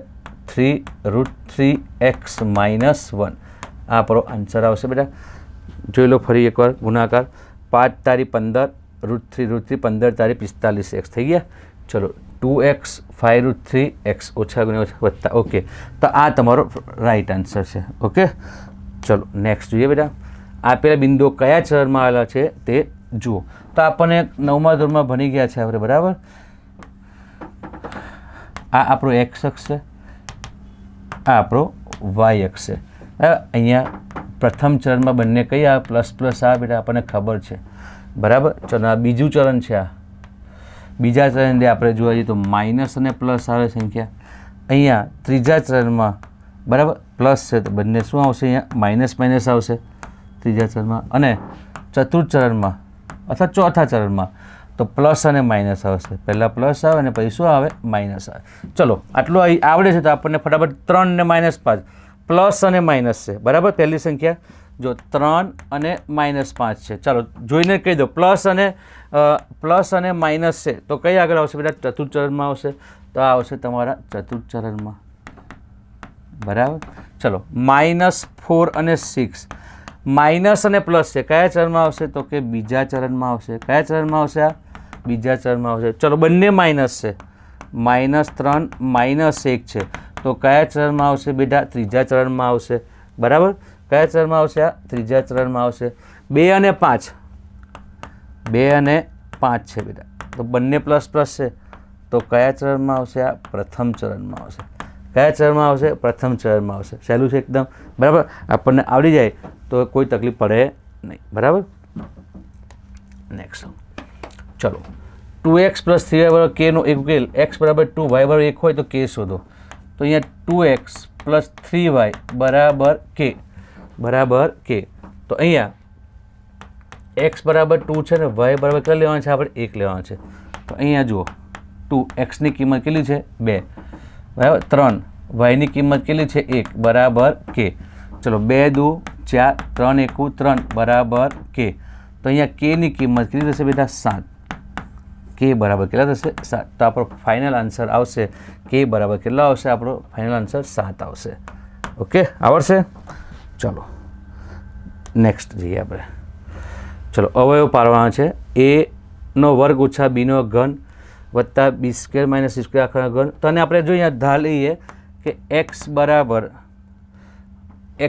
3√3x - 1. આ આપણો આન્સર આવશે બેટા. જોઈ લો ફરી એકવાર ગુણાકાર. 5 તારી 15 √3 15 તારી 45x થઈ ગયા. ચલો 2x 5√3x -= ઓકે. તો આ તમારો રાઈટ આન્સર છે. ઓકે. ચલો નેક્સ્ટ જોઈએ બેટા. આપેલા બિંદુઓ કયા ચરણમાં આવેલા છે તે જુઓ. તો આપણને 9મા ધોરણમાં ભણી ગયા છે આપણે. બરાબર. આ આપણો x અક્ષ છે, આ આપણો y અક્ષ છે. અહીંયા પ્રથમ ચરણમાં બંને કયા પ્લસ આ બેટા આપણને ખબર છે. બરાબર. ચલો આ બીજું ચરણ છે. આ બીજા ચરણને આપણે જોવા જઈએ તો માઇનસ અને પ્લસ આવે સંખ્યા. અહીંયા ત્રીજા ચરણમાં બરાબર પ્લસ છે તો બંને શું આવશે? અહીંયા માઇનસ માઇનસ આવશે ત્રીજા ચરણમાં. અને ચતુર્થ ચરણમાં અથવા ચોથા ચરણમાં તો પ્લસ અને માઇનસ આવશે. પહેલાં પ્લસ આવે અને પછી શું આવે? માઇનસ આવે. ચલો આટલું આવડે છે તો આપણને ફટાફટ 3 ને -5 પ્લસ અને માઇનસ છે. બરાબર. પહેલી સંખ્યા જો 3 અને -5 છે. ચાલો જોઈને કહી દો પ્લસ અને માઇનસ છે તો કઈ આગળ આવશે બેટા? ચતુર્થ ચરણમાં આવશે. તો આ આવશે તમારા ચતુર્થ ચરણમાં. બરાબર. ચલો -4 અને 6 માઇનસ અને પ્લસ છે કયા ચરણમાં આવશે? તો કે બીજા ચરણમાં આવશે. કયા ચરણમાં આવશે? આ બીજા ચરણમાં આવશે. ચલો બંને માઇનસ છે, -3 -1 છે તો કયા ચરણમાં આવશે બેટા? ત્રીજા ચરણમાં આવશે. બરાબર. કયા ચરણમાં આવશે? આ ત્રીજા ચરણમાં આવશે. 2 અને 5 છે બેટા તો બંને પ્લસ છે તો કયા ચરણમાં આવશે? આ પ્રથમ ચરણમાં આવશે. કયા ચરણમાં આવશે? પ્રથમ ચરણમાં આવશે. સહેલું છે એકદમ. બરાબર. આપણને આવડી જાય તો કોઈ તકલીફ પડે નહીં. બરાબર. નેક્સ્ટ ચલો 2x + 3y = k નો એક ઉકેલ. x = 2 y = 1 હોય તો k શોધો. તો અહીંયા 2x + 3y = k. તો અહીંયા x = 2 છે ને y = કેટલા લેવાના છે? આપણે 1 લેવાના છે. તો અહીંયા જુઓ 2x ની કિંમત કેટલી છે? 2. બરાબર. 3 y ની કિંમત કેટલી છે? 1 = k. ચલો 2 × 2 = 4 3 એકુ 3 બરાબર કે. તો અહીંયા કેની કિંમત કેટલી થશે બેટા 7. કે બરાબર કેટલા થશે 7. તો આપણો ફાઇનલ આન્સર આવશે કે બરાબર કેટલા આવશે? આપણો ફાઇનલ આન્સર 7 આવશે. ઓકે, આવડશે? ચલો નેક્સ્ટ જઈએ આપણે. ચલો અવયવ પાડવાના છે. a નો વર્ગ ઓછા બીનો ઘન વત્તા બી સ્ક્વેર માઇનસ સી સ્ક્વેર આખા ઘન. તો આપણે જો અહીંયા ધાર લઈએ કે એક્સ બરાબર એ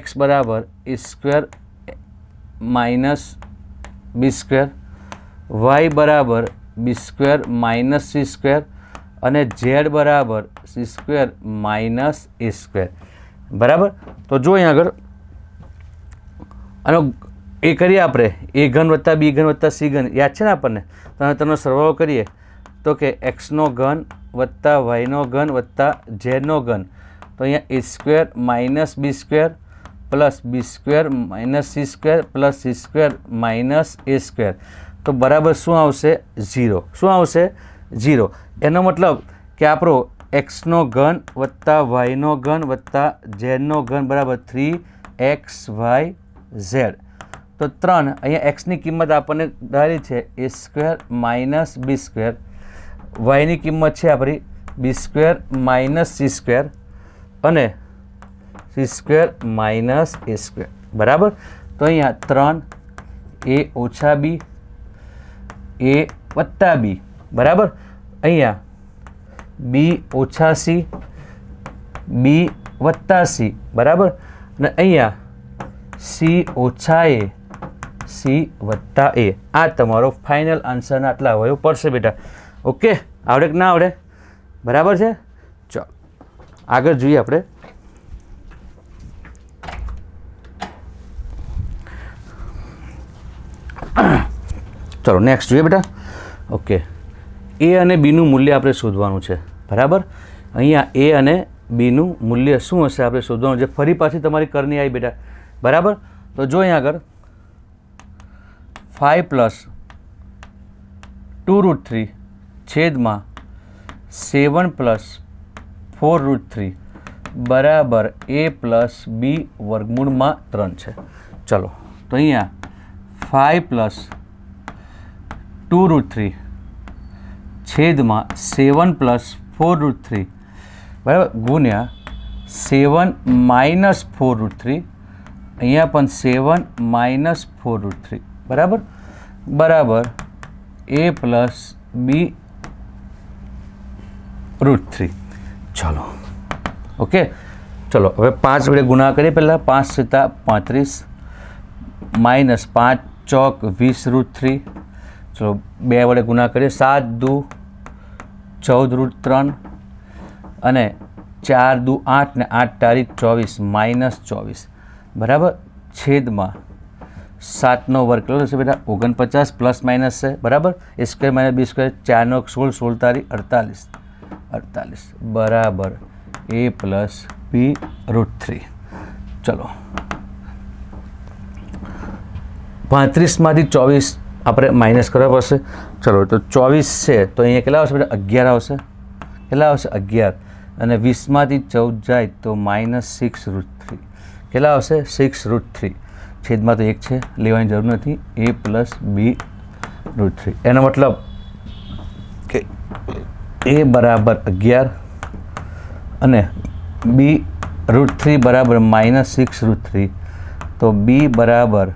square minus B square, Y બરાબર બી સ્ક્વેર માઇનસ સી સ્ક્વેર અને ઝેડ બરાબર C square minus A square. બરાબર. તો જો અહીંયા આગળ આનો એ કરીએ આપણે એ ઘન વત્તા બી ઘન વત્તા સી ઘન યાદ છે ને આપણને. તો તેનો સરવાળો કરીએ તો કે એક્સનો ઘન વત્તા વાયનો ઘન વત્તા ઝેડનો ઘન. તો અહીંયા A square minus B square plus B square minus C square plus C square minus A square. તો બરાબર શું આવશે? 0. શું આવશે? 0. એનો મતલબ કે આપણો એક્સનો ઘન વત્તા વાયનો ઘન વત્તા ઝેડનો ઘન બરાબર 3xyz. તો 3 અહીંયા એક્સની કિંમત આપણને ધારી છે એ સ્ક્વેર માઇનસ બી સ્ક્વેર, વાયની કિંમત છે આપણી બી સ્ક્વેર માઇનસ સી સ્ક્વેર અને C square minus A square. બરાબર. તો અહીંયા 3 એ ઓછા બી એ વત્તા બી બરાબર. અહીંયા બી ઓછા સી બી વત્તા સી બરાબર. અને અહીંયા સી ઓછા એ સી વત્તા એ. આ તમારો ફાઇનલ આન્સરના આટલા અવયવ પડશે બેટા. ઓકે, આવડે કે ના આવડે? બરાબર છે. ચાલો આગળ જોઈએ આપણે. ચલો નેક્સ્ટ જોઈએ બેટા. ઓકે, એ અને બીનું મૂલ્ય આપણે શોધવાનું છે. બરાબર. અહીંયા એ અને બીનું મૂલ્ય શું હશે આપણે શોધવાનું છે. ફરી પાછી તમારી કરની આવી બેટા. બરાબર. તો જો અહીંયા આગળ 5 + 2√3 છેદમાં 7 + 4√3 બરાબર a + b વર્ગમૂળમાં 3 છે. ચલો તો અહીંયા 5 + 2√3 છેદમાં 7 + 4√3 બરાબર ગુણ્યા 7 - 4√3. અહીંયા પણ 7 - 4√3 બરાબર બરાબર a + b √3. ચલો ઓકે. ચલો હવે 5 વડે ગુણા કરીએ. પહેલાં 5 × 35 -5 ચોક 20√3. ચલો 2 વડે ગુણા કરીએ. 7 × 2 14√3 અને 4 × 2 8 ને 8 તારીખ 24 -24 બરાબર છેદમાં 7નો વર્ગ કેટલો થશે બેટા? 49 પ્લસ માઇનસ છે બરાબર. એ સ્ક્વેર માઇનસ બી સ્ક્વેર 4 નો 16 16 તારીખ 48 બરાબર a + b √3. ચલો 35માંથી 24 આપણે માઇનસ કરવા પડશે. ચલો તો 24 છે તો અહીંયા કેટલા આવશે બેટા? 11 આવશે. કેટલા આવશે? 11. અને 20માંથી 14 જાય તો -6√3. કેટલા આવશે? 6√3. છેદમાં તો 1 છે, લેવાની જરૂર નથી. a + b √3. એનો મતલબ કે a બરાબર 11 અને b √3 બરાબર -6√3. તો b બરાબર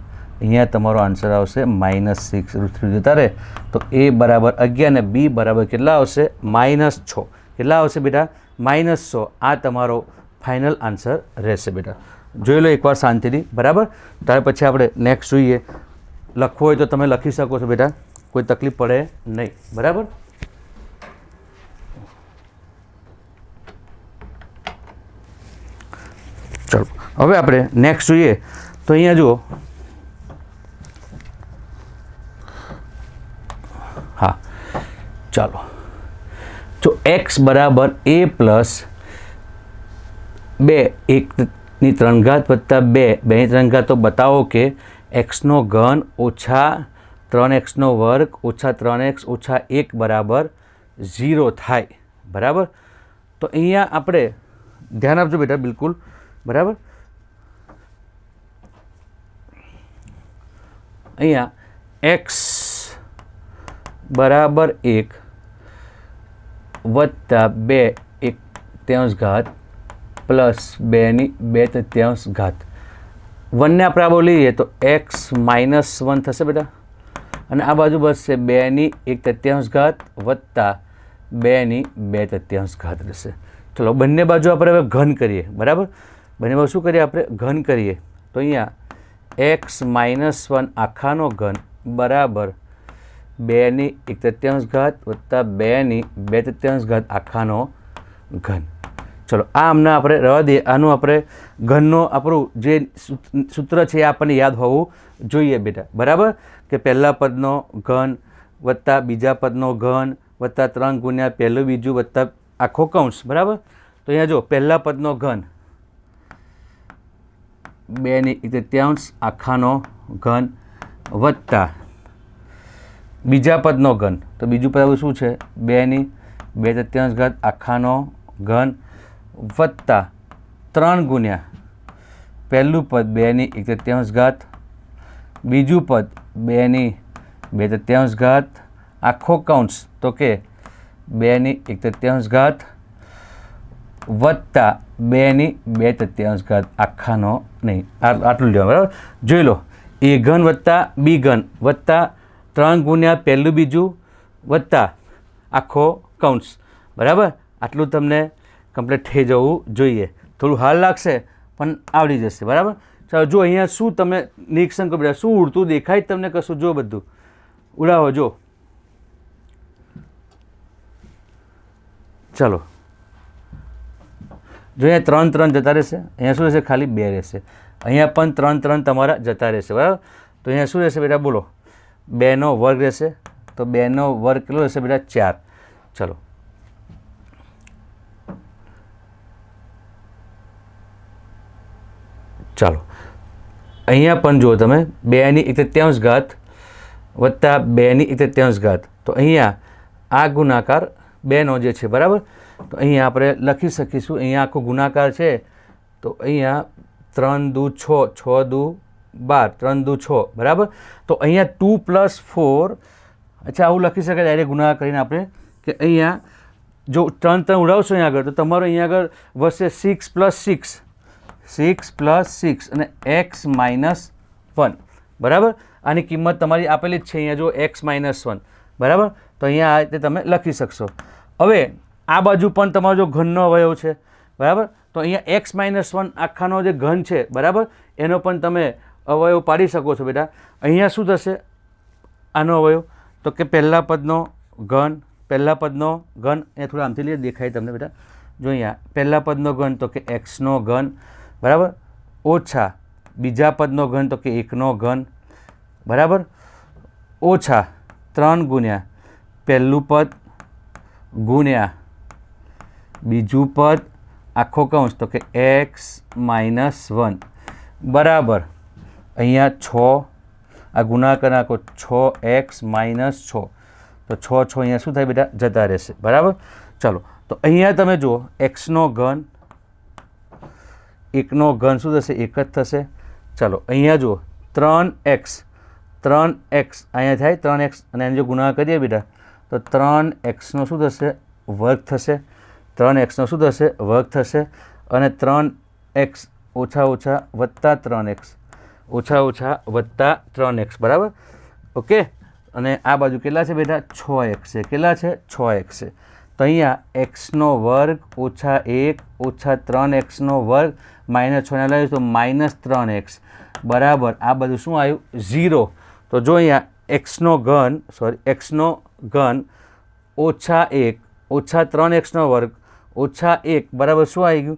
અહીંયા તમારો આન્સર આવશે -6√3 જતા રહે. તો a બરાબર 11 અને b બરાબર કેટલા આવશે? -6. કેટલા આવશે બેટા? -6. આ તમારો ફાઇનલ આન્સર રહેશે બેટા. જોઈ લો એકવાર શાંતિથી. બરાબર. ત્યાર પછી આપણે નેક્સ્ટ જોઈએ. લખવું હોય તો તમે લખી શકો છો બેટા, કોઈ તકલીફ પડે નહીં. બરાબર. ચલો હવે આપણે નેક્સ્ટ જોઈએ. તો અહીંયા જુઓ. હા ચાલો. જો x બરાબર a + 2 1ની 3 ઘાત વત્તા 2 2ની 3 ઘાત. તો બતાવો કે એક્સનો ઘન ઓછા 3x² ઓછા 3x ઓછા 1 બરાબર 0 થાય. બરાબર. તો અહીંયા આપણે ધ્યાન આપજો બેટા બિલકુલ. બરાબર. અહીંયા એક્સ બરાબર 1 વત્તા 2 1/3 પ્લસ 2 2/3 1ને આપણે આ લઈએ તો એક્સ -1 થશે બેટા, અને આ બાજુ બચશે 2 1/3 વત્તા 2 2/3 રહેશે. ચલો બંને બાજુ આપણે હવે ઘન કરીએ, બરાબર. બંને બાજુ શું કરીએ આપણે? ઘન કરીએ. તો અહીંયા એક્સ -1 આખાનો ઘન બરાબર 2 1/3 વત્તા 2 2/3 આખાનો ઘન. ચલો આ અમને આપણે રહેવા દઈએ. આનું આપણે ઘનનો આપણું જે સૂત્ર છે એ આપણને યાદ હોવું જોઈએ બેટા, બરાબર. કે પહેલા પદનો ઘન વત્તા બીજા પદનો ઘન વત્તા 3 ગુણ્યા પહેલું બીજું વત્તા આખો કૌંસ, બરાબર. તો અહીંયા જો પહેલા પદનો ઘન 2 1/3 આખાનો ઘન વત્તા બીજા પદનો ઘન, તો બીજું પદ શું છે? 2 2/3 આખાનો ઘન વત્તા 3 ગુણ્યા પહેલું પદ 2 1/3 બીજું પદ 2 2/3 આખો કૌંસ, તો કે 2 1/3 વત્તા 2 2/3 આખાનો નહીં, આટલું લેવાનું, બરાબર. જોઈ લો, એ ઘન વત્તા બી ઘન વત્તા 3 ગુણ્યા પહેલું બીજું વત્તા આખો કૌંસ, બરાબર. આટલું તમને કમ્પ્લીટ થઈ જવું જોઈએ. થોડું હાલ લાગશે પણ આવડી જશે, બરાબર. ચાલો જો અહીંયા શું તમે નિરીક્ષણ કરો બેટા, શું ઉડતું દેખાય તમને કશું? જો બધું ઉડાવો જો. ચાલો જો અહીંયા 3 3 જતા રહેશે, અહીંયા શું રહેશે? ખાલી 2 રહેશે. અહીંયા પણ 3 3 તમારા જતા રહેશે, બરાબર. તો અહીંયા શું રહેશે બેટા? બોલો. 2નો વર્ગ રહેશે, તો 2નો વર્ગ કેટલો રહેશે બેટા? 4. ચલો ચાલો અહીંયા પણ જુઓ તમે 2 1/3 વત્તા 2 1/3, તો અહીંયા આ ગુણાકાર 2નો જે છે, બરાબર. તો અહીંયા આપણે લખી શકીશું, અહીંયા આખો ગુણાકાર છે તો અહીંયા 3 દુ 6 6 દુ 12 3 દુ 6, બરાબર. તો અહીંયા 2 + 4, અચ્છા આવું લખી શકાય ડાયરેક્ટ ગુણાકાર કરીને આપણે, કે અહીંયા જો 3 3 ઉડાવશો અહીંયા આગળ તો તમારો અહીંયા આગળ વધશે 6 + 6 6 + 6 અને x -1, બરાબર. આની કિંમત તમારી આપેલી જ છે અહીંયા જો x -1, બરાબર. તો અહીંયા આ રીતે તમે લખી શકશો. હવે આ બાજુ પણ તમારો જો ઘનનો અવયવ છે, બરાબર. તો અહીંયા x -1 આખાનો જે ઘન છે, બરાબર, એનો પણ તમે અવયવ પાડી શકો છો બેટા. અહીંયા શું થશે આનો અવયવ? તો કે પહેલા પદનો ઘન, પહેલા પદનો ઘન, એ થોડા આમથી લઈએ દેખાય તમને બેટા. જો અહીંયા પહેલા પદનો ઘન તો કે એક્સનો ઘન, બરાબર, ઓછા બીજા પદનો ઘન તો કે 1નો ઘન, બરાબર, ઓછા 3 ગુણ્યા પહેલું પદ ગુણ્યા બીજું પદ આખો કૌંસ, તો કે x -1, બરાબર. અહીંયા 6 આ ગુણાકાર નાખો 6x - 6, તો 6 6 અહીંયા શું થાય બેટા? જતા રહેશે, બરાબર. ચલો તો અહીંયા તમે જુઓ એક્સનો ઘન, 1નો ઘન શું થશે? 1 જ થશે. ચાલો અહીંયા જુઓ 3x અહીંયા થાય 3x, અને એને જો ગુણાકાર કરીએ બેટા તો 3xનો શું થશે? વર્ગ થશે. 3xનો શું થશે? વર્ગ થશે. અને 3x ઓછા વત્તા 3x ઓછા વત્તા 3x, બરાબર. ઓકે. અને આ બાજુ કેટલા છે બેટા? 6x છે. કેટલા છે? 6x છે. તો અહીંયા x નો વર્ગ ઓછા 1 ઓછા 3x નો વર્ગ -6 લાવીએ તો -3x, બરાબર. આ બધું શું આવ્યું? 0. તો જો અહીંયા x નો ઘન ઓછા 1 ઓછા 3x નો વર્ગ ઓછા 1, બરાબર. શું આવી ગયું?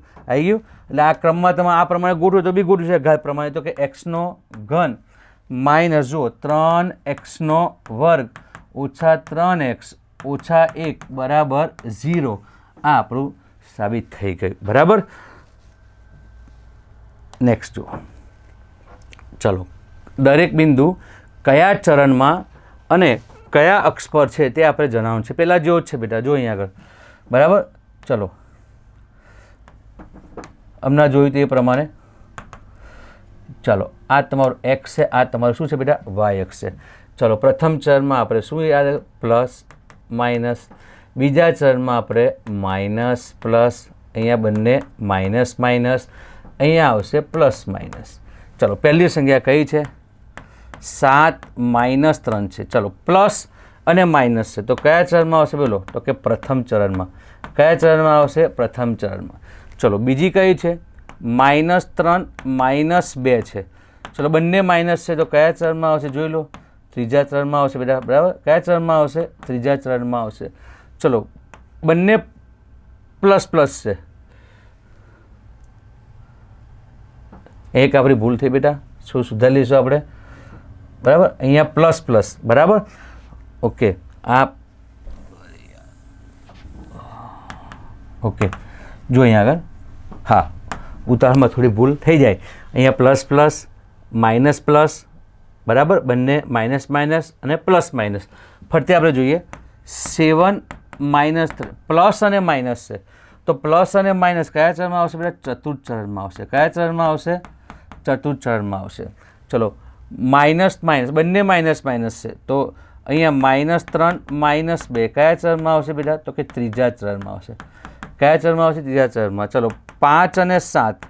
એટલે આ ક્રમમાં તમે આ પ્રમાણે ગોઠવો તો બી ગોઠવી છે ઘાત પ્રમાણે, તો કે x નો ઘન માઇનસ જો 3x નો વર્ગ ઓછા 3x ઓછા 1 બરાબર 0. આ આપણું સાબિત થઈ ગયું, બરાબર. નેક્સ્ટ જુઓ. ચલો દરેક બિંદુ કયા ચરણમાં અને કયા અક્ષ પર છે તે આપણે જણાવવાનું છે. પહેલાં જેવો જ છે બેટા, જો અહીંયા આગળ, બરાબર. ચલો હમણાં જોયું તે પ્રમાણે ચાલો આ તમારું એક્સ છે, આ તમારું શું છે બેટા વાય એક્સ છે. ચાલો પ્રથમ ચરમાં આપણે શું યાદ પ્લસ માઇનસ, બીજા ચરમાં આપણે માઇનસ પ્લસ, અહીંયા બંને માઇનસ માઇનસ, અહીંયા આવશે પ્લસ માઇનસ. ચાલો પહેલી સંખ્યા કઈ છે 7 માઇનસ 3 છે. ચાલો પ્લસ અને માઇનસ છે તો કયા ચરણમાં આવશે બોલો? તો કે પ્રથમ ચરણમાં. કયા ચરણમાં આવશે? પ્રથમ ચરણમાં. ચલો બીજી કઈ છે -3 -2 છે. ચલો બંને માઇનસ છે તો કયા ચરણમાં આવશે જોઈ લો? ત્રીજા ચરણમાં આવશે બેટા, બરાબર. કયા ચરણમાં આવશે? ત્રીજા ચરણમાં આવશે. ચલો બંને પ્લસ પ્લસ છે, એક આપણી ભૂલ થઈ બેટા, શું સુધારી લઈશું આપણે, બરાબર. અહીંયા પ્લસ પ્લસ, બરાબર. ઓકે આ ઓકે જો અહીંયા આગળ હા ઉતાવળમાં થોડી ભૂલ થઈ જાય. અહીંયા પ્લસ પ્લસ માઇનસ પ્લસ, બરાબર, બંને માઇનસ માઇનસ અને પ્લસ માઇનસ. ફરતે આપણે જોઈએ 7 -3 પ્લસ અને માઇનસ છે તો પ્લસ અને માઇનસ કયા ચરણમાં આવશે બેટા? ચતુર્થ ચરણમાં આવશે. કયા ચરણમાં આવશે? ચતુર્થ ચરણમાં આવશે. ચલો માઇનસ માઇનસ બંને માઇનસ માઇનસ છે તો અહીંયા -3 -2 કયા ચરણમાં આવશે બેટા? તો કે ત્રીજા ચરણમાં આવશે. કયા ચરણમાં આવશે? ત્રીજા ચરણમાં. ચલો 5 અને 7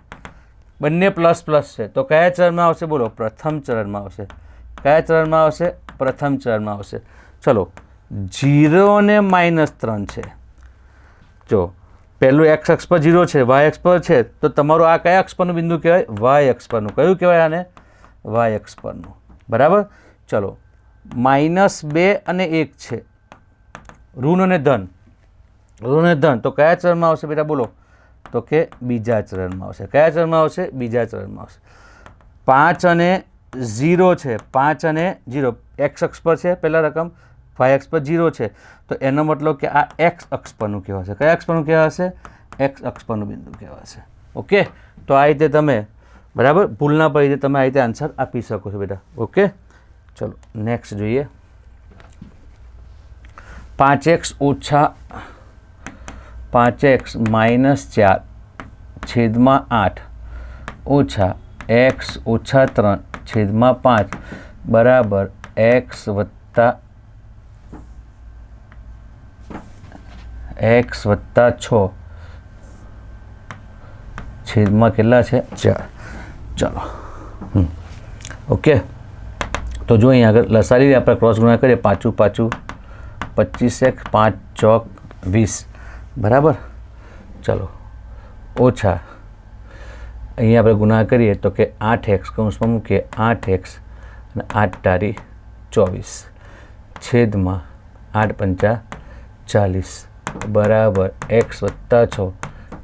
બંને પ્લસ પ્લસ છે તો કયા ચરણમાં આવશે બોલો? પ્રથમ ચરણમાં આવશે. કયા ચરણમાં આવશે? પ્રથમ ચરણમાં આવશે. ચલો 0 અને -3 છે. જો પહેલું એક્સ અક્ષ પર 0 છે, વાય અક્ષ પર છે તો તમારું આ કયા અક્ષ પરનું બિંદુ કહેવાય? વાય અક્ષ પરનું. કયું કહેવાય આને? વાય અક્ષ પરનું, બરાબર. ચલો -2 અને 1 છે, ઋણ અને ધન, ઋણ અને ધન તો કયા ચરણમાં આવશે બેટા બોલો? તો કે બીજા ચરણમાં આવશે. કયા ચરણમાં આવશે? બીજા ચરણમાં આવશે. 5 અને 0 છે, 5 અને 0 એક્સ અક્ષ પર છે પહેલા રકમ, વાય અક્ષ પર 0 છે તો એનો મતલબ કે આ એક્સ અક્ષ પરનું કહેવાશે. કયા અક્ષ પરનું કહેવાશે? એક્સ અક્ષ પરનું બિંદુ કહેવાશે. ઓકે તો આ રીતે તમે, બરાબર, ભૂલ ના પડી રીતે તમે આ રીતે આન્સર આપી શકો છો બેટા. ઓકે ચલો નેક્સ્ટ જોઈએ. 5x ઓછા 5x -4 છેદમાં 8 ઓછા x ઓછા 3 છેદમાં 5 બરાબર x વત્તા 6 છેદમાં કેટલા છે? 4. ચાલો ઓકે તો જો અહીંયા આગળ લસાડી આપણે ક્રોસ ગુણાકાર કરીએ, 5 5 25x 5 ચોક 20, બરાબર. ચલો ઓછા અહીંયા આપણે ગુણાકાર કરીએ તો કે 8x કૌંસમાં મૂકીએ 8x અને 8 તારી 24 છેદમાં 8 પંચા 40 બરાબર x વત્તા 6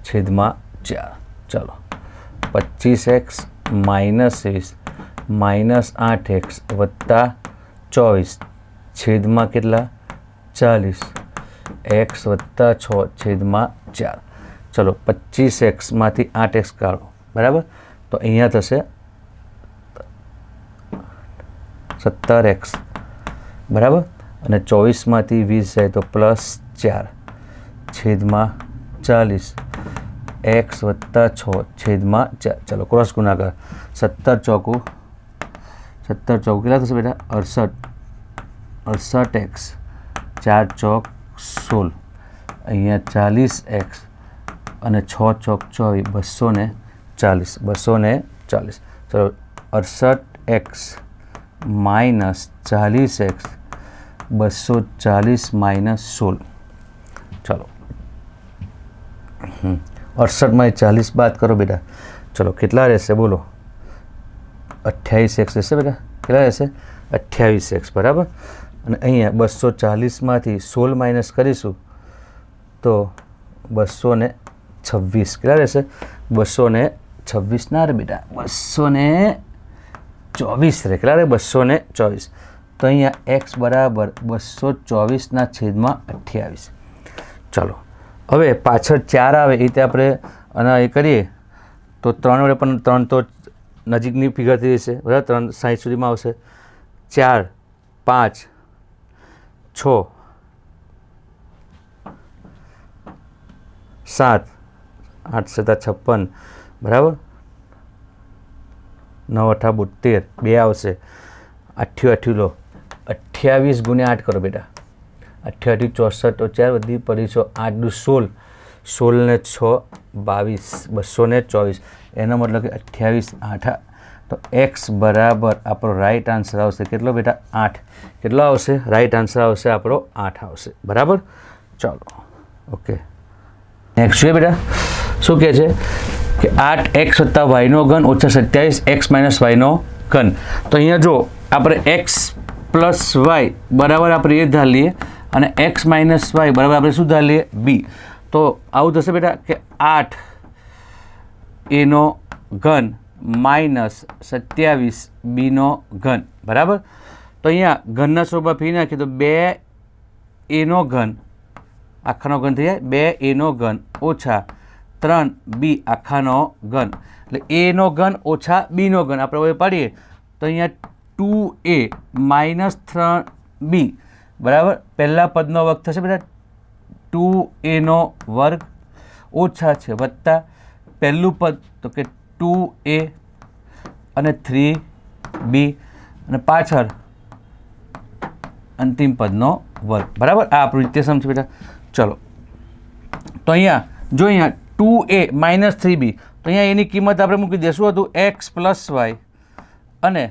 છેદમાં 4. ચલો 25x -20 -8x વત્તા 24 છેદમાં કેટલા? 40 x વત્તા 6 છેદમાં 4. ચલો 25x માંથી 8x કાઢો, બરાબર, તો અહીંયા થશે 17x, બરાબર, અને 24 માંથી 20 જાય તો +4 છેદમાં 40 x વત્તા 6 છેદમાં 4. ચલો ક્રોસ ગુણાકાર 17 ચોકુ કેટલા થશે બેટા? 68x 4 ચોક 16, અહીંયા 40x અને 6 ચોક 24 240. ચલો 68x -40x 240 -16. ચલો 68 40 બાદ કરો બેટા. ચલો કેટલા રહેશે બોલો? 28x રહેશે બેટા. કેટલા રહેશે? 28x, બરાબર. અને અહીંયા 240 માંથી 16 માઇનસ કરીશું તો 226 કેટલા રહેશે? 226 ના રે બેટા, 224 રહે. કેટલા રહે? 224. તો અહીંયા x બરાબર 224 છેદમાં 28. ચાલો હવે પાછળ 4 આવે એ રીતે આપણે અને એ કરીએ તો 3 વડે પણ 3 તો નજીકની ફિગર થઈ જશે, બરાબર. 3 60 સુધીમાં આવશે. 4 5 6 7 8 7 56, બરાબર. 9 8 72, 2 આવશે, 8 8 લો, 28 ગુણ્યા 8 કરો બેટા, 28 64 તો 4 વધી પડી 8 દુ 16, 16 ને 6 22, 224, એનો મતલબ કે 28 8, તો એક્સ બરાબર આપણો રાઈટ આન્સર આવશે કેટલો બેટા 8. કેટલો આવશે? રાઈટ આન્સર આવશે આપણો 8 આવશે. બરાબર. ચાલો ઓકે, નેક્સ્ટ જોઈએ બેટા શું કહે છે કે 8x વત્તા વાયનો ઘન ઓછા 27x માઇનસ વાયનો ઘન. તો અહીંયા જો આપણે x પ્લસ વાય બરાબર આપણે એ ધાર લઈએ અને x માઇનસ વાય બરાબર આપણે શું ધાર લઈએ? b. તો આવું થશે બેટા કે 8 એનો ઘન માઇનસ 27 બીનો ઘન. બરાબર. તો અહીંયા ઘનના સ્વરૂપમાં ફી નાખીએ તો 2 એનો ઘન આખાનો ઘન થઈ જાય, 2 એનો ઘન ઓછા 3 બી આખાનો ઘન, એટલે એનો ઘન ઓછા બીનો ઘન આપણે હવે પાડીએ તો અહીંયા 2a માઇનસ 3b બરાબર પહેલા પદનો વર્ગ થશે બેટા 2aનો વર્ગ ઓછા છે વત્તા પહેલું પદ તો કે 2a અને 3b અને પાછળ અંતિમ પદનો વર્ગ. બરાબર. આ આપણું ઇક્વેશન છે બેટા. ચલો તો અહીંયા જો અહીંયા 2a માઇનસ 3b તો અહીંયા એની કિંમત આપણે મૂકી દઈએ. શું હતું? x પ્લસ વાય અને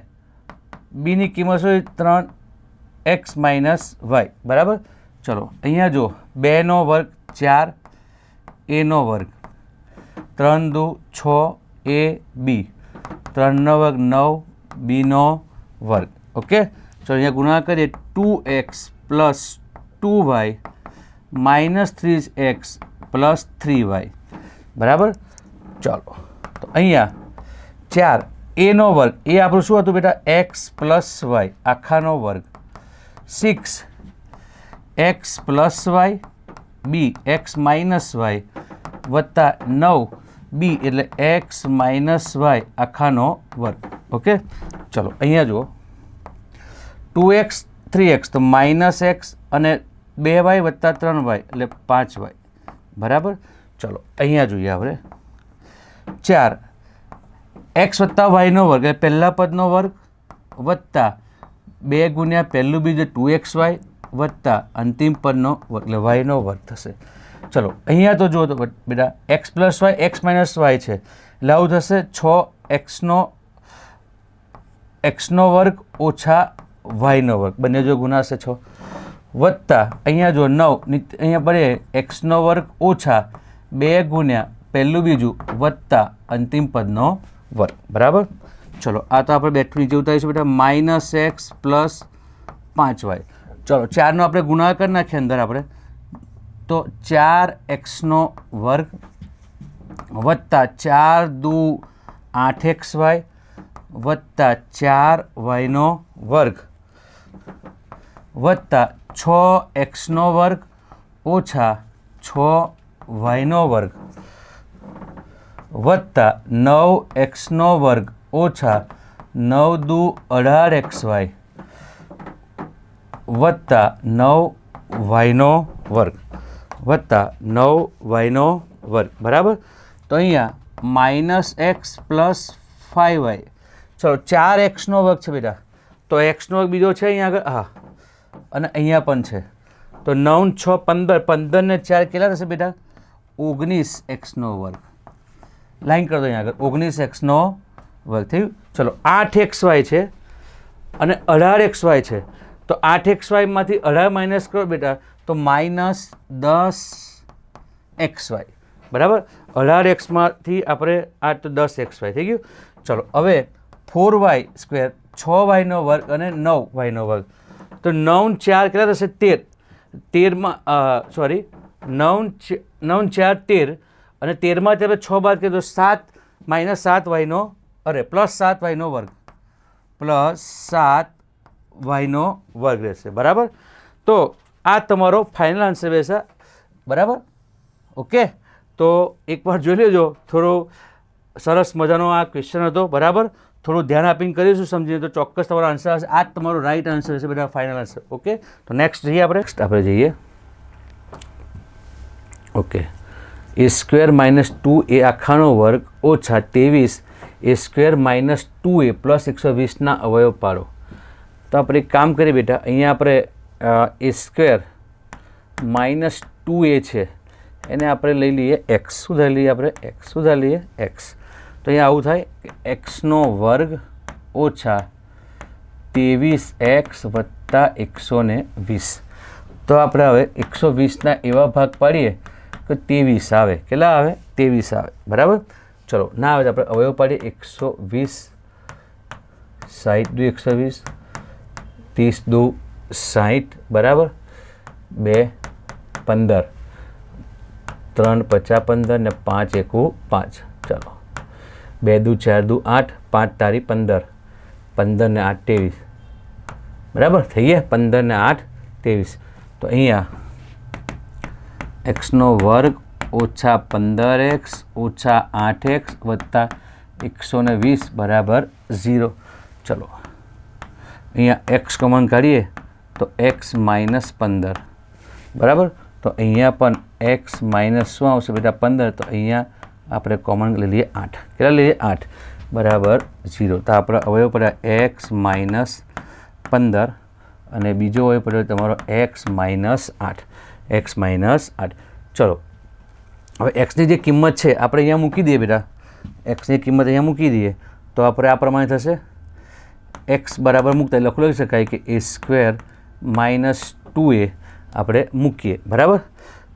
બીની કિંમત શું? 3x minus Y. બરાબર. ચલો અહીંયા જો 2નો વર્ગ 4 એનો વર્ગ 3 દુ 6 a b 3નો વર્ગ 9 બીનો વર્ગ. ઓકે. ચલો અહીંયા ગુણાકાર કરીએ 2x plus 2y minus 3x plus 3y. બરાબર. ચાલો તો અહીંયા 4 એનો વર્ગ એ આપણું શું હતું બેટા? x પ્લસ વાય આખાનો વર્ગ, 6 x plus y b x minus y વત્તા 9 બી એટલે એક્સ માઇનસ વાય આખાનો વર્ગ. ઓકે. ચલો અહીંયા જુઓ 2x 3x તો માઇનસ એક્સ અને 2y વત્તા 3y એટલે 5y. બરાબર. ચલો અહીંયા જોઈએ આપણે 4 એક્સ વત્તા વાયનો વર્ગ એટલે પહેલા પદનો વર્ગ વત્તા 2 ગુણ્યા પહેલું બીજું 2xy વત્તા અંતિમ પદનો વર્ગ એટલે વાયનો વર્ગ થશે. ચલો અહીંયા તો જુઓ તો બેટા x plus y x minus y છે એટલે આવું થશે 6 એક્સનો વર્ગ ઓછા વાયનો વર્ગ બંને જો ગુણાશે 6 વત્તા અહીંયા જો 9 અહીંયા પડે એક્સનો વર્ગ ઓછા 2 ગુણ્યા પહેલું બીજું વત્તા અંતિમ પદનો વર્ગ. બરાબર. ચલો આ તો આપણે બેઠું નીચે ઉતારીશું બેટા માઇનસ એક્સ પ્લસ 5y. ચલો 4નો આપણે ગુણાકાર નાખીએ અંદર આપણે તો 4xનો વર્ગ વત્તા 4 દુ 8xy વત્તા 4yનો વર્ગ વત્તા 6xનો વર્ગ ઓછા 6yનો વર્ગ વત્તા 9xનો વર્ગ ઓછા 9 દુ 18xy વત્તા 9yનો વર્ગ વત્તા 9yનો વર્ગ. બરાબર. તો અહીંયા માઇનસ એક્સ પ્લસ 5y. ચલો 4xનો વર્ગ છે બેટા તો એક્સનો વર્ગ બીજો છે અહીંયા આગળ, હા, અને અહીંયા પણ છે તો 9 6 15 15 ને 4 કેટલા થશે બેટા? 19xનો વર્ગ. લાઈન કરી દો અહીંયા આગળ 19xનો વર્ગ થયું. ચલો 8xy છે અને 18xy છે તો 8xyમાંથી 18 માઇનસ કરો બેટા તો માઇનસ 10xy. બરાબર. 18xમાંથી આપણે 8 તો 10xy થઈ ગયું. ચલો હવે 4y સ્ક્વેર 6yનો વર્ગ અને 9yનો વર્ગ તો 9 4 કેટલા થશે? 13 સોરી 9 4 13 અને 13માંથી આપણે 6 બાદ કરીએ તો 7 માઇનસ 7yનો પ્લસ 7yનો વર્ગ પ્લસ 7yનો વર્ગ રહેશે. બરાબર. તો આ તમારો ફાઇનલ આન્સર રહેશે. બરાબર. ઓકે. તો એકવાર જોઈ લેજો, થોડો સરસ મજાનો આ ક્વેશ્ચન હતો. બરાબર. થોડું ધ્યાન આપીને કરીશું સમજીને તો ચોક્કસ તમારો આન્સર આવશે. આ જ તમારો રાઈટ આન્સર હશે બેટા, ફાઇનલ આન્સર. ઓકે. તો નેક્સ્ટ જઈએ આપણે જઈએ ઓકે એ સ્ક્વેર માઇનસ 2 એ આખાનો વર્ગ ઓછા 23 એ સ્ક્વેર માઇનસ 2a પ્લસ 120ના અવયવ પાડો. તો આપણે એક કામ કરીએ બેટા, અહીંયા આપણે એ સ્ક્વેર માઇનસ 2a છે એને આપણે લઈ લઈએ એક્સ. શું લઈ લઈએ આપણે? એક્સ. શું લઈ લઈએ? એક્સ. તો અહીંયા આવું થાય કે એક્સનો વર્ગ ઓછા 23x વત્તા 120. તો આપણે હવે 120ના એવા ભાગ પાડીએ કે 23 આવે. કેટલા આવે? 23 આવે. બરાબર. ચલો, ના આવે તો આપણે અવયવ પાડીએ. 120 60 દુ 120, 30 દુ 60, બરાબર, 2 15, 3 50 15 ને 5 એકુ 5. ચલો, 2 દુ 4 દુ 8, 5 તારી 15, 15 ને 8 23. બરાબર થઈ ગયા? 15 ને 8 23. તો અહીંયા એક્સનો વર્ગ ઓછા 15x ઓછા 8x વત્તા 120 બરાબર 0. ચલો, અહીંયા એક્સ કોમન કાઢીએ તો એક્સ માઇનસ 15. બરાબર. તો અહીંયા પણ એક્સ માઇનસ શું આવશે બેટા? 15. તો અહીંયા આપણે કોમન લઈ લઈએ 8. કેટલા લઈએ? 8 બરાબર 0. તો આપણે અવયવ પડ્યા એક્સ માઇનસ 15 અને બીજો અવયવ પડ્યો તમારો એક્સ માઇનસ 8. X minus 8. ચલો, હવે એક્સની જે કિંમત છે આપણે અહીંયા મૂકી દઈએ બેટા. એક્સની કિંમત અહીંયા મૂકી દઈએ તો આપણે આ પ્રમાણે થશે. એક્સ બરાબર મૂકતા લખી શકાય કે એ સ્ક્વેર માઇનસ 2a આપણે મૂકીએ. બરાબર.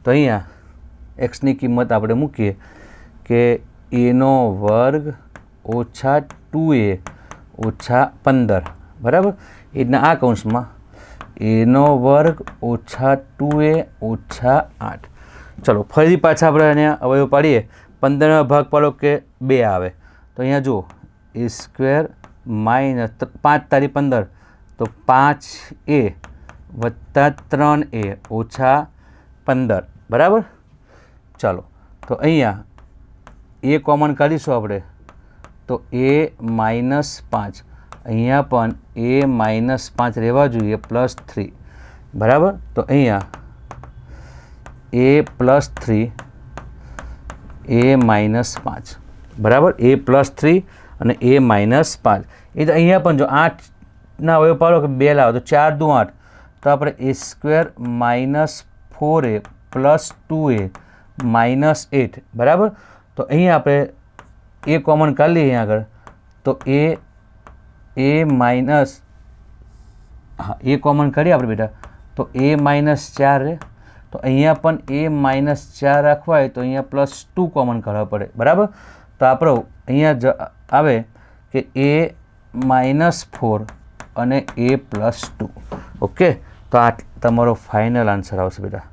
તો અહીંયા એક્સની કિંમત આપણે મૂકીએ કે એનો વર્ગ ઓછા 2a ઓછા 15. બરાબર. એના આ કૌંસમાં એનો વર્ગ ઓછા 2a ઓછા 8. ચલો, ફરીથી પાછા આપણે અહીંયા અવયવ પાડીએ. 15 ભાગ પાડો કે 2 આવે. તો અહીંયા જુઓ, એ સ્ક્વેર માઇનસ 5 તારી 15 તો 5a વત્તા 3a ઓછા 15. બરાબર. ચાલો, તો અહીંયા એ કોમન કાઢીશું આપણે તો એ માઇનસ 5. અહીંયા પણ એ માઇનસ 5 રહેવા જોઈએ, પ્લસ 3. બરાબર. તો અહીંયા એ પ્લસ 3 એ માઇનસ 5. બરાબર. એ પ્લસ 3 અને એ માઇનસ 5. એ તો અહીંયા પણ જો 8ના અવયવ પાડો કે 2 લાવો તો 4 દુ 8. તો આપણે A square minus 4a plus 2a minus 8. બરાબર. તો અહીંયા આપણે એ કોમન કાઢી લઈએ અહીંયા આગળ તો એ માઇનસ, હા, એ કોમન કરીએ આપણે બેટા તો એ માઇનસ 4 રહે. તો અહીંયા પણ એ માઇનસ 4 રાખવા હોય તો અહીંયા પ્લસ 2 કોમન કાઢવા પડે. બરાબર. તો આપણો અહીંયા આવે કે એ માઇનસ 4 અને એ પ્લસ 2. ઓકે. તો આ તમારો ફાઇનલ આન્સર આવશે બેટા.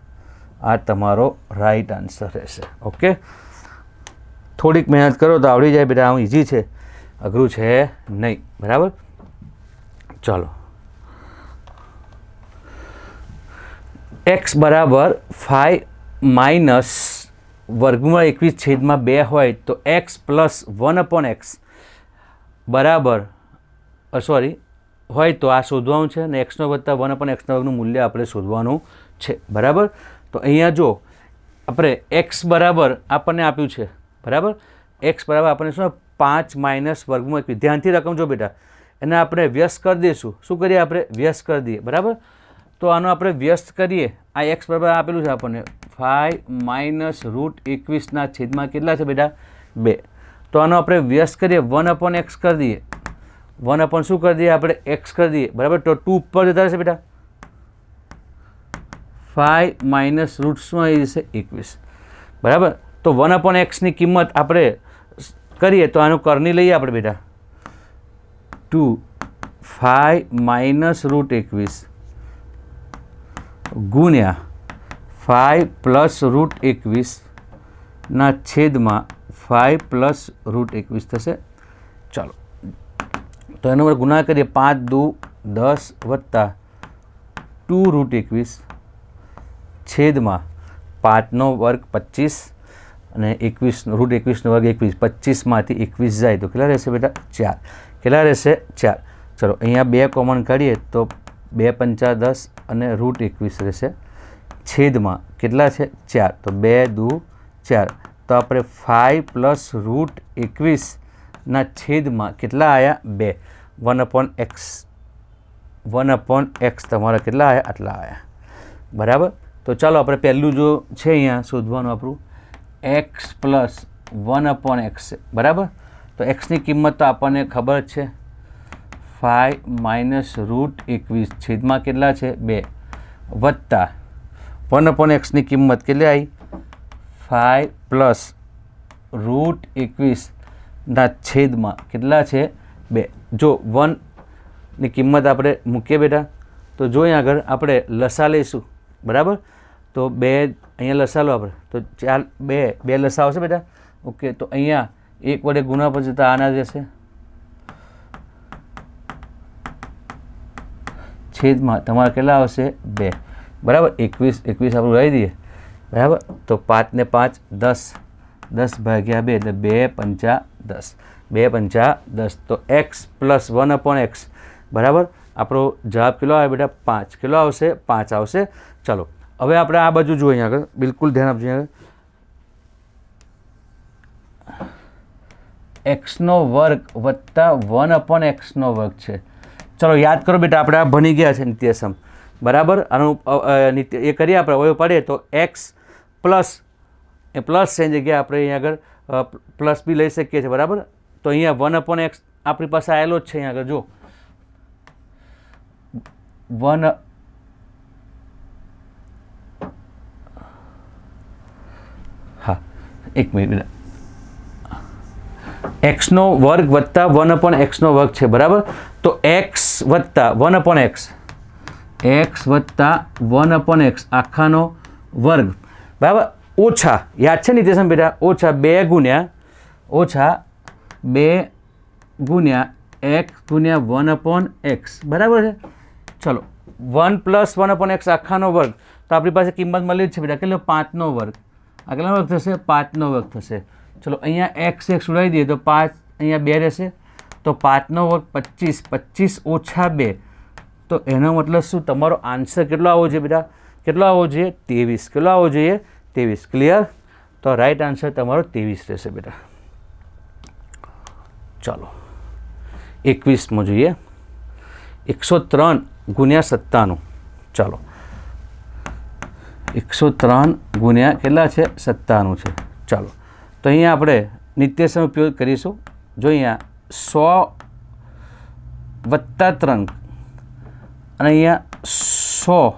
આ તમારો રાઈટ આન્સર રહેશે. ઓકે. થોડીક મહેનત કરો તો આવડી જાય બેટા. આમ ઇઝી છે, અઘરું છે નહીં. બરાબર. ચાલો, એક્સ બરાબર 5 માઇનસ વર્ગમૂળ 21 છેદમાં 2 હોય તો એક્સ પ્લસ 1/x બરાબર હોય તો આ શોધવાનું છે અને એક્સનો વત્તા 1/xના વર્ગનું મૂલ્ય આપણે શોધવાનું છે. બરાબર. તો અહીંયા જો આપણે એક્સ બરાબર આપણને આપ્યું છે. બરાબર. એક્સ બરાબર આપણને શું 5 માઇનસ વર્ગમૂળ 21. ધ્યાનથી રકમ જો બેટા, એને આપણે વ્યસ્ત કરી દઈશું. શું કરીએ? આપણે વ્યસ્ત કરી દઈએ. બરાબર. તો આનો આપણે વ્યસ્ત કરીએ. આ એક્સ બરાબર આપેલું છે આપણને 5 માઇનસ √21ના છેદમાં કેટલા છે બેટા? 2. તો આનો આપણે વ્યસ્ત કરીએ 1/x કરી દઈએ. 1/ શું કરી દઈએ આપણે? એક્સ કરી દઈએ. બરાબર. તો 2 ઉપર જતા રહેશે બેટા. 5 માઇનસ રૂટ શું આવી જશે? 21. બરાબર. તો 1/xની કિંમત આપણે કરીએ તો આનું કરણી લઈએ આપણે બેટા. 2 5 માઇનસ √21 ગુણ્યા 5 પ્લસ √21ના છેદમાં 5 પ્લસ √21 થશે. ચાલો, તો એનો આપણે ગુણાકાર કરીએ. 5 દુ 10 વત્તા 2 √21 છેદમાં 5નો વર્ગ 25 અને 21 √21નો વર્ગ 21. 25માંથી 21 જાય તો કેટલા રહેશે બેટા? 4. કેટલા રહેશે? 4. ચલો, અહીંયા 2 કોમન કાઢીએ તો 2 × 5 = 10 અને √21 રહેશે. છેદમાં કેટલા છે? 4. તો 2 દુ 4. તો આપણે 5 પ્લસ √21 ના છેદમાં કેટલા આવ્યા 2 1/x 1/x તમારા કેટલા આવ્યા આટલા આવ્યા બરાબર. તો ચાલો આપણે પહેલું જો છે અહીંયા શોધવાનું આપણું x પ્લસ 1/x છે બરાબર. તો એક્સની કિંમત તો આપણને ખબર જ છે 5 માઇનસ √21 છેદમાં કેટલા છે 2 વત્તા 1/x ની કિંમત કેટલી આવી 5 પ્લસ √21 ના છેદમાં કેટલા છે 2. જો 1 ની કિંમત આપણે મૂકીએ બેટા તો જો અહીંયા આગળ આપણે લસા લઈશું બરાબર. તો 2 અહીંયા લસા લો આપણે તો 2 લસા આવશે બેટા. ઓકે તો અહીંયા 1 વડે ગુણા પર જતાં આના જશે છેદમાં તમારે કેટલા આવશે 2 બરાબર. 21 આપણે રહી દઈએ બરાબર. તો 5 ને 5 10 10 ભાગ્યા 2 એટલે 2 પંચા 10 2 પંચા 10. તો x પ્લસ 1/x બરાબર. આપણો જવાબ કેટલો આવે બેટા 5 કેટલો આવશે 5 આવશે. ચાલો હવે આપણે આ બાજુ જોઈએ અહીંયા આગળ બિલકુલ ધ્યાન આપજો આગળ x² વત્તા 1/x² છે. ચલો યાદ કરો બેટા આપણે આ ભણી ગયા છે નિત્યસમ બરાબર. આનું એ કરીએ આપણે અવયવ પાડીએ તો x પ્લસ એ પ્લસ છે જગ્યાએ આપણે અહીંયા આગળ પ્લસ બી લઈ શકીએ છીએ બરાબર. તો અહીંયા 1/x આપણી પાસે આવેલો જ છે અહીંયા આગળ જો 1 હા એક મિનિટ x² વત્તા 1/x² છે બરાબર. તો x વત્તા 1/x x વત્તા 1/x આખાનો વર્ગ બરાબર ઓછા યાદ છે નિત્યસમ બેટા ઓછા 2 ગુણ્યા x ગુણ્યા 1/x બરાબર છે. ચલો 1 પ્લસ 1/x આખાનો વર્ગ તો આપણી પાસે કિંમત મળી જ છે બેટા કેટલો 5નો વર્ગ. આ કેટલો વર્ગ થશે 5નો વર્ગ થશે. ચલો અહીંયા x ઉડાવી દઈએ તો 5 અહીંયા 2 રહેશે તો 5નો વર્ગ 25 25 ઓછા 2 તો એનો મતલબ શું તમારો આન્સર કેટલો આવવો જોઈએ બેટા કેટલો આવવો જોઈએ 23 કેટલો આવવો જોઈએ 23 ક્લિયર. તો રાઈટ આન્સર તમારો 23 રહેશે બેટા. ચાલો 21મો જોઈએ 103 ગુણ્યા 97 ચાલો 103 ગુણ્યા કેટલા છે 97 છે. ચાલો તો અહીંયા આપણે નિત્યસમ ઉપયોગ કરીશું. જો અહીંયા 100 વત્તા 3 અને અહીંયા 100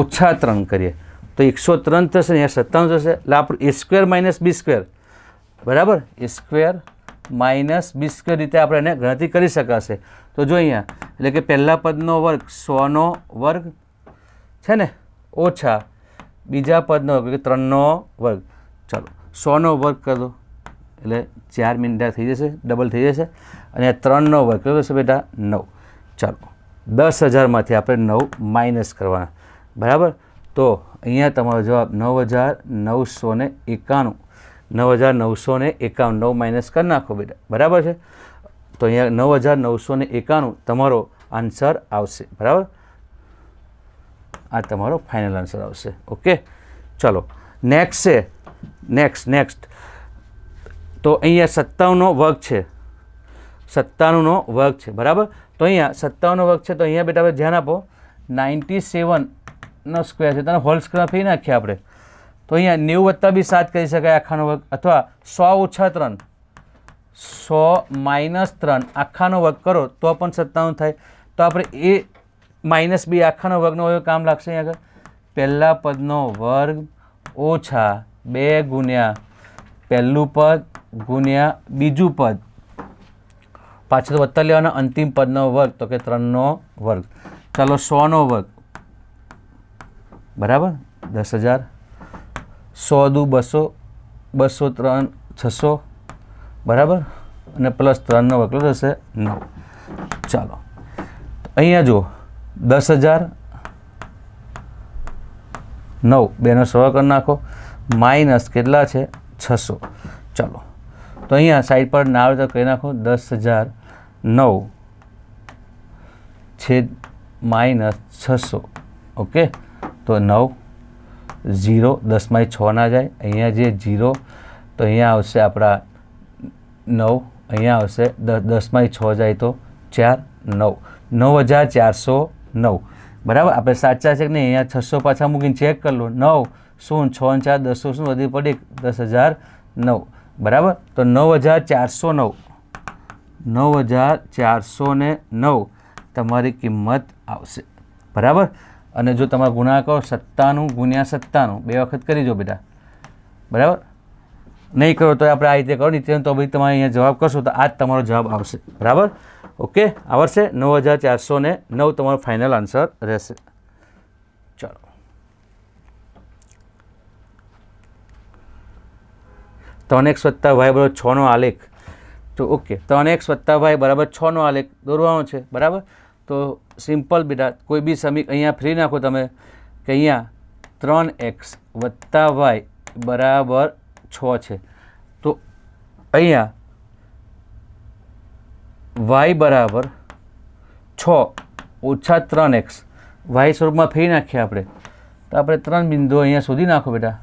ઓછા 3 કરીએ તો 103 થશે અહીંયા 97 થશે એટલે આપણું a² - b² બરાબર a² - b² રીતે આપણે એને ગણતરી કરી શકાશે. તો જો અહીંયા એટલે કે પહેલા પદનો વર્ગ 100નો વર્ગ છે ને ઓછા બીજા પદનો વર્ગ એટલે 3નો વર્ગ. ચાલો 100નો વર્ગ કરી દો એટલે 4 મિનિટ થઈ જશે ડબલ થઈ જશે અને 3નો વર્ગ કેટલો થશે બેટા 9. ચાલો 10,000માંથી આપણે 9 માઇનસ કરવાના બરાબર. તો અહીંયા તમારો જવાબ 9,991 9,991 9 માઇનસ કરી નાખો બેટા બરાબર છે. તો અહીંયા 9,991 તમારો આન્સર આવશે બરાબર. આ તમારો ફાઇનલ આન્સર આવશે. ઓકે ચલો નેક્સ્ટ છે નેક્સ્ટ તો અહીંયા 57નો વર્ગ છે 97નો વર્ગ છે બરાબર. તો અહીંયા 57નો વર્ગ છે તો અહીંયા બેટા હવે ધ્યાન આપો 97નો સ્ક્વેર છે તને હોલ સ્ક્વેર ફરી નાખીએ આપણે તો અહીંયા 90 વત્તા બી 7 કરી શકાય આખાનો વર્ગ અથવા 100 ઓછા 3 100 માઇનસ 3 આખાનો વર્ગ કરો તો પણ 97 થાય. તો આપણે એ માઇનસ બી આખાનો વર્ગનો કામ લાગશે અહીંયા આગળ પહેલા પદનો વર્ગ ઓછા 2 ગુણ્યા પહેલું પદ ગુણ્યા બીજું પદ પાછળ વત્તા લેવાના અંતિમ પદનો વર્ગ તો કે 3નો વર્ગ. ચાલો 100નો વર્ગ બરાબર 10,000 100 દુ 200 203 600 બરાબર અને પ્લસ 3નો વર્ગ કેટલો થશે 9. ચાલો અહીંયા જુઓ 10,000 9 બેનો સરવાળો કરી નાખો માઇનસ કેટલા છે 600. ચાલો તો અહીંયા સાઈડ પર ના આવે તો કહી નાખો 10,009 છેદ માઇનસ 600. ઓકે તો 9 0 10 માં 6 ના જાય અહીંયા જે 0 તો અહીંયા આવશે આપણા 9 અહીંયા આવશે 10માંથી 6 જાય તો 4 9 9409 બરાબર. આપણે સાચા છે કે નહીં અહીંયા 600 પાછા મૂકીને ચેક કરી લો. 9 શું 6 અને 4 10 શું વધી પડી 10,009 બરાબર. તો 9409 9409 તમારી કિંમત આવશે બરાબર. અને જો તમારે ગુણાકાર 97 ગુણ્યા 97 બે વખત કરી જો બેટા બરાબર. નહીં કરો તો આપણે આ રીતે કરો નહીં તો ભાઈ તમારે અહીંયા જવાબ કરશો તો આ જ તમારો જવાબ આવશે બરાબર. ઓકે આવશે 9409 તમારો ફાઇનલ આન્સર રહેશે. ચાલો 3x + y = 6 નો આલેખ. તો ઓકે 3x + y = 6 નો આલેખ દોરવાનો છે બરાબર. તો સિમ્પલ બેટા કોઈ બી અહીંયા ફ્રી નાખો તમે કે અહીંયા 3x + y = 6 છે. તો અહીંયા y બરાબર 6 ઓછા 3x y સ્વરૂપમાં ફેરી નાખીએ આપણે તો આપણે 3 બિંદુઓ અહીંયા શોધી નાખો બેટા.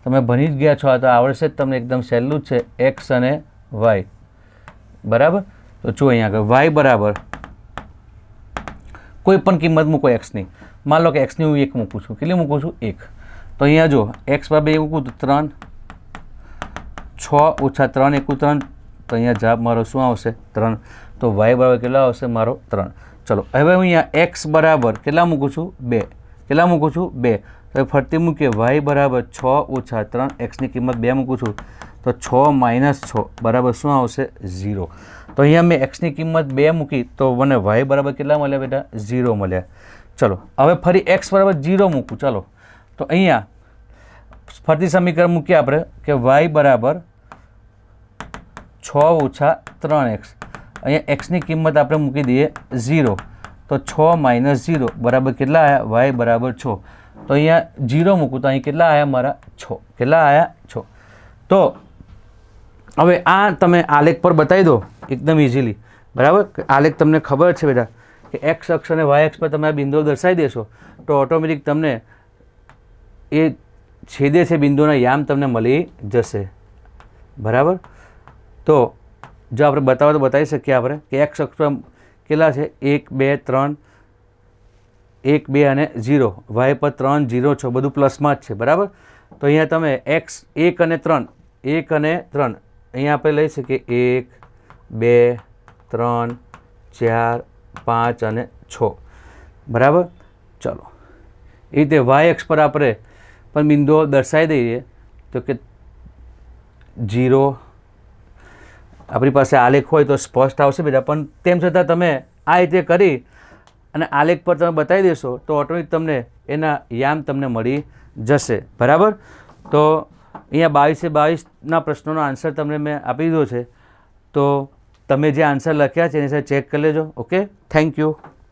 તમે ભણી જ ગયા છો આ તો આવડશે જ તમને એકદમ સહેલું જ છે x અને y બરાબર. તો જો અહીંયા આગળ y બરાબર કોઈ પણ કિંમત મૂકો એક્સની. માન લો કે એક્સની હું 1 મૂકું છું. કેટલી મૂકું છું 1. તો અહીંયા જો x પર 2 મૂકું તો 3 6 ઓછા 3 × 3 તો અહીંયા જવાબ મારો શું આવશે 3. તો y બરાબર કેટલા આવશે મારો 3. ચલો હવે હું અહીંયા x બરાબર કેટલા મૂકું છું 2. કેટલા મૂકું છું 2. તો ફરતી મૂકીએ y બરાબર 6 ઓછા 3 એક્સની કિંમત 2 મૂકું છું તો 6 - 6 બરાબર શું આવશે 0. તો અહીંયા મેં એક્સની કિંમત 2 મૂકી તો મને y બરાબર કેટલા મળ્યા બેટા 0 મળ્યા. ચલો હવે ફરી x બરાબર 0 મૂકું. ચાલો તો અહીંયા ફરતી સમીકરણ મૂકીએ આપણે કે y બરાબર 6 ઓછા 3x. અહીંયા એક્સની કિંમત આપણે મૂકી દઈએ 0 તો 6 - 0 બરાબર કેટલા આવ્યા y બરાબર 6. તો અહીંયા 0 મૂકું તો અહીં કેટલા આવ્યા મારા 6. કેટલા આવ્યા 6. તો હવે આ તમે આલેખ પર બતાવી દો એકદમ ઇઝીલી બરાબર. આલેખ તમને ખબર છે બેટા કે એક્સ અક્ષ અને વાય અક્ષ પર તમે આ બિંદુઓ દર્શાવી દેશો તો ઓટોમેટિક તમને એ છેદે છે બિંદુના યામ તમને મળી જશે બરાબર. તો જો આપણે બતાવો તો બતાવી શકીએ આપણે કે એક્સ અક્ષ પર કેટલા છે 1 2 3 1 2 અને 0 વાય પર 3 0 6 બધું પ્લસમાં જ છે બરાબર. તો અહીંયા તમે એક્સ 1 અને 3 અહીંયા આપણે લઈ શકીએ 1 2 3 4 5 અને 6 બરાબર. ચલો એ રીતે વાય અક્ષ પર આપણે પણ બિંદુઓ દર્શાવી દઈએ તો કે 0 આપણી પાસે આલેખ હોય તો સ્પષ્ટ આવશે બેટા. પણ તેમ છતાં તમે આ રીતે કરી અને આલેખ પર તમે બતાવી દેશો તો ઓટોમેટિક તમને એના યામ તમને મળી જશે બરાબર. તો અહીંયા 22 પ્રશ્નોનો આન્સર તમને મેં આપી દીધો છે. તો તમે જે આન્સર લખ્યા છે એની સાથે ચેક કરી લેજો. Okay thank you.